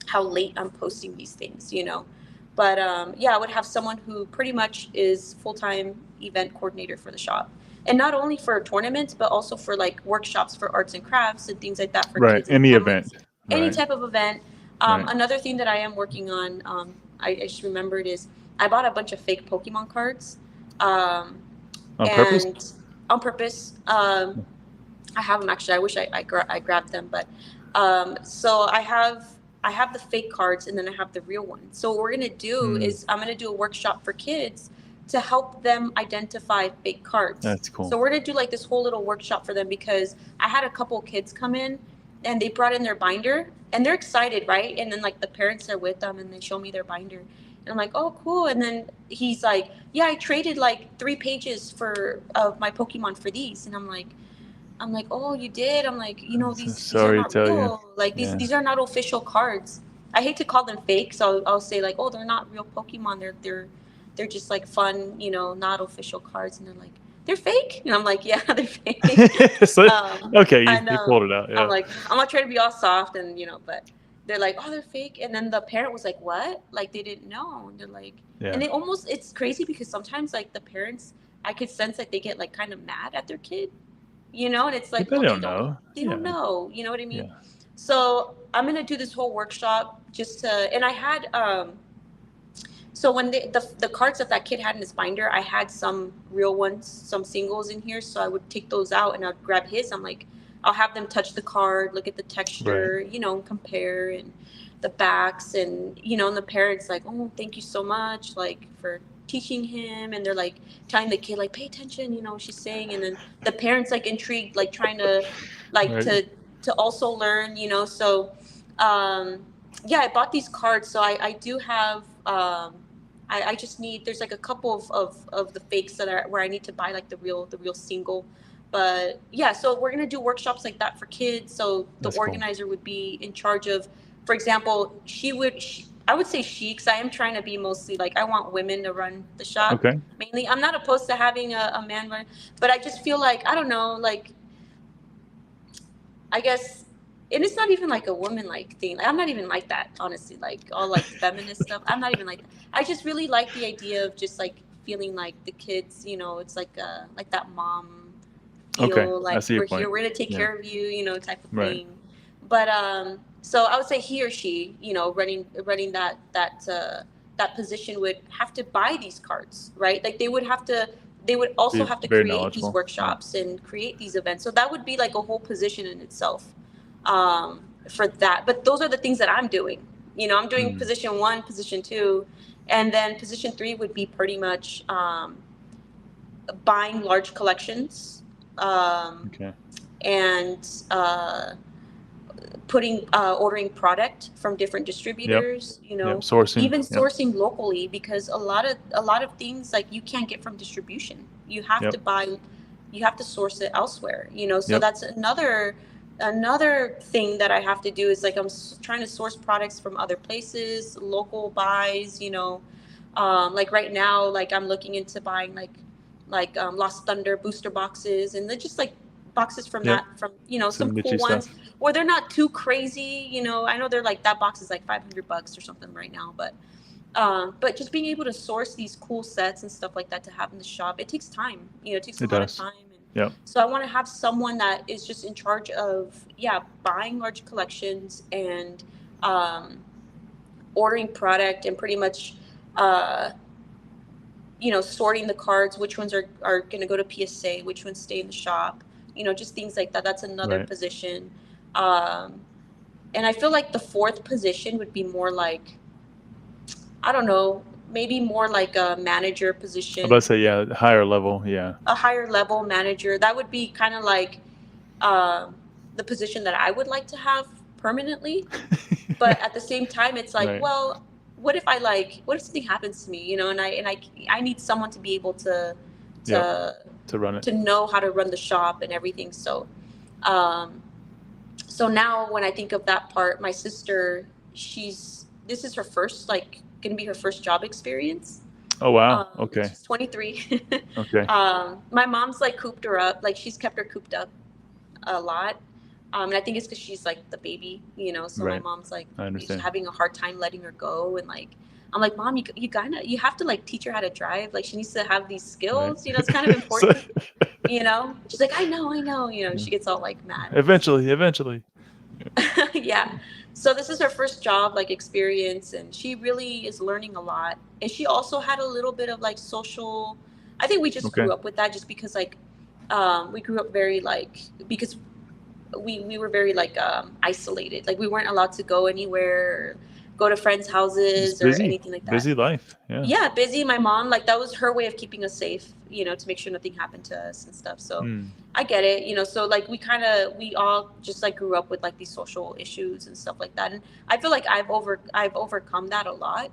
Speaker 2: how late I'm posting these things, But yeah, I would have someone who pretty much is full-time event coordinator for the shop. And not only for tournaments, but also for like workshops for arts and crafts and things like that for
Speaker 1: Right.
Speaker 2: kids and
Speaker 1: Any
Speaker 2: families.
Speaker 1: event.
Speaker 2: Any
Speaker 1: Right.
Speaker 2: type of event.
Speaker 1: Right.
Speaker 2: Another thing that I am working on, I just remembered, is I bought a bunch of fake Pokemon cards. Um,
Speaker 1: On purpose.
Speaker 2: and on purpose. I have them actually. I wish I grabbed them, but so I have the fake cards and then I have the real ones. So what we're gonna do
Speaker 1: Mm,
Speaker 2: is I'm gonna do a workshop for kids to help them identify fake cards.
Speaker 1: that's cool.
Speaker 2: So we're gonna do like this whole little workshop for them because I had a couple of kids come in and they brought in their binder and they're excited, right? And then like the parents are with them and they show me their binder. And I'm like, oh, cool. And then he's like, yeah, I traded like 3 pages of my Pokemon for these. And I'm like, oh, you did? I'm like,
Speaker 1: I'm so
Speaker 2: these are
Speaker 1: sorry to
Speaker 2: not
Speaker 1: tell you.
Speaker 2: real. Like these
Speaker 1: Yeah.
Speaker 2: these are not official cards. I hate to call them fake, so I'll say like, oh, they're not real Pokemon. They're just like fun, not official cards. And they're like, they're fake. And I'm like, yeah, they're fake.
Speaker 1: So, okay,
Speaker 2: And
Speaker 1: you pulled it out.
Speaker 2: I'm
Speaker 1: Yeah.
Speaker 2: like, I'm not trying to be all soft, and but they're like, oh, they're fake. And then the parent was like, what? Like they didn't know. And they're like,
Speaker 1: Yeah.
Speaker 2: and it's crazy because sometimes like the parents, I could sense that they get like kind of mad at their kid, and it's like,
Speaker 1: They
Speaker 2: well, they
Speaker 1: don't
Speaker 2: don't
Speaker 1: know.
Speaker 2: they
Speaker 1: Yeah.
Speaker 2: don't know, you know what I mean?
Speaker 1: Yeah.
Speaker 2: So I'm gonna do this whole workshop and I had so when the cards that kid had in his binder, I had some real ones, some singles in here, so I would take those out and I'd grab his. I'm like, I'll have them touch the card, look at the texture, and compare and the backs, and the parents like, oh, thank you so much, like, for teaching him. And they're like telling the kid like, pay attention, what she's saying. And then the parents like intrigued, like trying to like
Speaker 1: Right.
Speaker 2: to also learn, so yeah, I bought these cards. So I do have I just need, there's like a couple of the fakes that are where I need to buy like the real single. But yeah, so we're gonna do workshops like that for kids. So the
Speaker 1: That's cool.
Speaker 2: organizer would be in charge of, for example, I would say she, because I am trying to be mostly like, I want women to run the shop.
Speaker 1: Okay.
Speaker 2: Mainly, I'm not opposed to having a man run, but I just feel like, I don't know, like, I guess, and it's not even like a woman like thing. Like, I'm not even like that, honestly. Like all like feminist stuff, I'm not even like that. I just really like the idea of just like feeling like the kids, it's like that mom feel.
Speaker 1: Okay, I
Speaker 2: like
Speaker 1: see your
Speaker 2: we're here,
Speaker 1: point.
Speaker 2: we're gonna take
Speaker 1: Yeah.
Speaker 2: care of you, type of
Speaker 1: Right.
Speaker 2: thing. But so I would say he or she, running that position would have to buy these cards, right? Like they would also
Speaker 1: Be
Speaker 2: have to
Speaker 1: very
Speaker 2: create these
Speaker 1: knowledgeable. Yeah.
Speaker 2: workshops and create these events. So that would be like a whole position in itself for that. But those are the things that I'm doing. I'm doing position 1, position 2, and then position 3 would be pretty much buying large collections
Speaker 1: Okay.
Speaker 2: and ordering product from different distributors,
Speaker 1: Yep. Sourcing.
Speaker 2: even
Speaker 1: Yep.
Speaker 2: sourcing locally, because a lot of things like you can't get from distribution. You have
Speaker 1: Yep.
Speaker 2: to buy, you have to source it elsewhere, so
Speaker 1: Yep.
Speaker 2: that's another thing that I have to do is like I'm trying to source products from other places, local buys, like right now, like I'm looking into buying like Lost Thunder booster boxes, and they're just like boxes from
Speaker 1: Yep.
Speaker 2: some
Speaker 1: Some
Speaker 2: cool
Speaker 1: niche
Speaker 2: ones
Speaker 1: stuff.
Speaker 2: where they're not too crazy. I know they're like, that box is like $500 or something right now, but just being able to source these cool sets and stuff like that to have in the shop, it takes time. It takes a
Speaker 1: It
Speaker 2: lot
Speaker 1: does.
Speaker 2: of time. And
Speaker 1: Yep.
Speaker 2: so I want to have someone that is just in charge of, buying large collections and ordering product and pretty much sorting the cards, which ones are going to go to PSA, which ones stay in the shop, just things like that. That's another
Speaker 1: Right.
Speaker 2: position. And I feel like the fourth position would be more like, I don't know, maybe more like a manager
Speaker 1: I'm
Speaker 2: position,
Speaker 1: about to say, yeah, higher level. Yeah.
Speaker 2: a higher level manager. That would be kind of like the position that I would like to have permanently. But at the same time, it's like,
Speaker 1: Right.
Speaker 2: well, what if something happens to me, and I need someone to be able to
Speaker 1: Yep.
Speaker 2: to
Speaker 1: To run it.
Speaker 2: to know how to run the shop and everything. Um, so now when I think of that part, my sister, this is her first, like, gonna be her first job experience.
Speaker 1: Oh, wow. Okay.
Speaker 2: She's 23.
Speaker 1: Okay.
Speaker 2: My mom's like cooped her up, like she's kept her cooped up a lot. And I think it's because she's like the baby, so my
Speaker 1: Right.
Speaker 2: mom's like
Speaker 1: I understand.
Speaker 2: having a hard time letting her go. And like, I'm like, Mom, you have to like teach her how to drive. Like she needs to have these
Speaker 1: Right.
Speaker 2: skills, it's kind of
Speaker 1: So,
Speaker 2: important, She's like, I know,
Speaker 1: yeah.
Speaker 2: she gets all like mad.
Speaker 1: Eventually.
Speaker 2: Yeah. So this is her first job like experience, and she really is learning a lot. And she also had a little bit of like social, I think we just
Speaker 1: Okay.
Speaker 2: grew up with that just because like we grew up very like, because we were very like isolated. Like we weren't allowed to go anywhere, or go to friends'
Speaker 1: Just
Speaker 2: houses or anything like that.
Speaker 1: busy life. Yeah.
Speaker 2: Yeah, busy. My mom, like that was her way of keeping us safe, to make sure nothing happened to us and stuff. So I get it, so like we all just like grew up with like these social issues and stuff like that. And I feel like I've overcome that a lot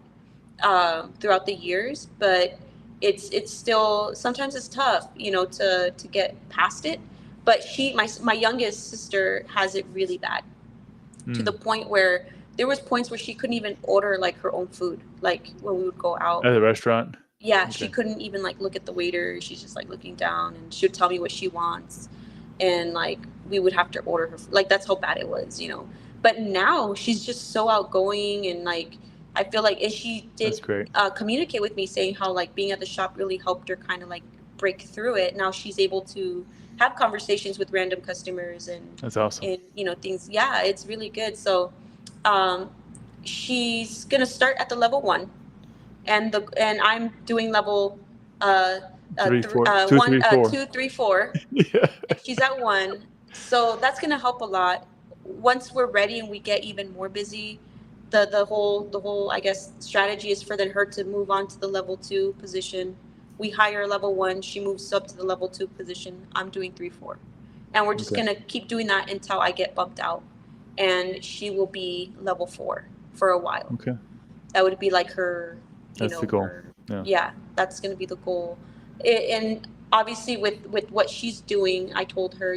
Speaker 2: throughout the years, but it's still, sometimes it's tough, to get past it. But my youngest sister has it really bad, to the point where there was points where she couldn't even order like her own food, like when we would go out
Speaker 1: At the restaurant.
Speaker 2: Yeah,
Speaker 1: Okay.
Speaker 2: she couldn't even like look at the waiter. She's just like looking down, and she would tell me what she wants, and like we would have to order her. Like that's how bad it was. But now she's just so outgoing, and like I feel like, and she did
Speaker 1: That's great.
Speaker 2: communicate with me, saying how like being at the shop really helped her kind of like break through it. Now she's able to have conversations with random customers
Speaker 1: That's awesome.
Speaker 2: and things. Yeah, it's really good. So she's gonna start at the level 1, and I'm doing level
Speaker 1: 3, 4, 2,
Speaker 2: 1,
Speaker 1: 3, 4.
Speaker 2: 2, 3, 4.
Speaker 1: Yeah.
Speaker 2: And she's at 1, so that's gonna help a lot. Once we're ready and we get even more busy, the whole I guess strategy is for then her to move on to the level 2 position. We hire level 1, she moves up to the level 2 position. I'm doing 3, 4, and we're just gonna keep doing that until I get bumped out, and she will be level 4 for a while.
Speaker 1: Okay.
Speaker 2: That would be like her.
Speaker 1: That's the goal.
Speaker 2: Yeah, that's going to be the goal. And obviously with what she's doing, I told her,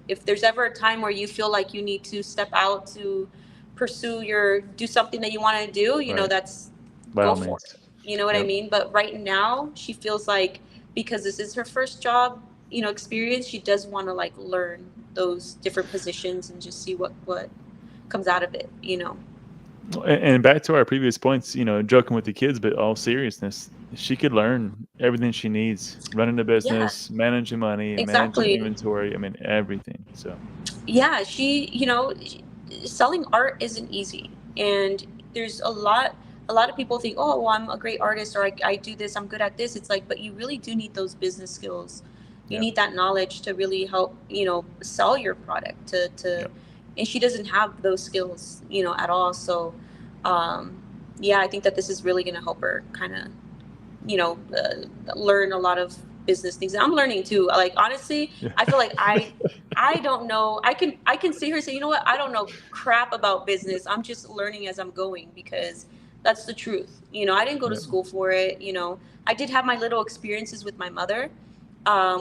Speaker 2: if there's ever a time where you feel like you need to step out to do something that you want to do,
Speaker 1: Right.
Speaker 2: that's
Speaker 1: By
Speaker 2: go
Speaker 1: all
Speaker 2: for
Speaker 1: means.
Speaker 2: it. You know what I mean? But right now she feels like, because this is her first job, experience, she does want to like learn those different positions and just see what comes out of it,
Speaker 1: And back to our previous points, joking with the kids, but all seriousness, she could learn everything she needs, running the business, managing money,
Speaker 2: Exactly.
Speaker 1: managing inventory. I mean, everything. So
Speaker 2: yeah, selling art isn't easy, and there's a lot of people think, oh, well, I'm a great artist, or I do this, I'm good at this. It's like, but you really do need those business skills. You need that knowledge to really help, sell your product to and she doesn't have those skills, at all. So, I think that this is really going to help her kind of, learn a lot of business things. I'm learning too. Like, honestly, I feel like I don't know. I can sit here and say, you know what? I don't know crap about business. I'm just learning as I'm going, because that's the truth. I didn't go to school for it. I did have my little experiences with my mother,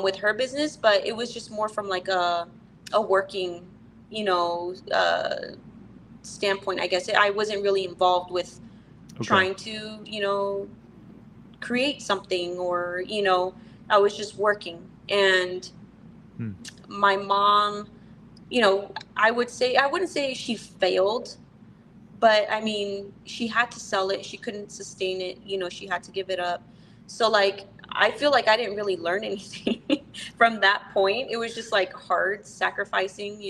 Speaker 2: with her business, but it was just more from like a working, standpoint. I guess I wasn't really involved with trying to, create something, or, I was just working. And my mom, I wouldn't say she failed, but I mean, she had to sell it. She couldn't sustain it. She had to give it up. So like, I feel like I didn't really learn anything from that point. It was just like hard sacrificing,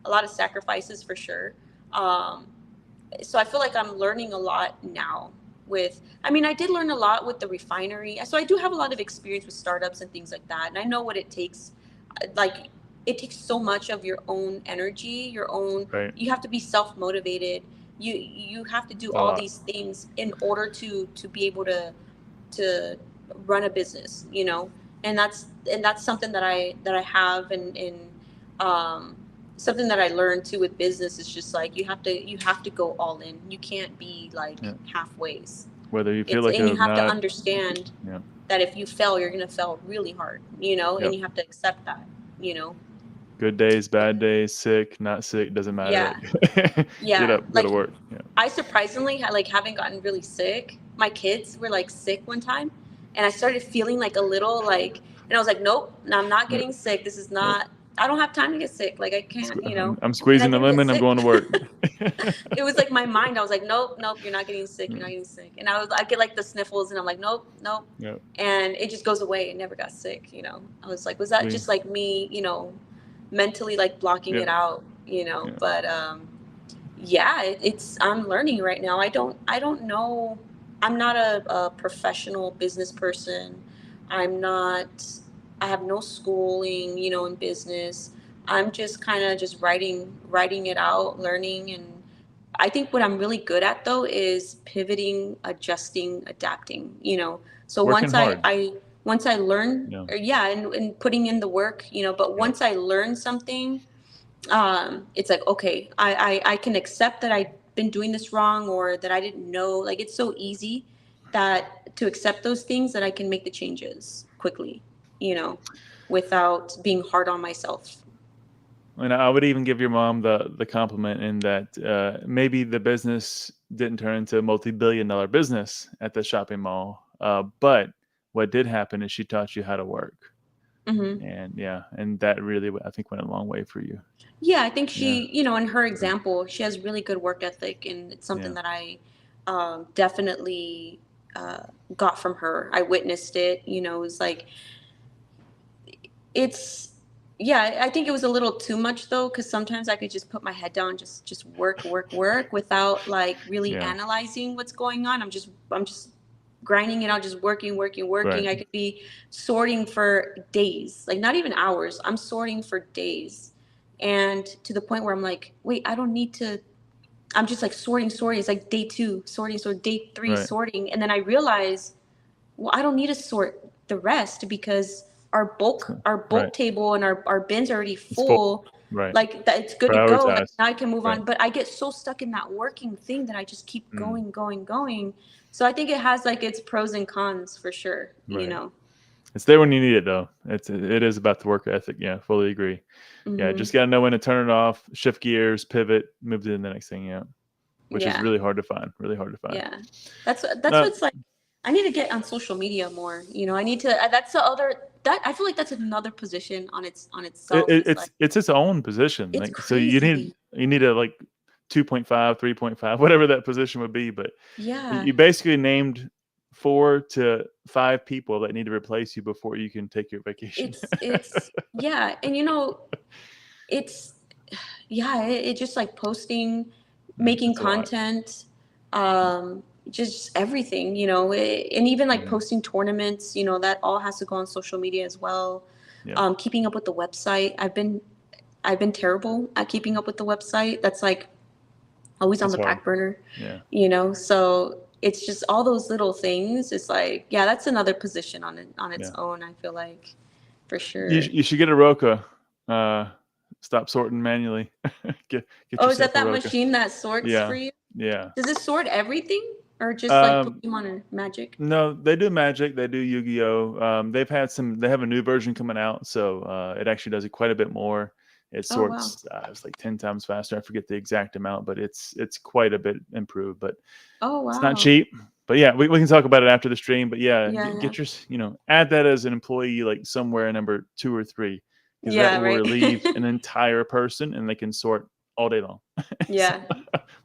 Speaker 2: a lot of sacrifices for sure. So I feel like I'm learning a lot now with, I mean, I did learn a lot with the refinery. So I do have a lot of experience with startups and things like that. And I know what it takes. Like, it takes so much of your own energy, your own,
Speaker 1: Right.
Speaker 2: you have to be self-motivated. You have to do
Speaker 1: A
Speaker 2: all
Speaker 1: lot.
Speaker 2: these things in order to be able to run a business, you know. And that's something that I have, and um something that I learned too with business is just like you have to go all in. You can't be like
Speaker 1: Yeah.
Speaker 2: halfways.
Speaker 1: Whether you feel like
Speaker 2: And
Speaker 1: it
Speaker 2: you
Speaker 1: or
Speaker 2: have to
Speaker 1: not.
Speaker 2: understand
Speaker 1: Yeah.
Speaker 2: that if you fail, you're gonna fail really hard, you know,
Speaker 1: Yep.
Speaker 2: and you have to accept that, you know.
Speaker 1: Good days, bad days, sick, not sick, doesn't matter.
Speaker 2: Yeah,
Speaker 1: Like, get
Speaker 2: yeah.
Speaker 1: up, go to
Speaker 2: Like,
Speaker 1: work. Yeah.
Speaker 2: I surprisingly like haven't gotten really sick. My kids were like sick one time, and I started feeling like a little like, and I was like, nope, I'm not
Speaker 1: Yep.
Speaker 2: getting sick. This is
Speaker 1: Yep.
Speaker 2: not. I don't have time to get sick. Like, I can't, you know.
Speaker 1: I'm
Speaker 2: And I
Speaker 1: squeezing the
Speaker 2: didn't get
Speaker 1: lemon. I'm
Speaker 2: sick.
Speaker 1: going to work.
Speaker 2: It was like my mind. I was like, nope, nope, you're not getting sick. You're not getting sick. And I get like the sniffles, and I'm like, nope, nope.
Speaker 1: Yep.
Speaker 2: And it just goes away. It never got sick, you know. I was like, was that just like me, you know, mentally like blocking
Speaker 1: Yep.
Speaker 2: it out, you know?
Speaker 1: Yeah.
Speaker 2: But yeah, it's I'm learning right now. I don't know. I'm not a professional business person. I'm not. I have no schooling, you know, in business. I'm just kind of just writing it out, learning. And I think what I'm really good at though is pivoting, adjusting, adapting, you know. So
Speaker 1: Working hard.
Speaker 2: once I learn,
Speaker 1: Yeah.
Speaker 2: yeah, and putting in the work, you know, but once I learn something, it's like, okay, I can accept that I've been doing this wrong, or that I didn't know. Like, it's so easy that to accept those things that I can make the changes quickly, you know, without being hard on myself.
Speaker 1: And I would even give your mom the compliment in that maybe the business didn't turn into a multi-billion-dollar business at the shopping mall, but what did happen is she taught you how to work,
Speaker 2: Hmm.
Speaker 1: and yeah, and that really I think went a long way for you.
Speaker 2: Yeah, I think
Speaker 1: Yeah,
Speaker 2: she, you know, in her example, she has really good work ethic, and it's something
Speaker 1: yeah,
Speaker 2: that I definitely got from her. I witnessed it, you know. It was like, it's, yeah, I think it was a little too much though, because sometimes I could just put my head down, just work without like really
Speaker 1: yeah,
Speaker 2: analyzing what's going on. I'm just grinding it out, just working.
Speaker 1: right.
Speaker 2: I could be sorting for days, like not even hours. I'm sorting for days, and to the point where I'm like, wait, I don't need to. I'm just like sorting. It's like day two sorting, so day three
Speaker 1: Right.
Speaker 2: sorting, and then I realize, well, I don't need to sort the rest because our
Speaker 1: Right.
Speaker 2: bulk table and our bins are already
Speaker 1: It's full.
Speaker 2: full.
Speaker 1: Right.
Speaker 2: Like, that, it's good to go. Like,
Speaker 1: Prioritize.
Speaker 2: now I can move
Speaker 1: Right.
Speaker 2: on. But I get so stuck in that working thing that I just keep
Speaker 1: Mm,
Speaker 2: going. So I think it has like its pros and cons for sure, you
Speaker 1: right.
Speaker 2: know.
Speaker 1: It's there when you need it, though. It is about the work ethic. Yeah, fully agree. Yeah,
Speaker 2: Hmm.
Speaker 1: just gotta know when to turn it off, shift gears, pivot, move to the next thing. Yeah, which is
Speaker 2: Yeah.
Speaker 1: really hard to find. Really hard to find.
Speaker 2: Yeah. That's
Speaker 1: Uh,
Speaker 2: what's like, I need to get on social media more. You know, I need to, that's the other, that I feel like that's another position on itself. It's like,
Speaker 1: it's its own position.
Speaker 2: it's
Speaker 1: Like, so you
Speaker 2: crazy.
Speaker 1: need a like 2.5, 3.5, whatever that position would be. But
Speaker 2: Yeah.
Speaker 1: you basically named 4 to 5 people that need to replace you before you can take your vacation.
Speaker 2: It's yeah, and you know, it's yeah, it just like posting, making
Speaker 1: It's a lot.
Speaker 2: content, just everything, you know, and even like
Speaker 1: Mhm.
Speaker 2: posting tournaments, you know, that all has to go on social media as well.
Speaker 1: Yeah,
Speaker 2: Keeping up with the website. I've been terrible at keeping up with the website. That's like always on
Speaker 1: it's
Speaker 2: the
Speaker 1: hard.
Speaker 2: back burner,
Speaker 1: Yeah.
Speaker 2: you know. So it's just all those little things. It's like, yeah, that's another position on its
Speaker 1: Yeah.
Speaker 2: own, I feel like, for sure.
Speaker 1: You should get a Roka. Uh, stop sorting manually. Get
Speaker 2: Oh, is that
Speaker 1: yourself a
Speaker 2: that
Speaker 1: Roka.
Speaker 2: machine that sorts for
Speaker 1: Yeah.
Speaker 2: you?
Speaker 1: Yeah.
Speaker 2: Does it sort everything, or just like
Speaker 1: Um,
Speaker 2: Pokemon or Magic?
Speaker 1: no, they do Magic. They do Yu-Gi-Oh. They have a new version coming out, so it actually does it quite a bit more. It
Speaker 2: Oh, wow.
Speaker 1: sorts it's like 10 times faster. I forget the exact amount, but it's quite a bit improved. But
Speaker 2: Oh,
Speaker 1: it's not
Speaker 2: wow.
Speaker 1: cheap. But yeah, we can talk about it after the stream. But yeah,
Speaker 2: Yeah, yeah.
Speaker 1: get your add that as an employee, like somewhere number 2 or 3, because that
Speaker 2: Yeah,
Speaker 1: will
Speaker 2: right.
Speaker 1: relieve an entire person, and they can sort all day long So,
Speaker 2: Yeah.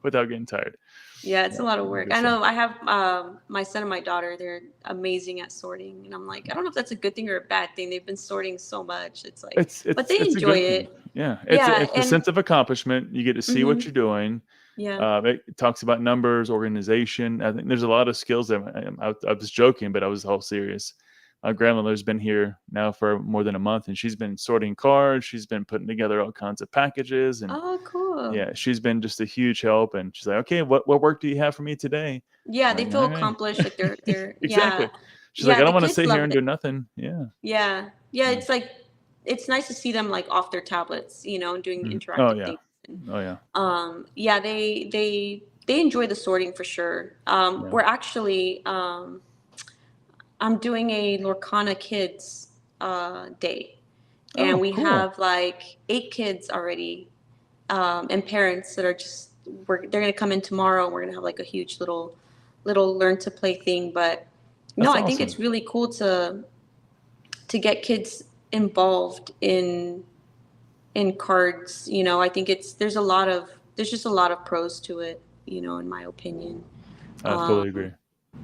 Speaker 1: without getting tired.
Speaker 2: Yeah, it's
Speaker 1: Yeah,
Speaker 2: a lot of work.
Speaker 1: good
Speaker 2: I
Speaker 1: stuff.
Speaker 2: know I have my son and my daughter, they're amazing at sorting. And I'm like, I don't know if that's a good thing or a bad thing. They've been sorting so much. It's like, but they
Speaker 1: It's a
Speaker 2: enjoy
Speaker 1: good thing.
Speaker 2: it.
Speaker 1: Yeah,
Speaker 2: Yeah,
Speaker 1: it's a
Speaker 2: and
Speaker 1: sense of accomplishment. You get to see what
Speaker 2: mhm.
Speaker 1: you're doing.
Speaker 2: Yeah.
Speaker 1: It talks about numbers, organization. I think there's a lot of skills that I was joking, but I was all serious. My grandmother's been here now for more than a month, and she's been sorting cards. She's been putting together all kinds of packages, and
Speaker 2: Oh, cool.
Speaker 1: yeah, she's been just a huge help. And she's like, "Okay, what work do you have for me today?"
Speaker 2: Yeah,
Speaker 1: I'm
Speaker 2: they
Speaker 1: like,
Speaker 2: feel
Speaker 1: "All right."
Speaker 2: accomplished, like they're yeah.
Speaker 1: Exactly. She's like,
Speaker 2: Yeah,
Speaker 1: "I
Speaker 2: the
Speaker 1: don't want to
Speaker 2: kids
Speaker 1: sit here
Speaker 2: love
Speaker 1: and
Speaker 2: it.
Speaker 1: do nothing." Yeah.
Speaker 2: Yeah. Yeah,
Speaker 1: Mm.
Speaker 2: it's like it's nice to see them like off their tablets, and doing
Speaker 1: Mhm. Oh
Speaker 2: interactive
Speaker 1: yeah.
Speaker 2: things. And
Speaker 1: Oh yeah.
Speaker 2: yeah, they enjoy the sorting for sure.
Speaker 1: Yeah.
Speaker 2: We're actually I'm doing a Lorcana Kids day, and
Speaker 1: Oh,
Speaker 2: we
Speaker 1: cool.
Speaker 2: have like 8 kids already, and parents that are they're gonna come in tomorrow, and we're gonna have like a huge little learn to play thing. But no,
Speaker 1: That's
Speaker 2: I think
Speaker 1: awesome.
Speaker 2: it's really cool to get kids involved in cards. I think there's just a lot of pros to it, in my opinion.
Speaker 1: I fully
Speaker 2: Um,
Speaker 1: agree. Fully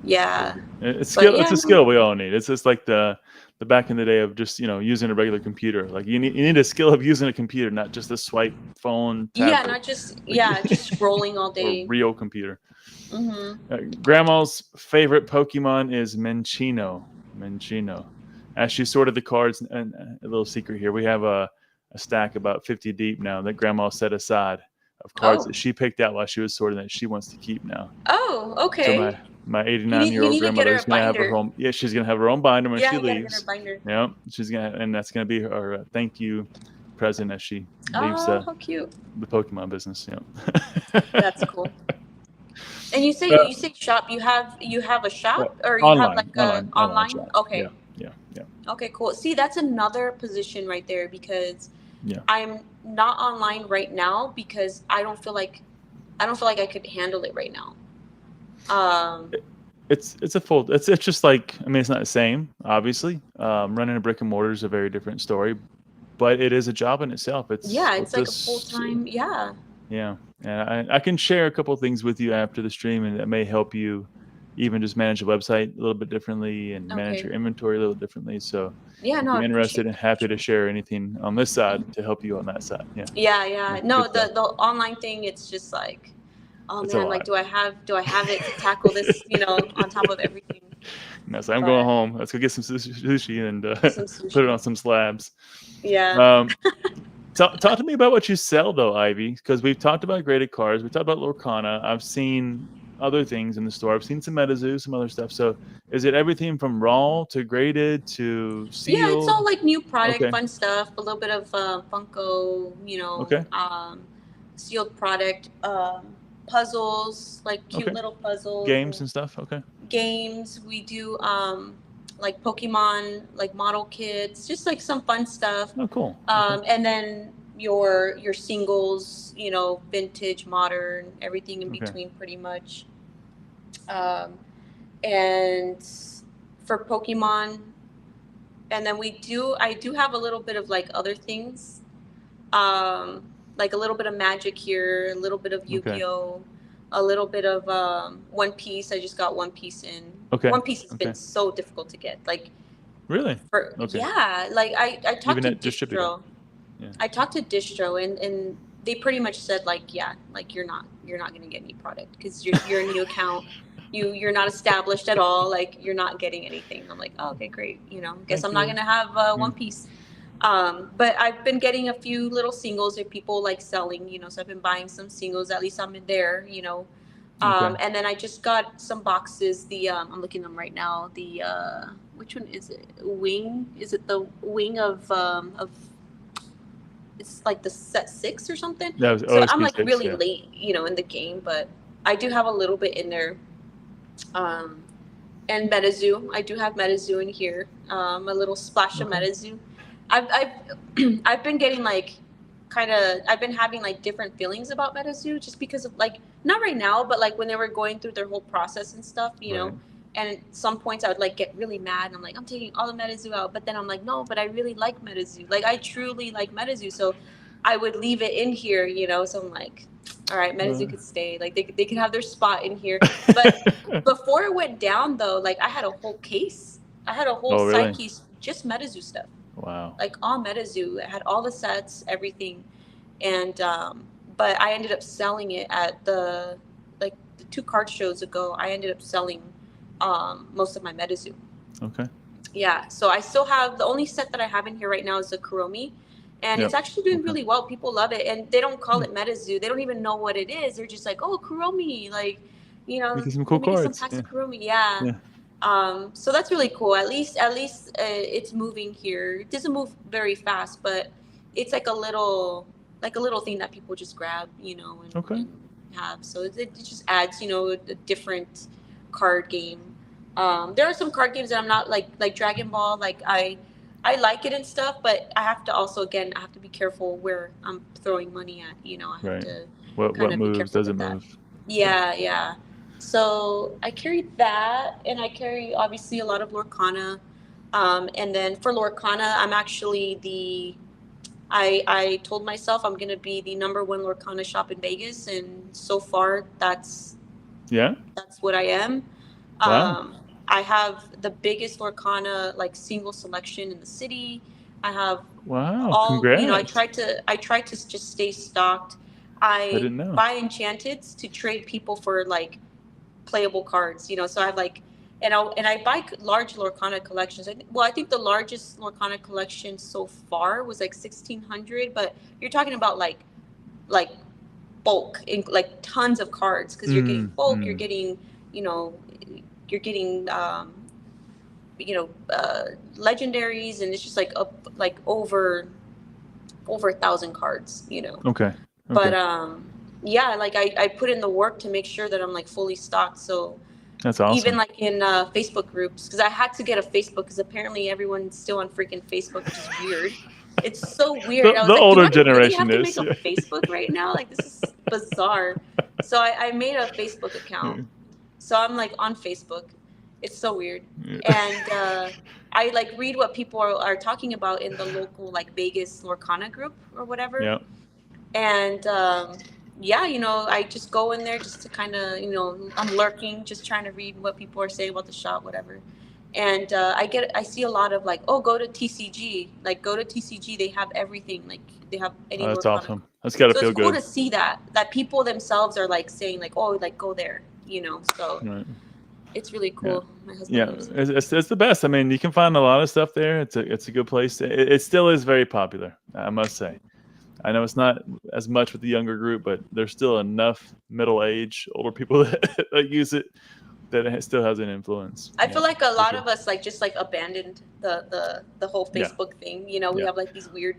Speaker 2: yeah,
Speaker 1: agree. It's
Speaker 2: but
Speaker 1: skill. It's
Speaker 2: yeah,
Speaker 1: a
Speaker 2: no,
Speaker 1: skill we all need. It's just like the back in the day of just using a regular computer. Like you need a skill of using a computer, not just a swipe phone,
Speaker 2: yeah,
Speaker 1: tablet,
Speaker 2: not just
Speaker 1: like
Speaker 2: just scrolling all
Speaker 1: or
Speaker 2: day.
Speaker 1: real computer.
Speaker 2: Hmm.
Speaker 1: Grandma's favorite Pokemon is Minccino. Minccino. As she sorted the cards, and a little secret here, we have a stack about 50 deep now that Grandma set aside of cards that
Speaker 2: Oh,
Speaker 1: she picked out while she was sorting that she wants to keep now.
Speaker 2: oh,
Speaker 1: So
Speaker 2: okay.
Speaker 1: my
Speaker 2: You
Speaker 1: 89-year-old
Speaker 2: need to get
Speaker 1: grandmother
Speaker 2: her
Speaker 1: is
Speaker 2: a
Speaker 1: gonna have her
Speaker 2: binder.
Speaker 1: home. Yeah, she's gonna have her own binder when
Speaker 2: Yeah,
Speaker 1: she
Speaker 2: you gotta get her a
Speaker 1: leaves.
Speaker 2: binder.
Speaker 1: Yeah, and that's gonna be her thank you present as she leaves
Speaker 2: Oh, how cute.
Speaker 1: the Pokemon business. Yeah.
Speaker 2: That's cool. And you say
Speaker 1: uh,
Speaker 2: you say shop. You have a shop, or you have
Speaker 1: online,
Speaker 2: like a
Speaker 1: online
Speaker 2: online?
Speaker 1: shop. Yeah,
Speaker 2: Okay.
Speaker 1: yeah, yeah,
Speaker 2: Okay, cool. See, that's another position right there, because
Speaker 1: yeah.
Speaker 2: I'm not online right now because I don't feel like I could handle it right now. Um,
Speaker 1: It's a full. It's just like, I mean, it's not the same, obviously. Running a brick and mortar is a very different story, but it is a job in itself.
Speaker 2: yeah, it's
Speaker 1: It's
Speaker 2: like a full
Speaker 1: just
Speaker 2: time. Yeah.
Speaker 1: yeah. And I can share a couple of things with you after the stream, and that may help you even just manage a website a little bit differently and manage
Speaker 2: Okay.
Speaker 1: your inventory a little differently. So
Speaker 2: Yeah.
Speaker 1: if
Speaker 2: No, I
Speaker 1: you're interested
Speaker 2: appreciate
Speaker 1: and
Speaker 2: that for
Speaker 1: happy to
Speaker 2: sure.
Speaker 1: share anything on this side
Speaker 2: Mhm.
Speaker 1: to help you on that side. Yeah,
Speaker 2: Yeah, yeah.
Speaker 1: good
Speaker 2: No,
Speaker 1: stuff.
Speaker 2: the online thing, it's just like, oh
Speaker 1: It's a
Speaker 2: man, like
Speaker 1: lot.
Speaker 2: do I have it to tackle this, on top of everything?
Speaker 1: No, so I'm going
Speaker 2: But
Speaker 1: home. Let's go get some sushi and
Speaker 2: some
Speaker 1: put it on
Speaker 2: sushi.
Speaker 1: some slabs.
Speaker 2: Yeah.
Speaker 1: Um, talk to me about what you sell though, Ivy, because we've talked about graded cards. We talked about Lorcana. I've seen other things in the store. I've seen some MetaZoo, some other stuff. So is it everything from raw to graded to
Speaker 2: Yeah, it's
Speaker 1: sealed?
Speaker 2: all like new product,
Speaker 1: Okay.
Speaker 2: fun stuff, a little bit of Funko,
Speaker 1: Okay.
Speaker 2: sealed product, puzzles, like cute
Speaker 1: Okay.
Speaker 2: little puzzles
Speaker 1: Games
Speaker 2: and
Speaker 1: and stuff. Okay.
Speaker 2: games. We do like Pokemon, like model kits, just like some fun stuff.
Speaker 1: Oh, cool. Okay.
Speaker 2: And then your singles, vintage, modern, everything in
Speaker 1: Okay.
Speaker 2: between, pretty much. Um, and for Pokemon, and then I do have a little bit of like other things, like a little bit of Magic here, a little bit of
Speaker 1: Okay.
Speaker 2: Yu-Gi-Oh, a little bit of One Piece. I just got One Piece in.
Speaker 1: Okay.
Speaker 2: One Piece has been
Speaker 1: Okay.
Speaker 2: so difficult to get. Like,
Speaker 1: Really? Okay.
Speaker 2: yeah, like I talked
Speaker 1: Even
Speaker 2: to
Speaker 1: at distributor.
Speaker 2: Distro.
Speaker 1: Yeah.
Speaker 2: I talked to Distro, and they pretty much said like, yeah, like you're not gonna get any product because you're a new account. You're not established at all. Like, you're not getting anything. I'm like, oh, okay, great. Guess
Speaker 1: Thank
Speaker 2: I'm not
Speaker 1: you.
Speaker 2: gonna have
Speaker 1: Yeah.
Speaker 2: One Piece. But I've been getting a few little singles that people like selling. So I've been buying some singles. At least I'm in there.
Speaker 1: Okay.
Speaker 2: And then I just got some boxes. I'm looking at them right now. The which one is it? Wing? Is it the wing of? It's like the set 6 or something.
Speaker 1: That was
Speaker 2: So I'm
Speaker 1: OSP
Speaker 2: like
Speaker 1: 6.
Speaker 2: really
Speaker 1: Yeah.
Speaker 2: late, in the game, but I do have a little bit in there. Um, and MetaZoo, I do have MetaZoo in here. A little splash of
Speaker 1: Okay.
Speaker 2: MetaZoo. I've I've been getting like I've been having like different feelings about MetaZoo, just because of like, not right now, but like when they were going through their whole process and stuff.
Speaker 1: Right.
Speaker 2: And at some points I would like get really mad, and I'm like, I'm taking all the MetaZoo out, but then I'm like, no, but I really like MetaZoo. Like, I truly like MetaZoo, so I would leave it in here. So I'm like, all right, MetaZoo could stay. Like, they could have their spot in here. But before it went down, though, like, I had a whole case. I had a whole
Speaker 1: Oh,
Speaker 2: side
Speaker 1: really?
Speaker 2: case, just MetaZoo stuff.
Speaker 1: Wow.
Speaker 2: Like, all MetaZoo. It had all the sets, everything. And but I ended up selling it at the 2 card shows ago. I ended up selling most of my Medizu.
Speaker 1: Okay.
Speaker 2: Yeah, so I still have the only set that I have in here right now is the Kuromi, and it's actually doing really well. People love it, and they don't call it Medizu. They don't even know what it is. They're just like, oh, Kuromi, like,
Speaker 1: Making some cool
Speaker 2: let me get some
Speaker 1: cards.
Speaker 2: packs of Kuromi. Yeah.
Speaker 1: Yeah.
Speaker 2: So that's really cool. At least it's moving here. It doesn't move very fast, but it's like a little thing that people just grab, and have. So it just adds, a different card game. There are some card games that I'm not like Dragon Ball. Like I like it and stuff, but I have to also, again, I have to be careful where I'm throwing money at. I have to
Speaker 1: what
Speaker 2: kind of be
Speaker 1: moves
Speaker 2: careful
Speaker 1: doesn't
Speaker 2: with that.
Speaker 1: move.
Speaker 2: Yeah. So I carry that, and I carry obviously a lot of Lorcana. And then for Lorcana, I'm actually I told myself I'm gonna be the #1 Lorcana shop in Vegas, and so far that's what I am.
Speaker 1: Wow.
Speaker 2: I have the biggest Lorcana single selection in the city. I have all,
Speaker 1: Congrats.
Speaker 2: I try to just stay stocked.
Speaker 1: I
Speaker 2: I
Speaker 1: didn't know.
Speaker 2: buy enchanteds to trade people for playable cards, so I have and I buy large Lorcana collections. I think the largest Lorcana collection so far was 1,600, but you're talking about like bulk, tons of cards, because you're getting bulk, you're getting, you're getting legendaries, and it's just over 1,000 cards,
Speaker 1: Okay.
Speaker 2: But yeah, I put in the work to make sure that I'm fully stocked. So
Speaker 1: that's awesome.
Speaker 2: Even in Facebook groups, because I had to get a Facebook, because apparently everyone's still on freaking Facebook, which is weird. It's so weird.
Speaker 1: The older generation
Speaker 2: really have to make a Facebook right now? This is bizarre. So I made a Facebook account. So I'm on Facebook. It's so weird. And I read what people are talking about in the local Vegas Lorcana group or whatever.
Speaker 1: Yeah.
Speaker 2: And I just go in there just to kind of, I'm lurking, just trying to read what people are saying about the shop, whatever. And I see a lot of go to TCG, go to TCG. They have everything. They have any.
Speaker 1: That's awesome. That's got to feel good.
Speaker 2: So it's cool to see that people themselves are saying go there, So it's really cool. My husband
Speaker 1: it's the best. I mean, you can find a lot of stuff there. It's a good place. It still is very popular, I must say. I know it's not as much with the younger group, but there's still enough middle-aged, older people that use it that it still has an influence.
Speaker 2: I feel like a lot of us just abandoned the whole Facebook thing. We have these weird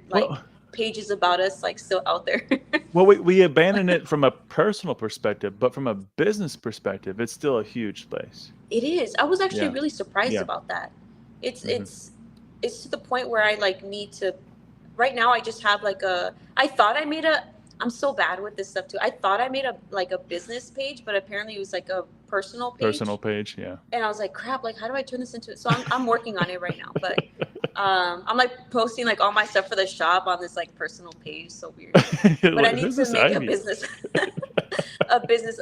Speaker 2: pages about us still out there.
Speaker 1: Well, we abandoned it from a personal perspective, but from a business perspective, it's still a huge place.
Speaker 2: It is. I was actually really surprised about that. It's to the point where I need to. Right now, I just have I thought I made I'm so bad with this stuff too. I thought I made a business page, but apparently it was a personal page.
Speaker 1: Personal page, yeah.
Speaker 2: And I was crap, how do I turn this into? So I'm working on it right now, but I'm posting all my stuff for the shop on this personal page. So weird. But I need to make a business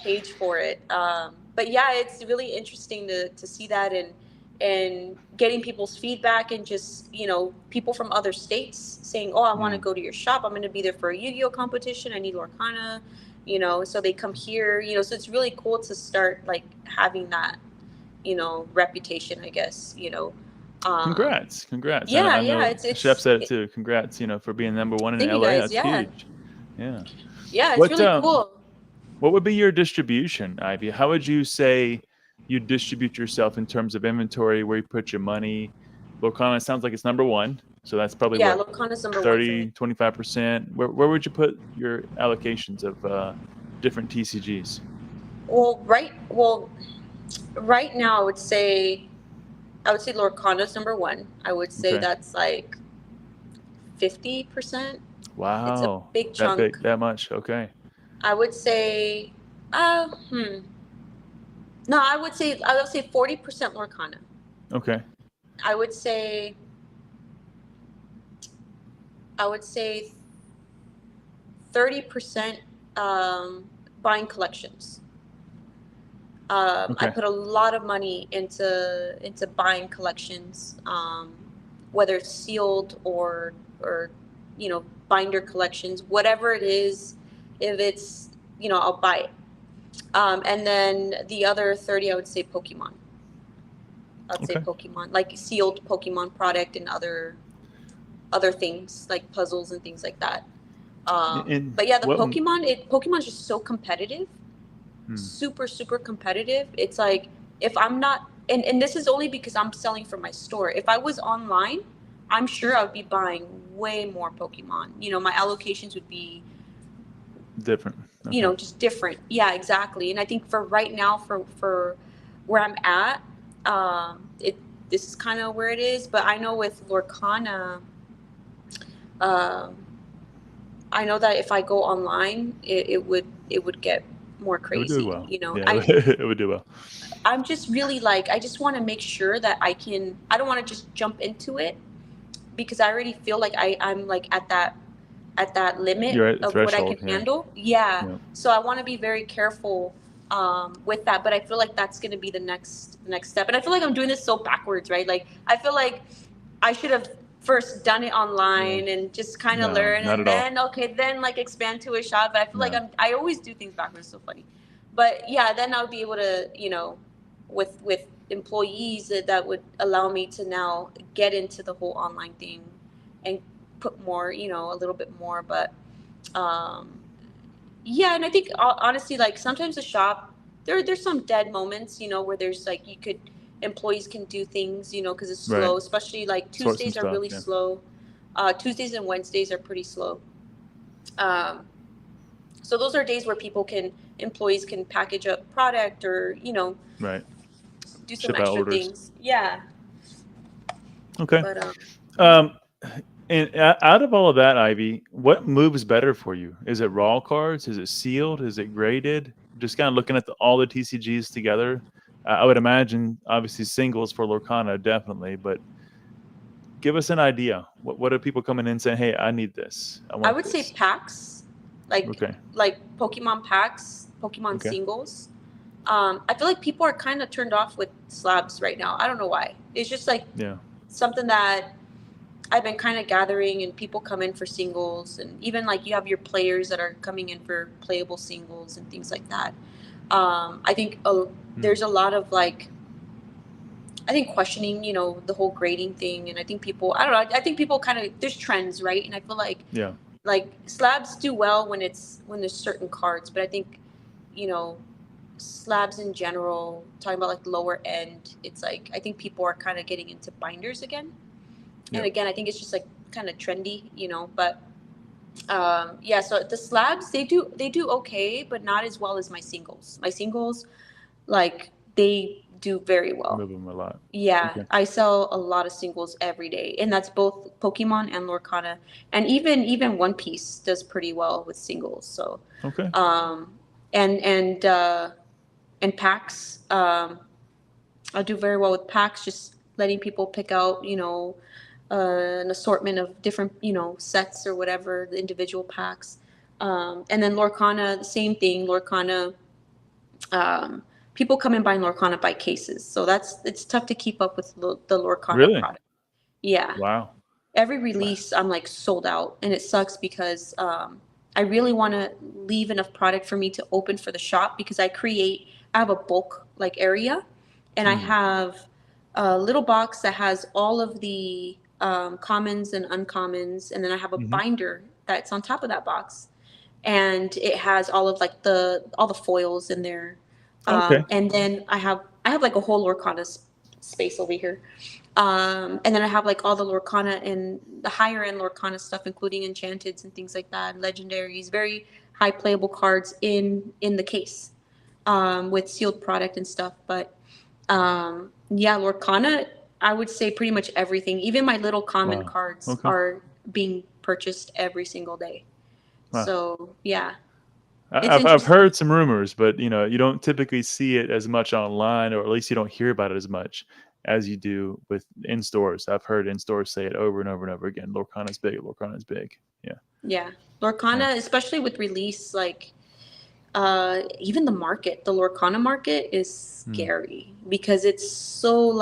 Speaker 2: page for it. But yeah, it's really interesting to see that and getting people's feedback, and just people from other states saying, oh, I want to go to your shop, I'm going to be there for a Yu-Gi-Oh competition, I need Lorcana, so they come here, so it's really cool to start having that reputation, I guess.
Speaker 1: Congrats.
Speaker 2: Yeah,
Speaker 1: I know
Speaker 2: it's
Speaker 1: Chef said it too. Congrats, for being #1 in LA.
Speaker 2: Guys,
Speaker 1: that's huge. Yeah,
Speaker 2: it's really cool.
Speaker 1: What would be your distribution, Ivy? How would you say you distribute yourself in terms of inventory, where you put your money? Lorcana sounds like it's #1, so that's probably
Speaker 2: Lorcana's #1.
Speaker 1: 30, 25%. Where would you put your allocations of different TCGs?
Speaker 2: Well, right now I would say Lorcana's #1. I would say that's 50%.
Speaker 1: Wow,
Speaker 2: it's a big chunk.
Speaker 1: That much? Okay.
Speaker 2: I would say, no, I would say 40% Lorcana.
Speaker 1: Okay.
Speaker 2: I would say 30% buying collections. I put a lot of money into buying collections, whether it's sealed or binder collections, whatever it is. if it's, I'll buy it. And then the other 30, I would say Pokemon. I'd say Pokemon, like sealed Pokemon product and other things like puzzles and things like that. But yeah, the Pokemon's just so competitive, super, super competitive. It's like, if I'm not, and this is only because I'm selling from my store. If I was online, I'm sure I would be buying way more Pokemon. My allocations would be
Speaker 1: different.
Speaker 2: Just different. Yeah, exactly. And I think for right now, for where I'm at, this is kind of where it is. But I know with Lorcana, I know that if I go online, it would get more crazy.
Speaker 1: It would do well. It would do well.
Speaker 2: I'm just really like, I just want to make sure that I don't want to just jump into it, because I already feel like I'm like at that limit of what I can handle. Yeah. So I want to be very careful with that, but I feel like that's going to be the next step. And I feel like I'm doing this so backwards, right? Like, I feel like I should have first done it online and just kind of learn, and then then like expand to a shop. But I feel like I always do things backwards. So funny. But yeah, then I'll be able to, with employees that would allow me to now get into the whole online thing and put more, a little bit more. But yeah, and I think honestly, like, sometimes the shop, there's some dead moments, where there's like, employees can do things, because it's slow, especially like Tuesdays are really slow. Tuesdays and Wednesdays are pretty slow. So those are days where employees can package up product, or, do some extra things. Yeah.
Speaker 1: Okay. But, and out of all of that, Ivy, what moves better for you? Is it raw cards? Is it sealed? Is it graded? Just kind of looking at all the TCGs together. I would imagine, obviously, singles for Lorcana, definitely. But give us an idea. What are people coming in saying, hey, I need this?
Speaker 2: I would say packs, like Pokemon packs, Pokemon singles. I feel like people are kind of turned off with slabs right now. I don't know why. It's just like something that I've been kind of gathering, and people come in for singles, and even like you have your players that are coming in for playable singles and things like that. I think there's a lot of questioning, the whole grading thing. And I think people, I don't know, I think people kind of, there's trends, right? And I feel like, like slabs do well when there's certain cards, but I think, slabs in general, talking about like lower end, it's like, I think people are kind of getting into binders again. And again, I think it's just like kind of trendy, but so the slabs, they do okay, but not as well as my singles. My singles, like, they do very well.
Speaker 1: Move them a lot.
Speaker 2: Yeah. I sell a lot of singles every day, and that's both Pokemon and Lorcana, and even One Piece does pretty well with singles. So and packs, I do very well with packs, just letting people pick out, an assortment of different, sets or whatever, the individual packs. And then Lorcana, the same thing. Lorcana, people come and buy Lorcana by cases. So it's tough to keep up with the Lorcana product. Yeah. Wow. Every release, I'm like sold out, and it sucks because I really want to leave enough product for me to open for the shop, because I have a bulk like area, and I have a little box that has all of the commons and uncommons, and then I have a binder that's on top of that box, and it has all of like all the foils in there. And then I have like a whole Lorcana space over here, and then I have like all the Lorcana and the higher end Lorcana stuff, including enchanteds and things like that, legendaries, very high playable cards in the case, with sealed product and stuff. But Lorcana, I would say pretty much everything, even my little common cards are being purchased every single day. So yeah.
Speaker 1: I've heard some rumors, but you don't typically see it as much online, or at least you don't hear about it as much as you do with in stores. I've heard in stores say it over and over and over again. Lorcana's big. Lorcana's big. Yeah.
Speaker 2: Yeah. Lorcana, especially with release, like even the Lorcana market is scary, because it's so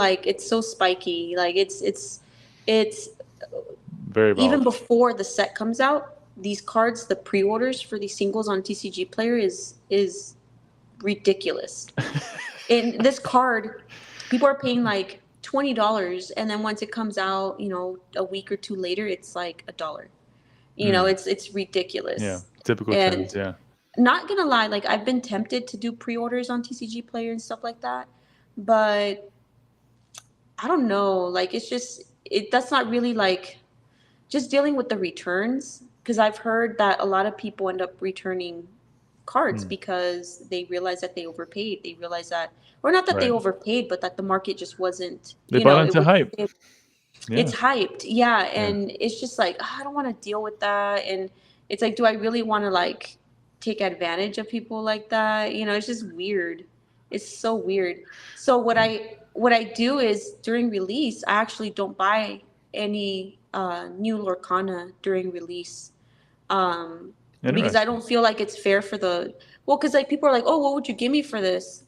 Speaker 2: spiky. Like it's very volatile. Even before the set comes out, these cards, the pre-orders for these singles on TCG Player is ridiculous. In this card, people are paying like $20, and then once it comes out, you know, a week or two later, it's like $1. You know, it's ridiculous.
Speaker 1: Yeah, typical
Speaker 2: And
Speaker 1: trends. Yeah,
Speaker 2: not gonna lie, like I've been tempted to do pre-orders on TCG Player and stuff like that, but I don't know. Like it's just that's not really like just dealing with the returns, because I've heard that a lot of people end up returning cards because they realize that they overpaid. They realize that, or not that they
Speaker 1: right.
Speaker 2: overpaid, but that the market just wasn't.
Speaker 1: They
Speaker 2: You
Speaker 1: bought
Speaker 2: know,
Speaker 1: into hype. Yeah,
Speaker 2: it's hyped, yeah, and it's just like I don't want to deal with that, and it's like, do I really want to like take advantage of people like that? You know, it's just weird. It's so weird. So what I do is during release, I actually don't buy any new Lorcana during release, because I
Speaker 1: interesting.
Speaker 2: don't feel like it's fair for the because like people are like, oh, what would you give me for this?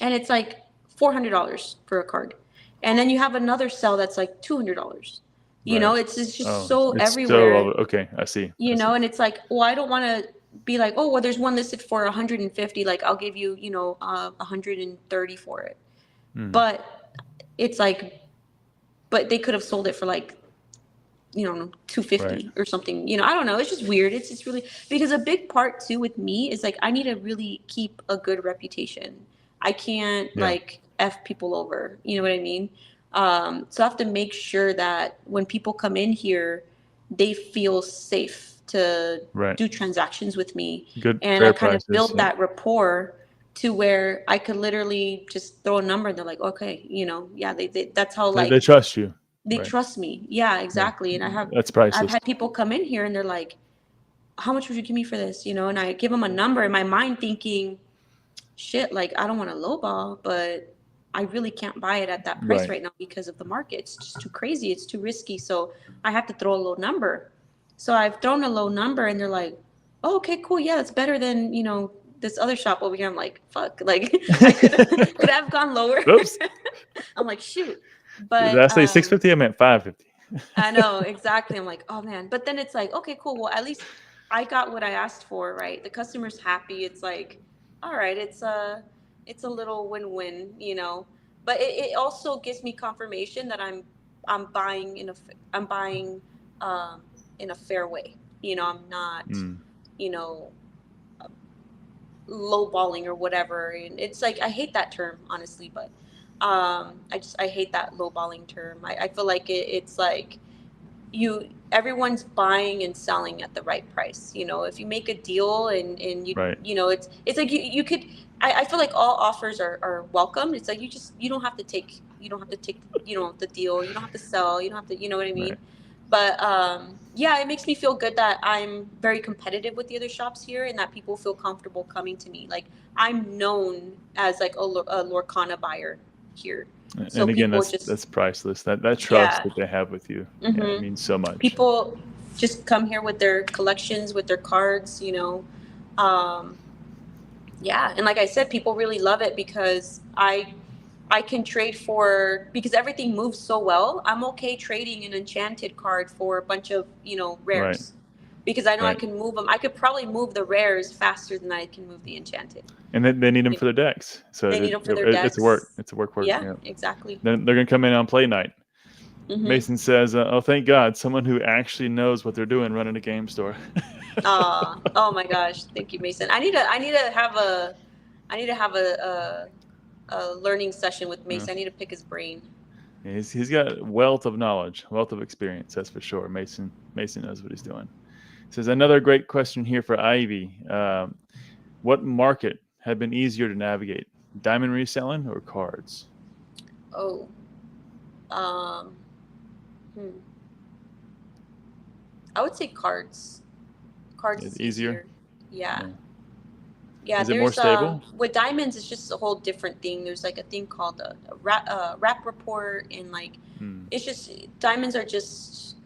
Speaker 2: And it's like $400 for a card, and then you have another sell that's like $200. You know,
Speaker 1: Right.
Speaker 2: it's just
Speaker 1: Oh,
Speaker 2: so
Speaker 1: it's so
Speaker 2: everywhere.
Speaker 1: okay. I see.
Speaker 2: You
Speaker 1: I see.
Speaker 2: know, and it's like, well, I don't want to be like, oh, well, there's one listed for 150. Like, I'll give you, 130 for it.
Speaker 1: Mm,
Speaker 2: But it's like, but they could have sold it for like, 250
Speaker 1: right.
Speaker 2: or something. You know, I don't know. It's just weird. It's just really, because a big part too with me is like I need to really keep a good reputation. I can't
Speaker 1: Yeah.
Speaker 2: like F people over. You know what I mean? So I have to make sure that when people come in here, they feel safe to
Speaker 1: Right.
Speaker 2: do transactions with me.
Speaker 1: Good
Speaker 2: And I
Speaker 1: fair
Speaker 2: kind of
Speaker 1: prices.
Speaker 2: build
Speaker 1: Yeah.
Speaker 2: that rapport to where I could literally just throw a number and they're like, okay, yeah, that's how
Speaker 1: They
Speaker 2: like
Speaker 1: trust you.
Speaker 2: they
Speaker 1: Right.
Speaker 2: trust me. Yeah,
Speaker 1: Yeah.
Speaker 2: exactly. And
Speaker 1: That's
Speaker 2: I've
Speaker 1: priceless.
Speaker 2: had people come in here and they're like, how much would you give me for this? And I give them a number in my mind thinking, shit, like I don't want to lowball, but I really can't buy it at that price
Speaker 1: Right.
Speaker 2: right now because of the market. It's just too crazy. It's too risky. So I have to throw a low number. So I've thrown a low number and they're like, oh, okay, cool. Yeah, that's better than, this other shop over here. I'm like, fuck, like I could have gone lower.
Speaker 1: Oops.
Speaker 2: I'm like, shoot.
Speaker 1: Did
Speaker 2: But
Speaker 1: I say 650? I meant 550.
Speaker 2: I know, exactly. I'm like, oh man. But then it's like, okay, cool. Well, at least I got what I asked for, right? The customer's happy. It's like, all right, it's a little win-win. But it also gives me confirmation that I'm buying I'm buying in a fair way. I'm not, you know, lowballing or whatever. And it's like I hate that term, honestly, but I hate that lowballing term. I feel like it's like everyone's buying and selling at the right price. If you make a deal and
Speaker 1: Right.
Speaker 2: it's like you could. I feel like all offers are welcome. It's like you don't have to take the deal. You don't have to sell. You don't have to, you know what I mean?
Speaker 1: Right.
Speaker 2: But yeah, it makes me feel good that I'm very competitive with the other shops here, and that people feel comfortable coming to me. Like I'm known as like a Lorcana buyer here. So
Speaker 1: And again,
Speaker 2: people
Speaker 1: that's priceless. That trust
Speaker 2: yeah.
Speaker 1: that they have with you, yeah, it means so much.
Speaker 2: People just come here with their collections, with their cards, yeah, and like I said, people really love it because I can trade because everything moves so well. I'm okay trading an enchanted card for a bunch of rares,
Speaker 1: Right.
Speaker 2: because I know I
Speaker 1: Right.
Speaker 2: can move them. I could probably move the rares faster than I can move the enchanted.
Speaker 1: And they need them for their decks. So
Speaker 2: They need them for their decks.
Speaker 1: it's work. It's a work.
Speaker 2: Yeah, exactly.
Speaker 1: They're going to come in on play night.
Speaker 2: Mm-hmm.
Speaker 1: Mason says, "Oh, thank God, someone who actually knows what they're doing running a game store."
Speaker 2: Oh my gosh, thank you, Mason. I need to have a learning session with Mason. I need to pick his brain.
Speaker 1: He's got wealth of knowledge, wealth of experience. That's for sure. Mason knows what he's doing. Says another great question here for Ivy. What market had been easier to navigate, diamond reselling or cards?
Speaker 2: Oh, I would say cards. Cards is easier. Yeah.
Speaker 1: Is it more stable?
Speaker 2: With diamonds, it's just a whole different thing. There's like a thing called a wrap report, and like it's just diamonds are just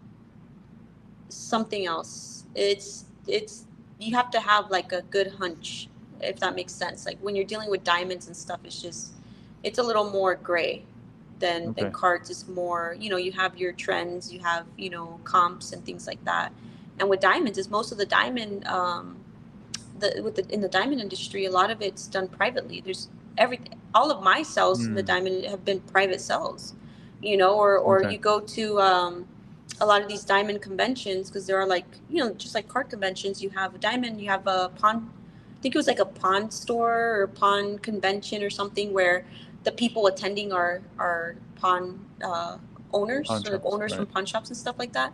Speaker 2: something else. It's you have to have like a good hunch, if that makes sense. Like when you're dealing with diamonds and stuff, it's a little more gray than cards. It's more, you have your trends, you have, comps and things like that. And with diamonds, is most of the diamond, in the diamond industry, a lot of it's done privately. There's all of my sales in the diamond have been private sales, you know, or you go to a lot of these diamond conventions, because there are like, you know, just like card conventions, you have a diamond, you have a pawn, I think it was like a pawn store or pawn convention or something, where the people attending are pawn owners,
Speaker 1: Pawn
Speaker 2: so like
Speaker 1: shops,
Speaker 2: owners
Speaker 1: right.
Speaker 2: from pawn shops and stuff like that.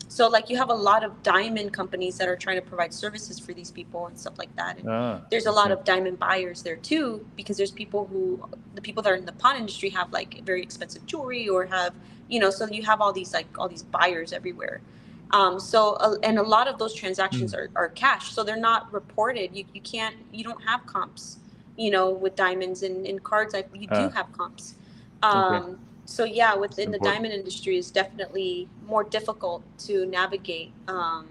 Speaker 2: So like you have a lot of diamond companies that are trying to provide services for these people and stuff like that. And there's a lot of diamond buyers there too, because there's the people that are in the pawn industry have like very expensive jewelry, or have, you know, so you have all these buyers everywhere. And a lot of those transactions are cash, so they're not reported. You don't have comps, you know, with diamonds and in cards. You do have comps. So yeah, within the diamond industry is definitely more difficult to navigate. Yeah,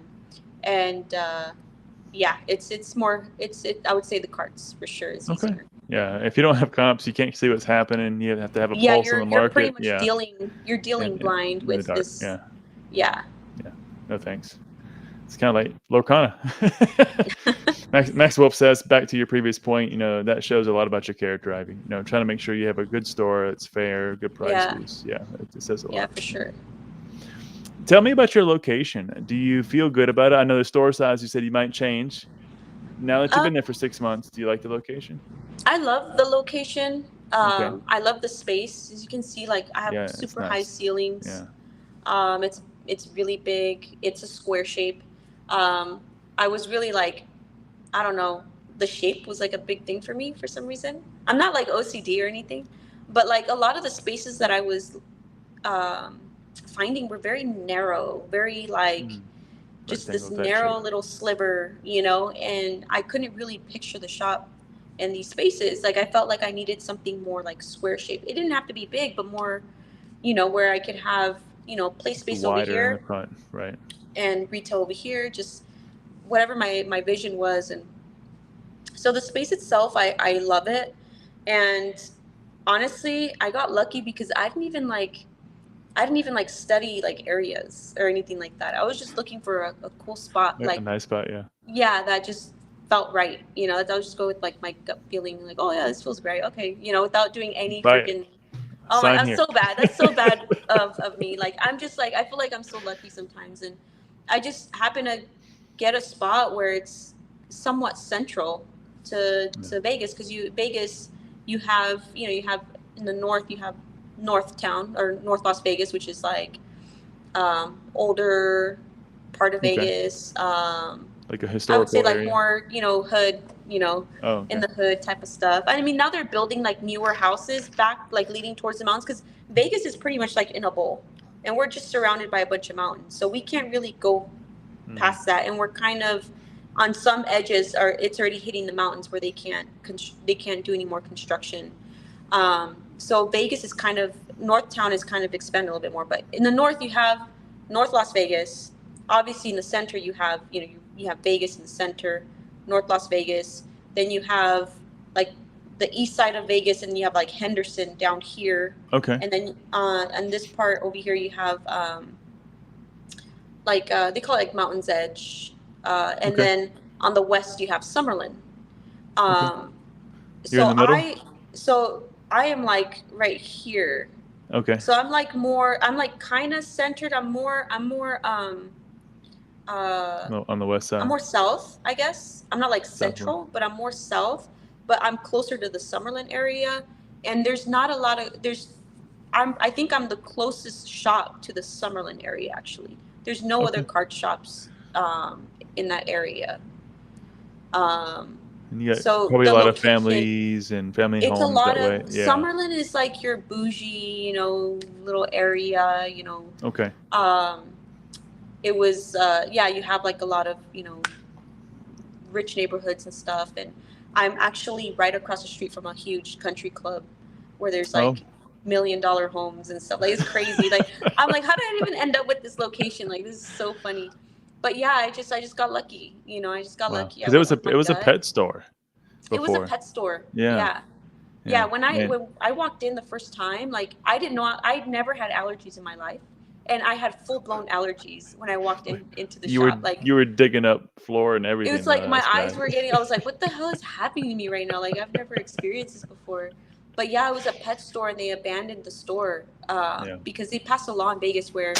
Speaker 2: I would say the cards for sure is easier.
Speaker 1: Yeah, if you don't have comps, you can't see what's happening. You have to have a
Speaker 2: Yeah,
Speaker 1: pulse on the
Speaker 2: you're
Speaker 1: market.
Speaker 2: pretty much dealing blind
Speaker 1: in
Speaker 2: with
Speaker 1: the dark.
Speaker 2: this.
Speaker 1: Yeah. No thanks. It's kind of like Lorcana. Max Wolf says, back to your previous point, you know, that shows a lot about your character, Ivy. You know, trying to make sure you have a good store, it's fair, good prices. Yeah, it says a lot.
Speaker 2: Yeah, for sure.
Speaker 1: Tell me about your location. Do you feel good about it? I know the store size, you said you might change. Now that you've been there for 6 months, do you like the location?
Speaker 2: I love the location. I love the space. As you can see, like I have super high ceilings.
Speaker 1: Yeah.
Speaker 2: It's really big. It's a square shape. I was really like, I don't know, the shape was like a big thing for me for some reason. I'm not like OCD or anything, but like a lot of the spaces that I was finding were very narrow, very like just this narrow little sliver, you know, and I couldn't really picture the shop in these spaces. Like I felt like I needed something more like square shape. It didn't have to be big, but more, you know, where I could have, you know, play space over here,
Speaker 1: in the front, right,
Speaker 2: and retail over here, just whatever my vision was. And so the space itself, I love it. And honestly, I got lucky because I didn't even like study like areas or anything like that. I was just looking for a cool spot, like
Speaker 1: a nice spot.
Speaker 2: Yeah, that just felt right. You know, I'll just go with like my gut feeling, like, oh yeah, this feels great. Okay, you know, without doing any freaking. Oh my, I'm so bad. That's so bad of me. Like I'm just like, I feel like I'm so lucky sometimes, and I just happen to get a spot where it's somewhat central to Vegas, because you have in the north, you have North Town or North Las Vegas, which is like older part of Vegas.
Speaker 1: Like a historical
Speaker 2: I would say like
Speaker 1: area.
Speaker 2: more, you know, hood, you know, in the hood type of stuff. I mean, now they're building like newer houses back, like leading towards the mountains, because Vegas is pretty much like in a bowl, and we're just surrounded by a bunch of mountains, so we can't really go past that, and we're kind of on some edges, or it's already hitting the mountains where they can't do any more construction. So Vegas is kind of, North Town is kind of expanded a little bit more, but in the north you have North Las Vegas. Obviously in the center you have, you know, you have Vegas in the center, North Las Vegas. Then you have like the east side of Vegas, and you have like Henderson down here.
Speaker 1: Okay.
Speaker 2: And then on this part over here you have they call it like Mountain's Edge. And then on the west you have Summerlin.
Speaker 1: You're in the middle?
Speaker 2: So I am like right here.
Speaker 1: Okay.
Speaker 2: So I'm like kind of centered. I'm more
Speaker 1: on the west side.
Speaker 2: I'm more south, I guess. I'm not like central, but I'm more south. But I'm closer to the Summerlin area, and there's not a lot of I think I'm the closest shop to the Summerlin area. Actually, there's no other card shops in that area.
Speaker 1: And you got probably a lot of families and family homes. It's a lot of
Speaker 2: Summerlin is like your bougie, you know, little area, you know.
Speaker 1: Okay.
Speaker 2: It was you have like a lot of, you know, rich neighborhoods and stuff, and I'm actually right across the street from a huge country club where there's like $1 million homes and stuff. Like it's crazy. Like I'm like, how did I even end up with this location? Like this is so funny. But yeah, I just got lucky. You know, I just got lucky.
Speaker 1: Because it was a pet store before.
Speaker 2: It was a pet store.
Speaker 1: Yeah.
Speaker 2: When I walked in the first time, like I didn't know, I'd never had allergies in my life. and I had full blown allergies when I walked into the
Speaker 1: You were
Speaker 2: shop. Like
Speaker 1: you were digging up floor and
Speaker 2: it was
Speaker 1: everything.
Speaker 2: like my
Speaker 1: That's
Speaker 2: eyes
Speaker 1: bad.
Speaker 2: were getting. I was like, what the hell is happening to me right now? Like I've never experienced this before. But yeah, it was a pet store, and they abandoned the store
Speaker 1: Yeah.
Speaker 2: because they passed a law in Vegas where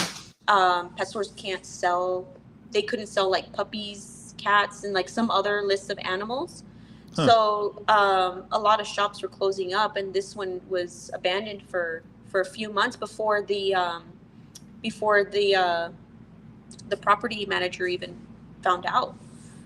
Speaker 2: pet stores can't sell. They couldn't sell like puppies, cats, and like some other list of animals.
Speaker 1: Huh.
Speaker 2: So a lot of shops were closing up, and this one was abandoned for a few months before the property manager even found out.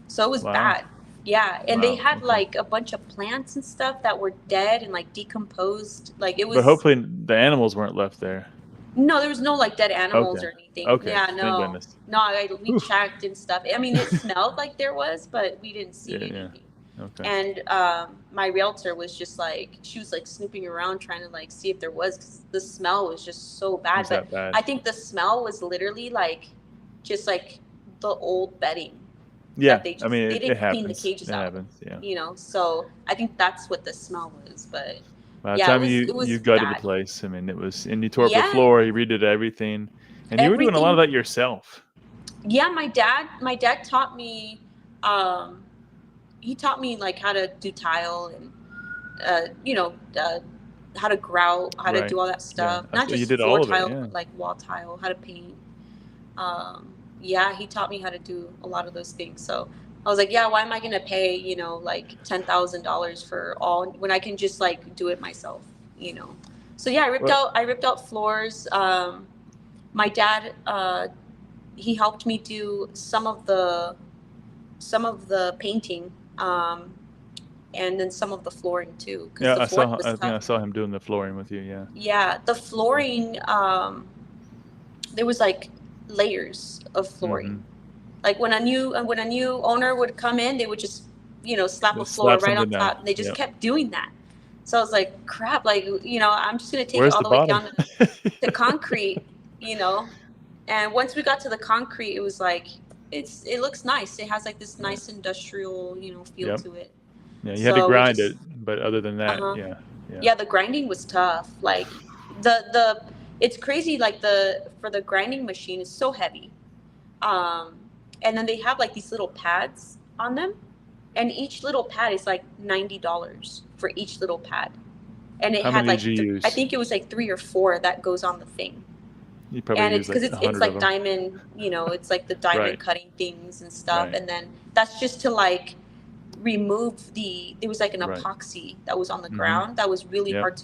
Speaker 2: So it was
Speaker 1: Wow.
Speaker 2: bad. Yeah, and they
Speaker 1: Wow.
Speaker 2: had
Speaker 1: Okay.
Speaker 2: like a bunch of plants and stuff that were dead and like decomposed. Like it
Speaker 1: But
Speaker 2: was
Speaker 1: hopefully the animals weren't left there.
Speaker 2: no, there was no like dead animals
Speaker 1: Okay.
Speaker 2: or anything.
Speaker 1: Okay.
Speaker 2: Yeah,
Speaker 1: Thank
Speaker 2: no,
Speaker 1: goodness.
Speaker 2: no. We
Speaker 1: Oof.
Speaker 2: checked and stuff. I mean, it smelled like there was, but we didn't see
Speaker 1: Yeah.
Speaker 2: anything.
Speaker 1: Okay.
Speaker 2: And my realtor was just like, she was like snooping around trying to like see if there was, because the smell was just so bad.
Speaker 1: Was
Speaker 2: But
Speaker 1: that bad?
Speaker 2: I think the smell was literally like just like the old bedding.
Speaker 1: Yeah.
Speaker 2: That they
Speaker 1: I mean,
Speaker 2: they
Speaker 1: it
Speaker 2: didn't clean the
Speaker 1: happens.
Speaker 2: cages
Speaker 1: It
Speaker 2: out.
Speaker 1: happens. Yeah.
Speaker 2: You know, so I think that's what the smell was. But
Speaker 1: By the
Speaker 2: yeah,
Speaker 1: time
Speaker 2: it was
Speaker 1: you gutted the
Speaker 2: bad.
Speaker 1: place, I mean, it was, and you tore up the
Speaker 2: Yeah,
Speaker 1: floor, you redid everything, and you were doing a lot of
Speaker 2: everything.
Speaker 1: that yourself.
Speaker 2: Yeah, my dad taught me. He taught me like how to do tile and how to grout, how to
Speaker 1: Right.
Speaker 2: do all that
Speaker 1: Yeah.
Speaker 2: stuff. Not
Speaker 1: You
Speaker 2: just
Speaker 1: did
Speaker 2: floor
Speaker 1: all of it.
Speaker 2: tile,
Speaker 1: Yeah.
Speaker 2: but like wall tile, how to paint. Yeah, he taught me how to do a lot of those things. So I was like, yeah, why am I gonna pay like $10,000 for all when I can just like do it myself, you know? So yeah,
Speaker 1: Well,
Speaker 2: I ripped out floors. My dad, he helped me do some of the painting, and then some of the flooring too, because
Speaker 1: yeah,
Speaker 2: the flooring was
Speaker 1: I think
Speaker 2: tough.
Speaker 1: I saw him doing the flooring with you. Yeah.
Speaker 2: Yeah, the flooring, there was like layers of
Speaker 1: Mm-hmm.
Speaker 2: flooring. Like when a new owner would come in, they would just slap a
Speaker 1: Let's
Speaker 2: floor
Speaker 1: slap
Speaker 2: right on
Speaker 1: something down.
Speaker 2: top, and they just
Speaker 1: Yep.
Speaker 2: kept doing that. So I was like, crap, like I'm just gonna take it
Speaker 1: Where's
Speaker 2: all
Speaker 1: the
Speaker 2: the way
Speaker 1: bottom?
Speaker 2: down to concrete, you know. And once we got to the concrete, it was like it looks nice. It has like this
Speaker 1: Yeah.
Speaker 2: nice industrial feel
Speaker 1: Yep.
Speaker 2: to it.
Speaker 1: Yeah. You had to
Speaker 2: So we
Speaker 1: grind
Speaker 2: just
Speaker 1: it, but other than that,
Speaker 2: uh-huh.
Speaker 1: yeah. Yeah.
Speaker 2: Yeah, the grinding was tough. Like the it's crazy, like for the grinding machine is so heavy. Um and then they have like these little pads on them, and each little pad is like $90 for each little pad. And it
Speaker 1: How
Speaker 2: had
Speaker 1: many
Speaker 2: like
Speaker 1: did you
Speaker 2: I
Speaker 1: use?
Speaker 2: think it was like 3 or 4 that goes on the thing.
Speaker 1: You probably
Speaker 2: And it's
Speaker 1: used like
Speaker 2: because it's
Speaker 1: 100 of
Speaker 2: like
Speaker 1: them.
Speaker 2: diamond, it's like the diamond
Speaker 1: Right.
Speaker 2: cutting things and stuff.
Speaker 1: Right.
Speaker 2: And then that's just to like remove there was like an
Speaker 1: Right.
Speaker 2: epoxy that was on the
Speaker 1: Mm-hmm.
Speaker 2: ground that was really
Speaker 1: Yep.
Speaker 2: hard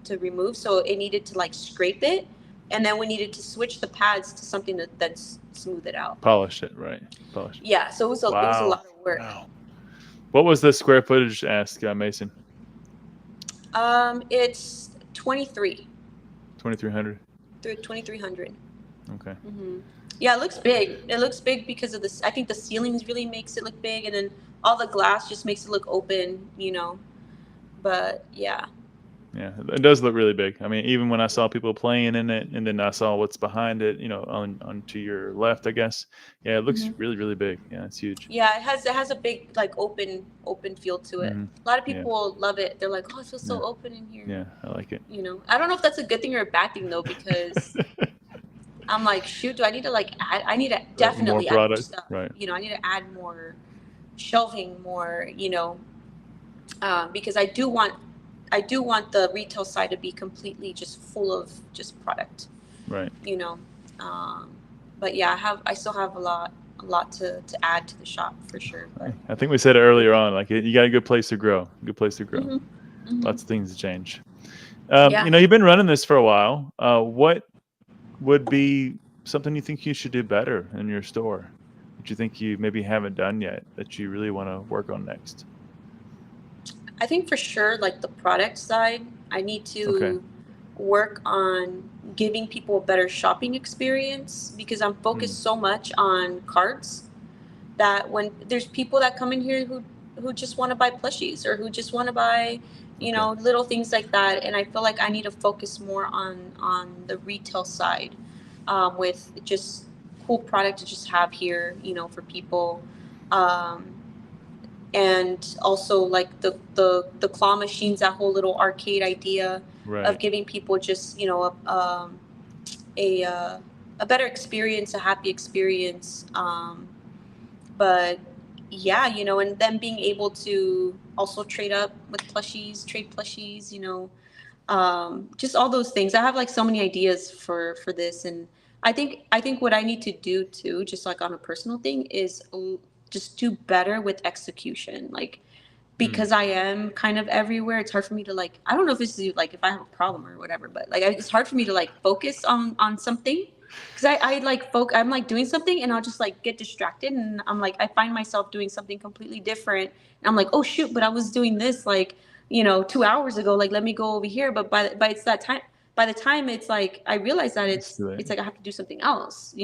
Speaker 2: to remove, so it needed to like scrape it, and then we needed to switch the pads to something that's smooth it out.
Speaker 1: Polish it. Right. Polish it.
Speaker 2: Yeah, so it was a
Speaker 1: Wow.
Speaker 2: lot of work.
Speaker 1: Wow. What was the square footage? Ask Mason.
Speaker 2: It's
Speaker 1: 2,300.
Speaker 2: 2300.
Speaker 1: Okay.
Speaker 2: Mm-hmm. Yeah, it looks big. It looks big because of this. I think the ceilings really makes it look big, and then all the glass just makes it look open, But yeah.
Speaker 1: Yeah, it does look really big. I mean, even when I saw people playing in it, and then I saw what's behind it, on to your left, I guess. Yeah, it looks
Speaker 2: Mm-hmm.
Speaker 1: really, really big. Yeah, it's huge.
Speaker 2: Yeah, it has a big like open feel to it.
Speaker 1: Mm-hmm.
Speaker 2: A lot of
Speaker 1: Yeah.
Speaker 2: people love it. They're like, "Oh, it feels so
Speaker 1: Yeah.
Speaker 2: open in here."
Speaker 1: Yeah, I like it.
Speaker 2: I don't know if that's a good thing or a bad thing though, because I'm like, shoot, do I need to like add? I need to definitely
Speaker 1: more
Speaker 2: add more
Speaker 1: product,
Speaker 2: stuff.
Speaker 1: right?
Speaker 2: I need to add more shelving, more, because I do want the retail side to be completely just full of just product.
Speaker 1: Right.
Speaker 2: But yeah, I still have a lot to add to the shop for sure. But
Speaker 1: I think we said it earlier on. Like you got a good place to grow. Good place to grow.
Speaker 2: Mhm. Mhm.
Speaker 1: Lots of things to change.
Speaker 2: Yeah.
Speaker 1: You've been running this for a while. What would be something you think you should do better in your store that you think you maybe haven't done yet that you really want to work on next?
Speaker 2: I think for sure, like the product side, I need to
Speaker 1: Okay.
Speaker 2: work on giving people a better shopping experience, because I'm focused so much on cards that when there's people that come in here who just want to buy plushies, or who just want to buy, little things like that. And I feel like I need to focus more on the retail side, with just cool product to just have here, for people. And also like the claw machines, that whole little arcade idea
Speaker 1: Right.
Speaker 2: of giving people just a a better experience, a happy experience. But yeah, and then being able to also trade up with plushies, trade plushies, just all those things. I have like so many ideas for this, and I think what I need to do too, just like on a personal thing, is just do better with execution. Like, because I am kind of everywhere, it's hard for me to like, I don't know if this is like if I have a problem or whatever, but like it's hard for me to like focus on something, because I like I'm like doing something and I'll just like get distracted, and I'm like I find myself doing something completely different, and I'm like, oh shoot, but I was doing this like 2 hours ago, like let me go over here, but by it's that time, by the time it's like I realize that it's like I have to do something else.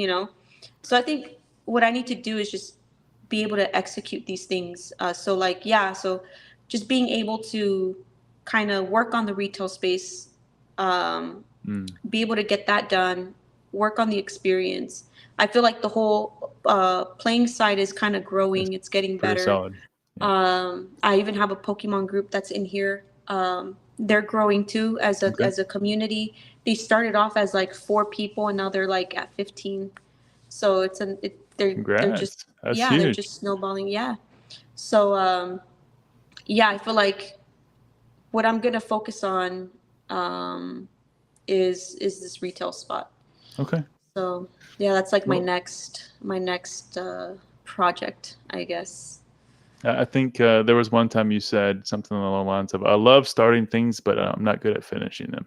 Speaker 2: So I think what I need to do is just be able to execute these things. So like, yeah, so just being able to kind of work on the retail space, be able to get that done, work on the experience. I feel like the whole playing side is kind of growing.
Speaker 1: That's
Speaker 2: It's getting
Speaker 1: pretty
Speaker 2: better.
Speaker 1: solid. Yeah.
Speaker 2: I even have a Pokemon group that's in here. They're growing too as a community. They started off as like 4 people, and now they're like at 15. So they're just,
Speaker 1: Congrats. That's
Speaker 2: yeah, they're
Speaker 1: huge.
Speaker 2: just snowballing. Yeah. So yeah, I feel like what I'm gonna focus on is this retail spot.
Speaker 1: Okay.
Speaker 2: So yeah, that's like my
Speaker 1: Well,
Speaker 2: next project, I guess.
Speaker 1: I think there was one time you said something along the lines of, "I love starting things, but I'm not good at finishing them."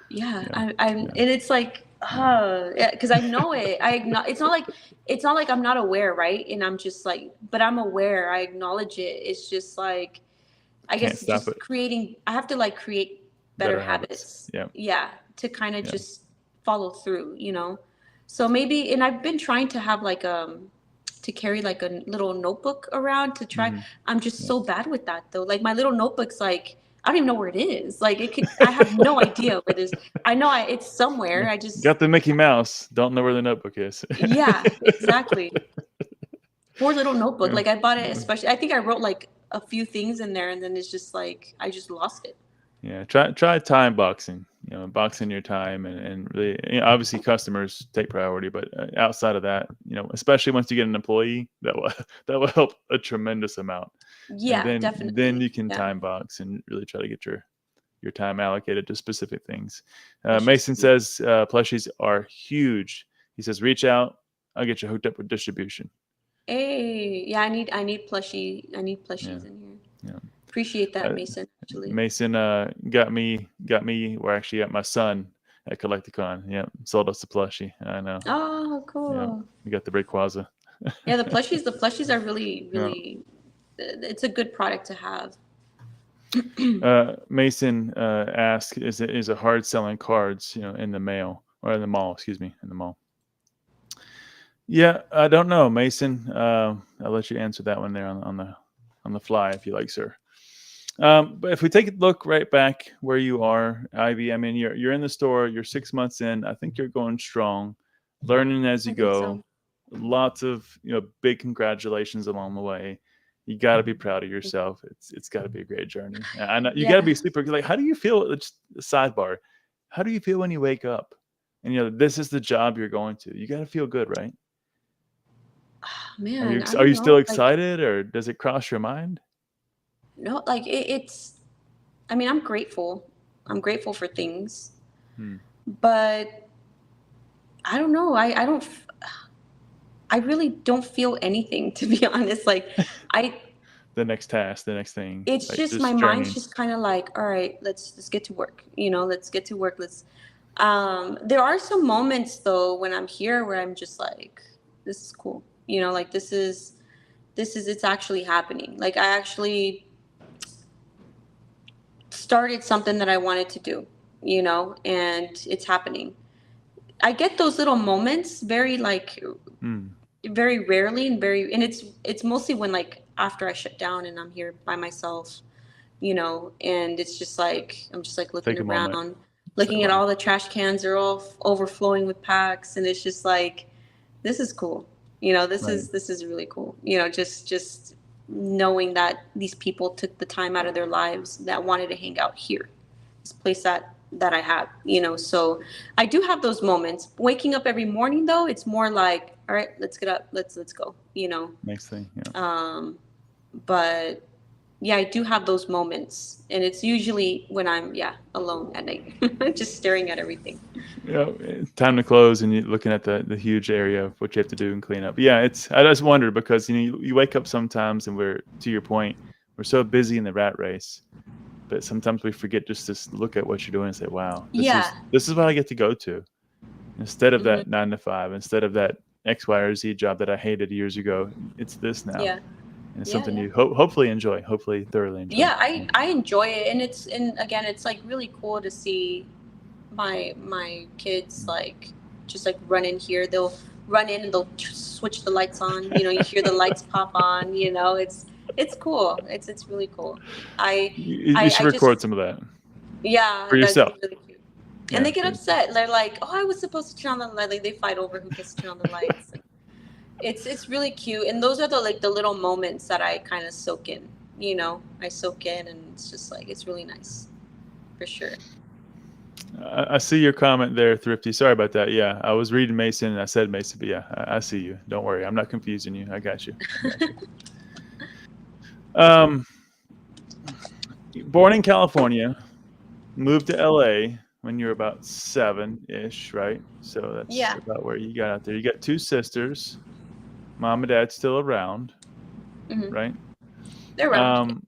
Speaker 2: Yeah,
Speaker 1: Yeah.
Speaker 2: I'm, and it's like, yeah, because I know it. It's not like I'm not aware, right? And I'm just like, but I'm aware. I acknowledge it. It's just like, I
Speaker 1: Can't
Speaker 2: guess
Speaker 1: stop it.
Speaker 2: just creating. I have to like create better
Speaker 1: Better habits.
Speaker 2: habits.
Speaker 1: Yeah.
Speaker 2: Yeah, to kind of
Speaker 1: Yeah.
Speaker 2: just follow through. So maybe, and I've been trying to have like to carry like a little notebook around to try. I'm just
Speaker 1: Yeah.
Speaker 2: so bad with that though. Like my little notebook's like, I don't even know where it is. Like I have no idea where this. I know it's somewhere. I just,
Speaker 1: Got the Mickey Mouse. Don't know where the notebook is.
Speaker 2: yeah, exactly. Poor little notebook.
Speaker 1: Yeah.
Speaker 2: Like I bought it, especially. I think I wrote like a few things in there, and then it's just like I just lost it.
Speaker 1: Yeah, try time boxing. Boxing your time, and really, obviously customers take priority, but outside of that, especially once you get an employee, that will that will help a tremendous amount. And
Speaker 2: Yeah,
Speaker 1: then
Speaker 2: definitely.
Speaker 1: you can
Speaker 2: Yeah.
Speaker 1: time box and really try to get your time allocated to specific things.
Speaker 2: That's
Speaker 1: Mason
Speaker 2: just, yeah.
Speaker 1: says plushies are huge. He says reach out. I'll get you hooked up with distribution.
Speaker 2: Hey, yeah, I need plushies
Speaker 1: Yeah,
Speaker 2: in here.
Speaker 1: yeah.
Speaker 2: Appreciate that, Mason, actually.
Speaker 1: Mason got me, or actually got my son at Collecticon. Yeah, sold us a plushie. I know.
Speaker 2: Oh, cool.
Speaker 1: Yeah, we got the Rayquaza.
Speaker 2: Yeah, the plushies are really, really, it's a good product to have.
Speaker 1: Mason asked, is it hard selling cards, in the mail or in the mall? Excuse me, in the mall. Yeah, I don't know, Mason. I'll let you answer that one there on the fly, if you like, sir. But if we take a look right back where you are, Ivy, I mean, you're in the store, you're 6 months in. I think you're going strong, learning as you
Speaker 2: I think
Speaker 1: go.
Speaker 2: so.
Speaker 1: Lots of big congratulations along the way. You got to be proud of yourself. It's got to be a great journey. I know you got to be super. Like, how do you feel? Just a sidebar. How do you feel when you wake up and this is the job you're going to? You got to feel good, right?
Speaker 2: Man, I
Speaker 1: Are
Speaker 2: don't
Speaker 1: you still
Speaker 2: know. Like,
Speaker 1: excited, or does it cross your mind?
Speaker 2: no, like it's, I mean, I'm grateful. I'm grateful for things, but I don't know. I really don't feel anything, to be honest. Like
Speaker 1: The next task, the next thing.
Speaker 2: it's
Speaker 1: Like,
Speaker 2: just, my
Speaker 1: journey.
Speaker 2: mind's just kind of like, all right, let's get to work. Let's get to work. There are some moments though when I'm here where I'm just like, this is cool. Like this is, it's actually happening. Like I actually started something that I wanted to do, and it's happening. I get those little moments very like, very rarely, and it's mostly when like after I shut down and I'm here by myself, and it's just like, I'm just like looking
Speaker 1: Take a moment.
Speaker 2: around, looking at all the trash cans are all overflowing with packs, and it's just like, this is cool. This is really cool. Just knowing that these people took the time out of their lives that wanted to hang out here, this place that that I have, so I do have those moments. Waking up every morning though, it's more like, all right, let's get up, let's go,
Speaker 1: Next thing, yeah.
Speaker 2: But yeah, I do have those moments, and it's usually when I'm alone at night, just staring at everything.
Speaker 1: Yeah, time to close, and you're looking at the huge area of what you have to do and clean up. Yeah, I just wonder because you wake up sometimes, and we're, to your point, we're so busy in the rat race, but sometimes we forget just to look at what you're doing and say, "Wow, this is what I get to go to," instead of that 9 to 5, instead of that X, Y, or Z job that I hated years ago. It's this now, and it's something you hopefully enjoy, hopefully thoroughly enjoy.
Speaker 2: Yeah, I enjoy it, and again, it's like really cool to see my kids like just like run in here. They'll run in and they'll switch the lights on. You hear the lights pop on. It's cool. It's really cool.
Speaker 1: You should record some of that.
Speaker 2: Yeah,
Speaker 1: for yourself.
Speaker 2: That's really cute. And they get upset. They're like, "Oh, I was supposed to turn on the light." Like they fight over who gets to turn on the lights. It's really cute, and those are the little moments that I kind of soak in. I soak in, and it's just like it's really nice, for sure.
Speaker 1: I see your comment there, Thrifty. Sorry about that. Yeah, I was reading Mason, and I said Mason, but yeah, I see you. Don't worry, I'm not confusing you. I got you. Born in California, moved to LA when you were about 7-ish, right? So that's about where you got out there. You got 2 sisters. Mom and dad still around, right?
Speaker 2: They're around.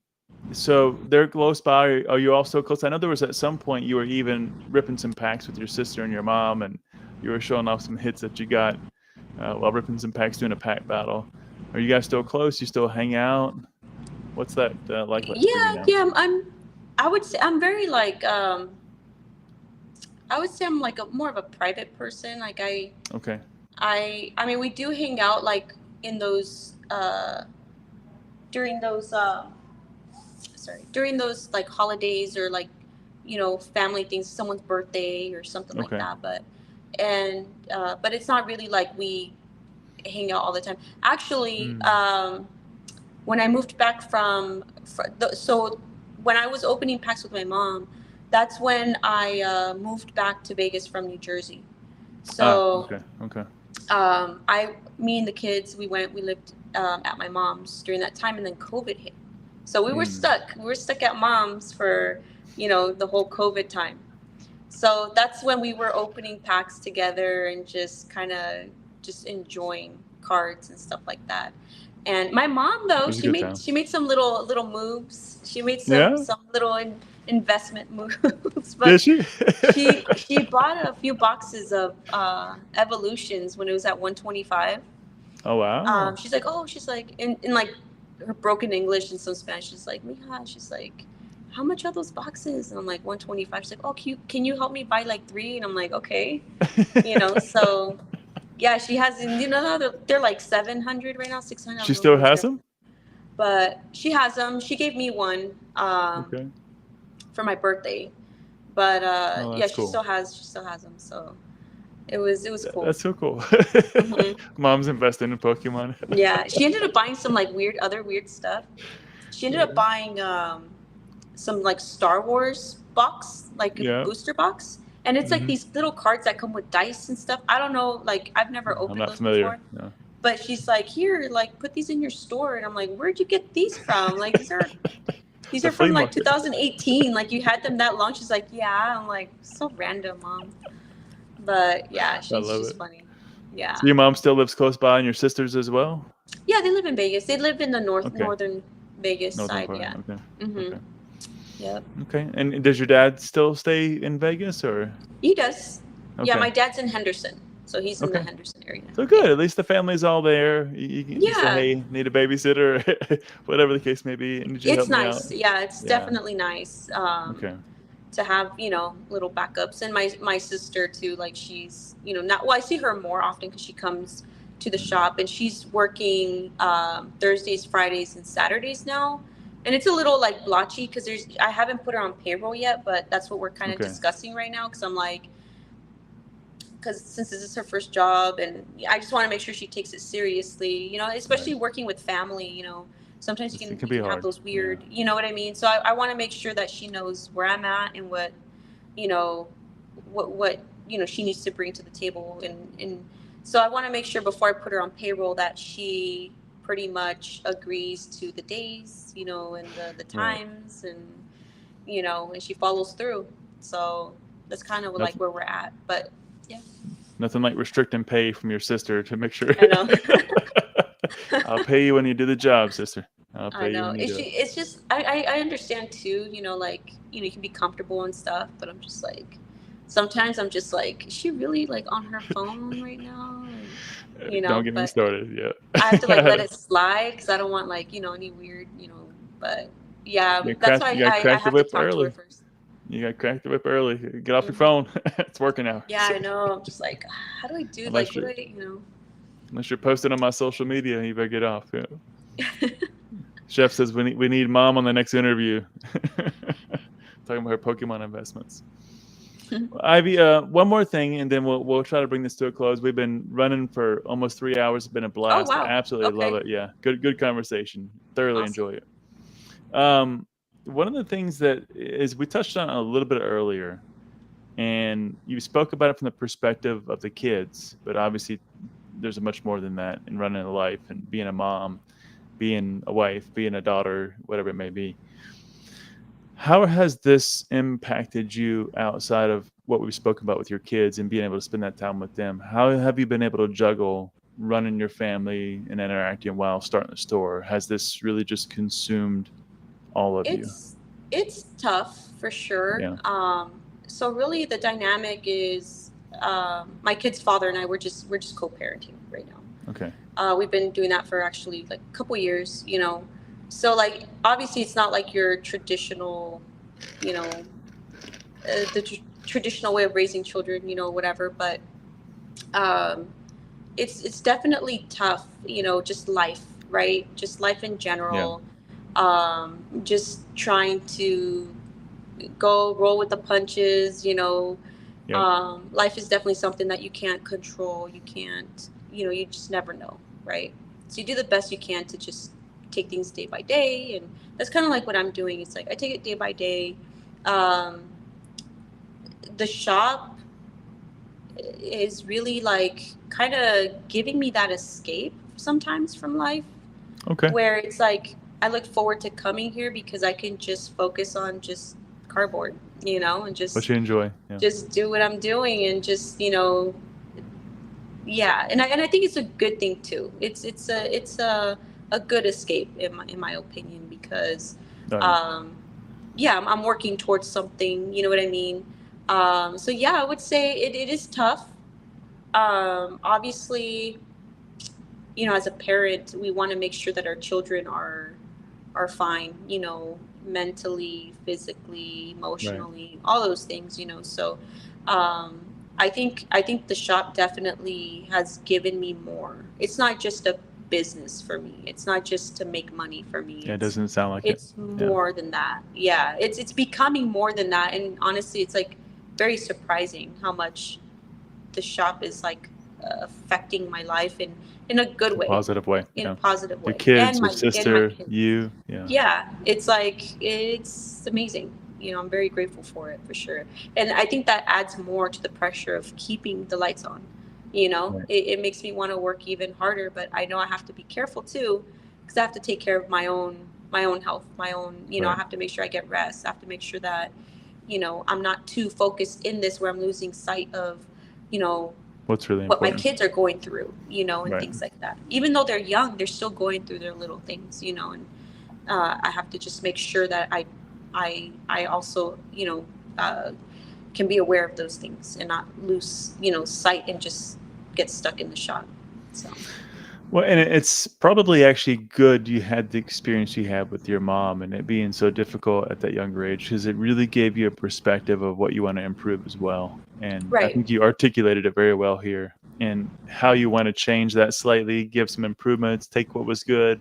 Speaker 1: So they're close by. Are you also close? I know there was at some point you were even ripping some packs with your sister and your mom, and you were showing off some hits that you got while ripping some packs doing a pack battle. Are you guys still close? You still hang out? What's that like?
Speaker 2: Yeah. I would say I'm very like. I would say I'm like more of a private person. Like
Speaker 1: Okay.
Speaker 2: I mean, we do hang out like in those during those like holidays or like family things, someone's birthday or something like that. But it's not really like we hang out all the time. Actually, when I moved back so when I was opening packs with my mom, that's when I moved back to Vegas from New Jersey. So
Speaker 1: okay.
Speaker 2: Me and the kids, we lived at my mom's during that time, and then COVID hit. So we were stuck. We were stuck at mom's for, the whole COVID time. So that's when we were opening packs together and just kind of just enjoying cards and stuff like that. And my mom, though, she made some little moves. She made some little investment moves. But
Speaker 1: did she?
Speaker 2: she bought a few boxes of Evolutions when it was at 125.
Speaker 1: Oh wow.
Speaker 2: She's like in like her broken English and some Spanish. She's like, Mija, she's like, how much are those boxes? And I'm like, 125. She's like, oh, can you help me buy like 3? And I'm like, okay. So yeah, she has, they're like 700 right now, 600.
Speaker 1: She still has them?
Speaker 2: But she has them. She gave me one for my birthday. But she still has them. So it was cool.
Speaker 1: That's so cool. Mom's investing in Pokemon.
Speaker 2: Yeah, she ended up buying some like other weird stuff. She ended up buying some like Star Wars box, like a booster box. And it's like these little cards that come with dice and stuff. I don't know, like I've never opened those before. No. But she's like, here, like put these in your store. And I'm like, where'd you get these from? Like these are from like 2018. Like you had them that long. She's like, yeah. I'm like, so random, Mom. But yeah, she's funny. Yeah.
Speaker 1: So your mom still lives close by, and your sisters as well?
Speaker 2: Yeah, they live in Vegas. They live in the northern Vegas side. Yeah.
Speaker 1: Okay.
Speaker 2: Okay. Yep.
Speaker 1: Okay. And does your dad still stay in Vegas, or?
Speaker 2: He does. Okay. Yeah, my dad's in Henderson, so he's in the Henderson area.
Speaker 1: So good. At least the family's all there. You can say, hey, need a babysitter, whatever the case may be. And
Speaker 2: it's nice. Yeah, it's definitely nice. To have little backups, and my sister too. Like she's I see her more often because she comes to the shop, and she's working Thursdays, Fridays, and Saturdays now. And it's a little like blotchy because I haven't put her on payroll yet, but that's what we're kind of discussing right now. Because I'm like, since this is her first job, and I just want to make sure she takes it seriously, especially working with family, sometimes you can have those weird, you know what I mean? So I want to make sure that she knows where I'm at and what you know, what she needs to bring to the table, and so I want to make sure before I put her on payroll that she pretty much agrees to the days, and the
Speaker 1: Right.
Speaker 2: times, and she follows through. So that's kind of like
Speaker 1: Nothing,
Speaker 2: where we're at. But yeah,
Speaker 1: nothing like restricting pay from your sister to make sure.
Speaker 2: I know.
Speaker 1: I'll pay you when you do the job, sister. I'll
Speaker 2: I
Speaker 1: pay you
Speaker 2: know.
Speaker 1: when you do it.
Speaker 2: It's just I understand too, like, you can be comfortable and stuff, but I'm just like, sometimes I'm just like, is she really like on her phone right now? And,
Speaker 1: Don't get me
Speaker 2: but
Speaker 1: started.
Speaker 2: I have to like let
Speaker 1: Yeah.
Speaker 2: it slide because I don't want like, any weird, but yeah, that's
Speaker 1: You
Speaker 2: why
Speaker 1: gotta
Speaker 2: I
Speaker 1: crack the
Speaker 2: have to
Speaker 1: whip
Speaker 2: talk to her
Speaker 1: early.
Speaker 2: first.
Speaker 1: You gotta crack the whip early. Get off your
Speaker 2: Hmm.
Speaker 1: phone. It's working
Speaker 2: Yeah,
Speaker 1: hours.
Speaker 2: I know. I'm just like, how do I do, like,
Speaker 1: Unless
Speaker 2: what
Speaker 1: you're
Speaker 2: do I.
Speaker 1: unless you're posting on my social media, you better get off. Yeah. Chef says we need mom on the next interview. Talking about her Pokemon investments. Well, Ivy, one more thing, and then we'll try to bring this to a close. We've been running for almost 3 hours. It's been a
Speaker 2: Oh,
Speaker 1: blast. I
Speaker 2: wow.
Speaker 1: absolutely love
Speaker 2: Okay.
Speaker 1: it. Yeah, good conversation. Thoroughly
Speaker 2: Awesome.
Speaker 1: enjoy it. Um, one of the things that is we touched on a little bit earlier, and you spoke about it from the perspective of the kids, but obviously there's much more than that in running a life and being a mom, being a wife, being a daughter, whatever it may be. How has this impacted you outside of what we've spoken about with your kids and being able to spend that time with them? How have you been able to juggle running your family and interacting while starting the store? Has this really just consumed all of you?
Speaker 2: It's tough for sure.
Speaker 1: Yeah.
Speaker 2: So really the dynamic is, my kid's father and I, we're just co-parenting right now.
Speaker 1: Okay.
Speaker 2: We've been doing that for actually like a couple years. So like obviously it's not like your traditional, you know, traditional way of raising children, whatever. But um, it's definitely tough. Just life, right? Just life in
Speaker 1: Yeah.
Speaker 2: general. Just trying to go roll with the punches.
Speaker 1: Yep.
Speaker 2: Life is definitely something that you can't control. You can't, you just never know, right? So you do the best you can to just take things day by day. And that's kind of like what I'm doing. It's like I take it day by day. Um, the shop is really like kind of giving me that escape sometimes from life,
Speaker 1: Okay.
Speaker 2: where it's like I look forward to coming here because I can just focus on just cardboard, and
Speaker 1: What
Speaker 2: just
Speaker 1: you enjoy. Yeah.
Speaker 2: just do what I'm doing, and just, yeah. And I think it's a good thing too. It's a good escape in my opinion, because
Speaker 1: Oh, yeah.
Speaker 2: um yeah, I'm working towards something, you know what I mean? So yeah, I would say it is tough. Obviously, as a parent, we want to make sure that our children are fine, mentally, physically,
Speaker 1: Right.
Speaker 2: emotionally, all those things, so um I think the shop definitely has given me more. It's not just a business for me. It's not just to make money for me.
Speaker 1: Yeah, it
Speaker 2: it's
Speaker 1: doesn't sound like it.
Speaker 2: it's
Speaker 1: Yeah.
Speaker 2: more than that. Yeah, it's becoming more than that. And honestly, it's like very surprising how much the shop is like affecting my life in a good
Speaker 1: In a
Speaker 2: way,
Speaker 1: positive way.
Speaker 2: in a
Speaker 1: Yeah.
Speaker 2: positive
Speaker 1: Your
Speaker 2: way,
Speaker 1: kids,
Speaker 2: and
Speaker 1: your
Speaker 2: my
Speaker 1: sister,
Speaker 2: kids.
Speaker 1: you. Yeah.
Speaker 2: Yeah, it's like it's amazing. I'm very grateful for it, for sure. And I think that adds more to the pressure of keeping the lights on.
Speaker 1: Right.
Speaker 2: It makes me want to work even harder, but I know I have to be careful too, because I have to take care of my own health, my own. I
Speaker 1: Right.
Speaker 2: have to make sure I get rest. I have to make sure that I'm not too focused in this where I'm losing sight of you know
Speaker 1: What's really
Speaker 2: what my
Speaker 1: important.
Speaker 2: kids are going through, and
Speaker 1: Right.
Speaker 2: things like that. Even though they're young, they're still going through their little things, and I have to just make sure that I also, can be aware of those things and not lose, sight and just get stuck in the shop. So
Speaker 1: Well, and it's probably actually good you had the experience you had with your mom and it being so difficult at that younger age because it really gave you a perspective of what you want to improve as well. And I
Speaker 2: right.
Speaker 1: think you articulated it very well here and how you want to change that slightly, give some improvements, take what was good,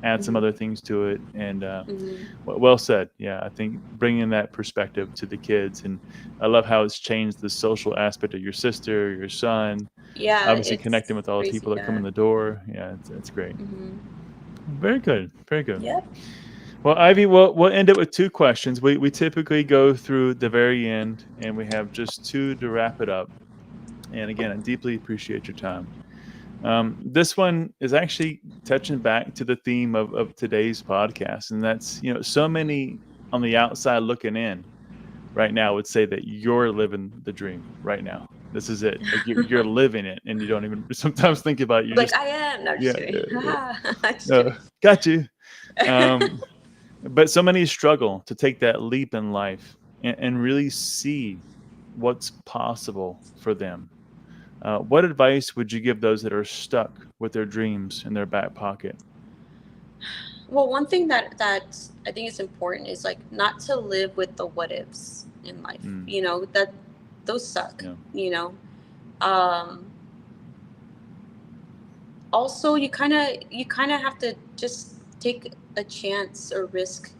Speaker 1: add some
Speaker 2: Hmm.
Speaker 1: other things to it. And
Speaker 2: Hmm.
Speaker 1: well said. Yeah, I think bringing that perspective to the kids. And I love how it's changed the social aspect of your sister, your son,
Speaker 2: Yeah,
Speaker 1: obviously
Speaker 2: it's
Speaker 1: connecting with all the
Speaker 2: crazy.
Speaker 1: people that come
Speaker 2: Yeah.
Speaker 1: in the door. Yeah, it's great.
Speaker 2: Hmm.
Speaker 1: Very good. Very good.
Speaker 2: Yep.
Speaker 1: Well, Ivy, we'll end it with two questions. We typically go through the very end, and we have just two to wrap it up. And again, I deeply appreciate your time. This one is actually touching back to the theme of today's podcast, and that's, so many on the outside looking in right now would say that you're living the dream right now. This is it. Like you're living it, and you don't even sometimes think about it. You're
Speaker 2: Like
Speaker 1: just
Speaker 2: I am. No, just
Speaker 1: yeah,
Speaker 2: kidding. Just
Speaker 1: no,
Speaker 2: kidding.
Speaker 1: got you. Um, but so many struggle to take that leap in life and really see what's possible for them. What advice would you give those that are stuck with their dreams in their back pocket?
Speaker 2: Well, one thing that I think is important is like not to live with the what ifs in life.
Speaker 1: Mm,
Speaker 2: That those suck.
Speaker 1: yeah,
Speaker 2: Um, Also, you kind of have to just take a chance or risk.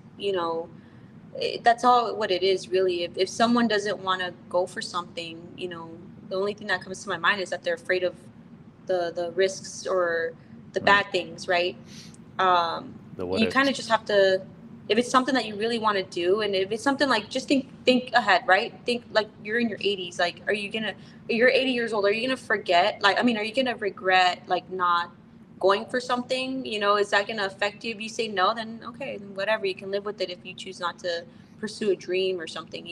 Speaker 2: That's all what it is really. If someone doesn't want to go for something, the only thing that comes to my mind is that they're afraid of the risks or the
Speaker 1: right.
Speaker 2: bad things, right? um,
Speaker 1: The what
Speaker 2: you kind
Speaker 1: ifs.
Speaker 2: of just have to, if it's something that you really want to do, and if it's something like, just think ahead, right? Think like you're in your 80s. Like, you're 80 years old, are you gonna forget, like, I mean, are you gonna regret like not going for something? Is that gonna affect you? If you say no, then okay, then whatever, you can live with it if you choose not to pursue a dream or something.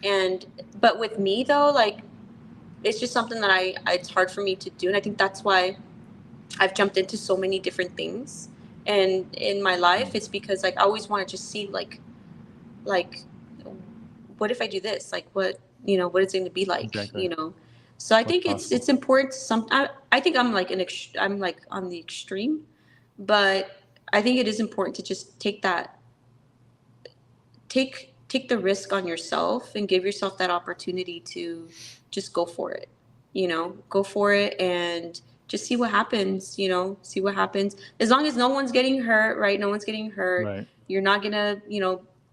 Speaker 2: And but with me though, like, it's just something that it's hard for me to do, and I think that's why I've jumped into so many different things. And in my life,
Speaker 1: Mm,
Speaker 2: it's because like I always want to just see like what if I do this? Like what it's going to be
Speaker 1: exactly.
Speaker 2: So I
Speaker 1: What's
Speaker 2: think it's
Speaker 1: possible?
Speaker 2: it's important to I think I'm like I'm like on the extreme, but I think it is important to just take the risk on yourself and give yourself that opportunity to just go for it. Go for it and just see what happens. See what happens, as long as no one's getting hurt, right? No one's getting hurt.
Speaker 1: Right.
Speaker 2: You're not gonna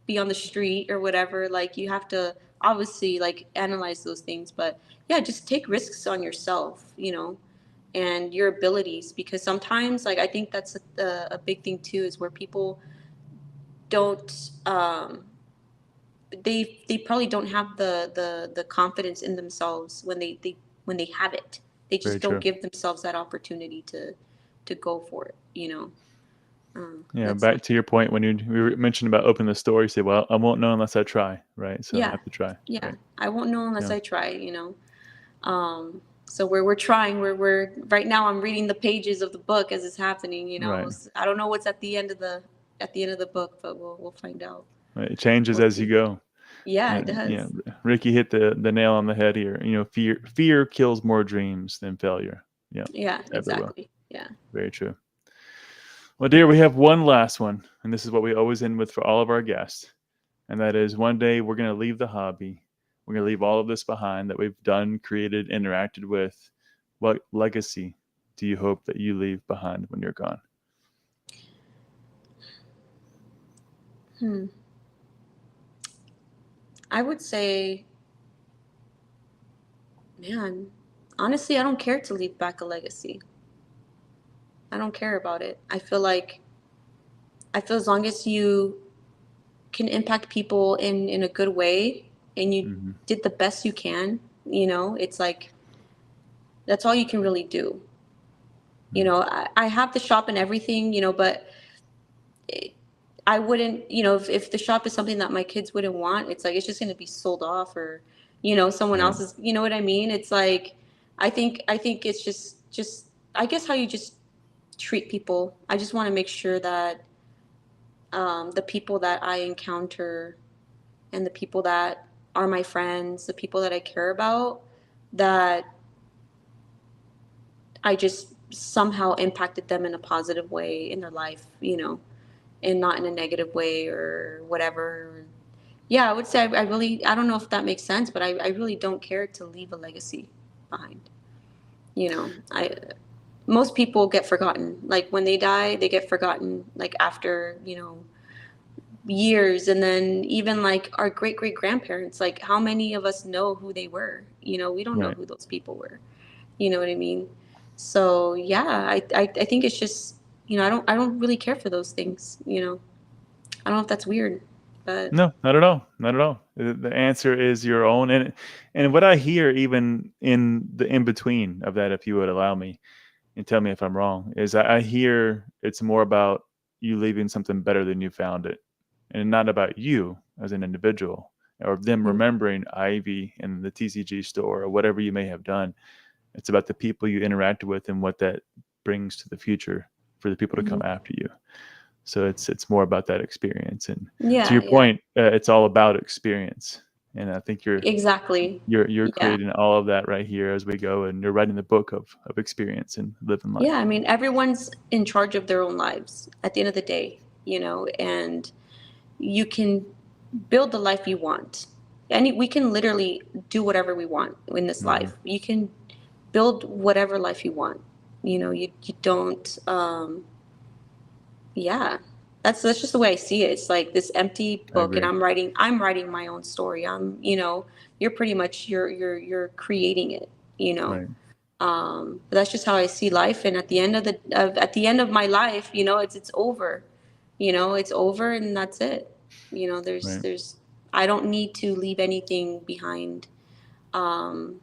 Speaker 2: be on the street or whatever. Like, you have to obviously like analyze those things, but yeah, just take risks on yourself, and your abilities, because sometimes, like, I think that's a big thing too, is where people don't they probably don't have the confidence in themselves when they have it. They
Speaker 1: Very
Speaker 2: just don't
Speaker 1: true.
Speaker 2: give themselves that opportunity to go for it.
Speaker 1: Yeah.
Speaker 2: That's
Speaker 1: Back to your point when we mentioned about opening the store, you say, "Well, I won't know unless I try." Right. So I
Speaker 2: yeah,
Speaker 1: have to try.
Speaker 2: yeah.
Speaker 1: Right.
Speaker 2: I won't know unless
Speaker 1: Yeah.
Speaker 2: I try. So we're trying. We're right now. I'm reading the pages of the book as it's happening.
Speaker 1: Right.
Speaker 2: I don't know what's at the end of the book, but we'll find out.
Speaker 1: Right. It changes
Speaker 2: We'll
Speaker 1: as you
Speaker 2: see.
Speaker 1: go.
Speaker 2: Yeah, it
Speaker 1: And yeah,
Speaker 2: does.
Speaker 1: Ricky hit the nail on the head here. Fear kills more dreams than failure. Yeah,
Speaker 2: Yeah,
Speaker 1: ever will.
Speaker 2: exactly. Yeah.
Speaker 1: Very true. Well, dear, we have one last one, and this is what we always end with for all of our guests, and that is one day we're going to leave the hobby. We're going to leave all of this behind that we've done, created, interacted with. What legacy do you hope that you leave behind when you're gone?
Speaker 2: Hmm. I would say, man, honestly, I don't care to leave back a legacy. I don't care about it. I feel as long as you can impact people in a good way, and you
Speaker 1: Mm-hmm.
Speaker 2: did the best you can, it's like that's all you can really do. I have the shop and everything, but I wouldn't, if the shop is something that my kids wouldn't want, it's like it's just going to be sold off, or someone
Speaker 1: Right.
Speaker 2: else's, you know what I mean? It's like I think it's just I guess how you just treat people. I just want to make sure that the people that I encounter, and the people that are my friends, the people that I care about, that I just somehow impacted them in a positive way in their life, and not in a negative way or whatever. Yeah, I would say I don't know if that makes sense, but I really don't care to leave a legacy behind. I Most people get forgotten. Like, when they die, they get forgotten, like, after, years. And then even like our great great grandparents, like, how many of us know who they were? We don't know
Speaker 1: Right.
Speaker 2: who those people were. You know what I mean? So yeah, I think it's just, I don't really care for those things. I don't know if that's weird, but
Speaker 1: No, not at all. Not at all. The answer is your own. And what I hear even in the in between of that, if you would allow me, and tell me if I'm wrong, is I hear it's more about you leaving something better than you found it, and not about you as an individual or them
Speaker 2: Mhm.
Speaker 1: remembering Ivy in the TCG store or whatever you may have done. It's about the people you interacted with and what that brings to the future for the people to come after you. So it's more about that experience. And to
Speaker 2: Yeah,
Speaker 1: your
Speaker 2: yeah,
Speaker 1: point, it's all about experience. And I think
Speaker 2: exactly.
Speaker 1: you're
Speaker 2: Yeah.
Speaker 1: creating all of that right here as we go, and you're writing the book of experience and living life.
Speaker 2: Yeah, I mean, everyone's in charge of their own lives at the end of the day, and you can build the life you want. And we can literally do whatever we want in this
Speaker 1: Mm-hmm.
Speaker 2: life. You can build whatever life you want. You don't, yeah. That's just the way I see it. It's like this empty
Speaker 1: I
Speaker 2: book, and
Speaker 1: agree.
Speaker 2: I'm writing my own story. You're pretty much you're creating it, you know.
Speaker 1: Right.
Speaker 2: But that's just how I see life. And at the end of my life, it's over. It's over, and that's it.
Speaker 1: Right.
Speaker 2: There's I don't need to leave anything behind. Um,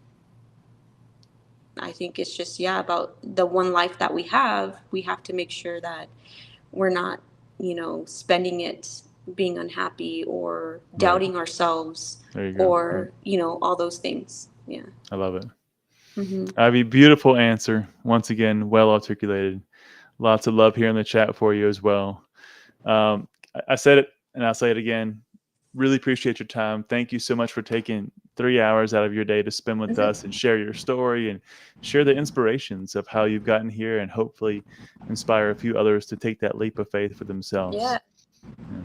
Speaker 2: I think it's just, yeah, about the one life that we have. We have to make sure that we're not, spending it being unhappy or
Speaker 1: Right.
Speaker 2: doubting ourselves,
Speaker 1: There you go. Right.
Speaker 2: or, all those things. Yeah.
Speaker 1: I love it.
Speaker 2: Hmm.
Speaker 1: Ivy, beautiful answer. Once again, well articulated. Lots of love here in the chat for you as well. I said it and I'll say it again. Really appreciate your time. Thank you so much for taking 3 hours out of your day to spend with us and share your story and share the inspirations of how you've gotten here, and hopefully inspire a few others to take that leap of faith for themselves.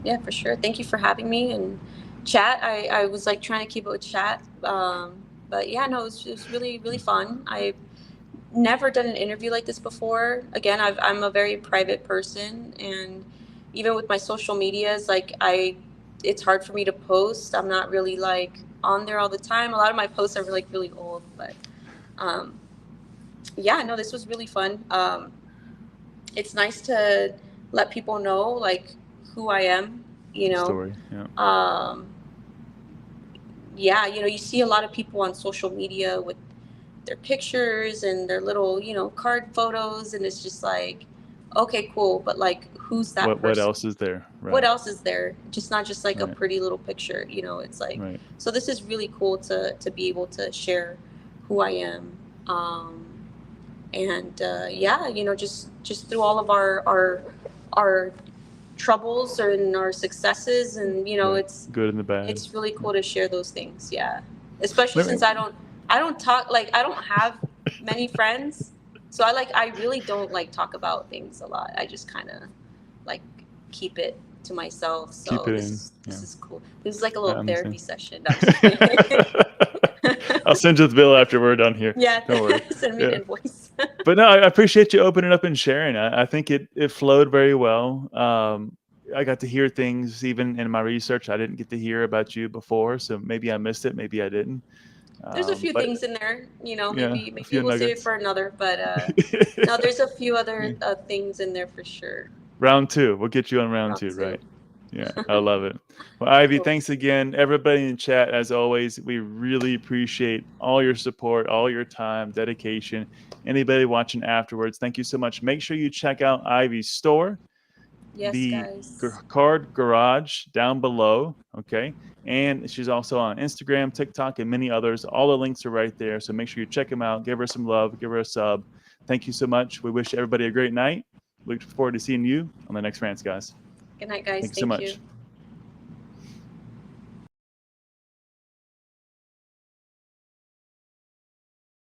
Speaker 2: Yeah, for sure. Thank you for having me. And chat, I was like trying to keep it with chat. But yeah, no, it was really, really fun. I've never done an interview like this before. Again, I'm a very private person, and even with my social medias, like it's hard for me to post. I'm not really like on there all the time. A lot of my posts are like really old, but um, yeah, no, this was really fun. It's nice to let people know like who I am, you know.
Speaker 1: Story. Yeah.
Speaker 2: Um, yeah, you see a lot of people on social media with their pictures and their little, card photos, and it's just like, okay, cool, but like, who's that
Speaker 1: What
Speaker 2: person?
Speaker 1: else is there?
Speaker 2: What
Speaker 1: Right.
Speaker 2: else is there? Just not just like a
Speaker 1: Right.
Speaker 2: pretty little picture, it's like,
Speaker 1: Right.
Speaker 2: so this is really cool to be able to share who I am. And yeah, just through all of our troubles and our successes, and
Speaker 1: Right.
Speaker 2: it's
Speaker 1: Good and the bad.
Speaker 2: it's really cool to share those things. Yeah, especially
Speaker 1: Let me-
Speaker 2: since I don't talk, like, I don't have many friends, so I really don't like talk about things a lot. I just kind of like keep it to myself.
Speaker 1: Keep
Speaker 2: So
Speaker 1: it
Speaker 2: this
Speaker 1: in.
Speaker 2: is this
Speaker 1: Yeah.
Speaker 2: is cool. This is like a
Speaker 1: I
Speaker 2: little
Speaker 1: understand.
Speaker 2: therapy session. No, I'm just kidding.
Speaker 1: I'll send you the bill after we're done here.
Speaker 2: Yeah,
Speaker 1: Don't worry.
Speaker 2: send me an
Speaker 1: Yeah.
Speaker 2: invoice.
Speaker 1: But no, I appreciate you opening up and sharing. I think it flowed very well. I got to hear things even in my research I didn't get to hear about you before, so maybe I missed it, maybe I didn't.
Speaker 2: There's a few
Speaker 1: But
Speaker 2: things in there,
Speaker 1: yeah,
Speaker 2: maybe
Speaker 1: a
Speaker 2: maybe
Speaker 1: few
Speaker 2: we'll save it
Speaker 1: nuggets.
Speaker 2: for another, but no, there's a few other things in there for sure.
Speaker 1: Round 2. We'll get you on round
Speaker 2: Round
Speaker 1: 2,
Speaker 2: two.
Speaker 1: right? Yeah, I love it. Well, Ivy,
Speaker 2: Cool.
Speaker 1: thanks again. Everybody in chat, as always, we really appreciate all your support, all your time, dedication. Anybody watching afterwards, thank you so much. Make sure you check out Ivy's store,
Speaker 2: Yes,
Speaker 1: the
Speaker 2: guys.
Speaker 1: card garage down below. Okay. And she's also on Instagram, TikTok, and many others. All the links are right there. So make sure you check them out. Give her some love. Give her a sub. Thank you so much. We wish everybody a great night. Look forward to seeing you on the next Rants, guys.
Speaker 2: Good night, guys.
Speaker 1: Thank you so
Speaker 2: Thank
Speaker 1: much.
Speaker 2: you.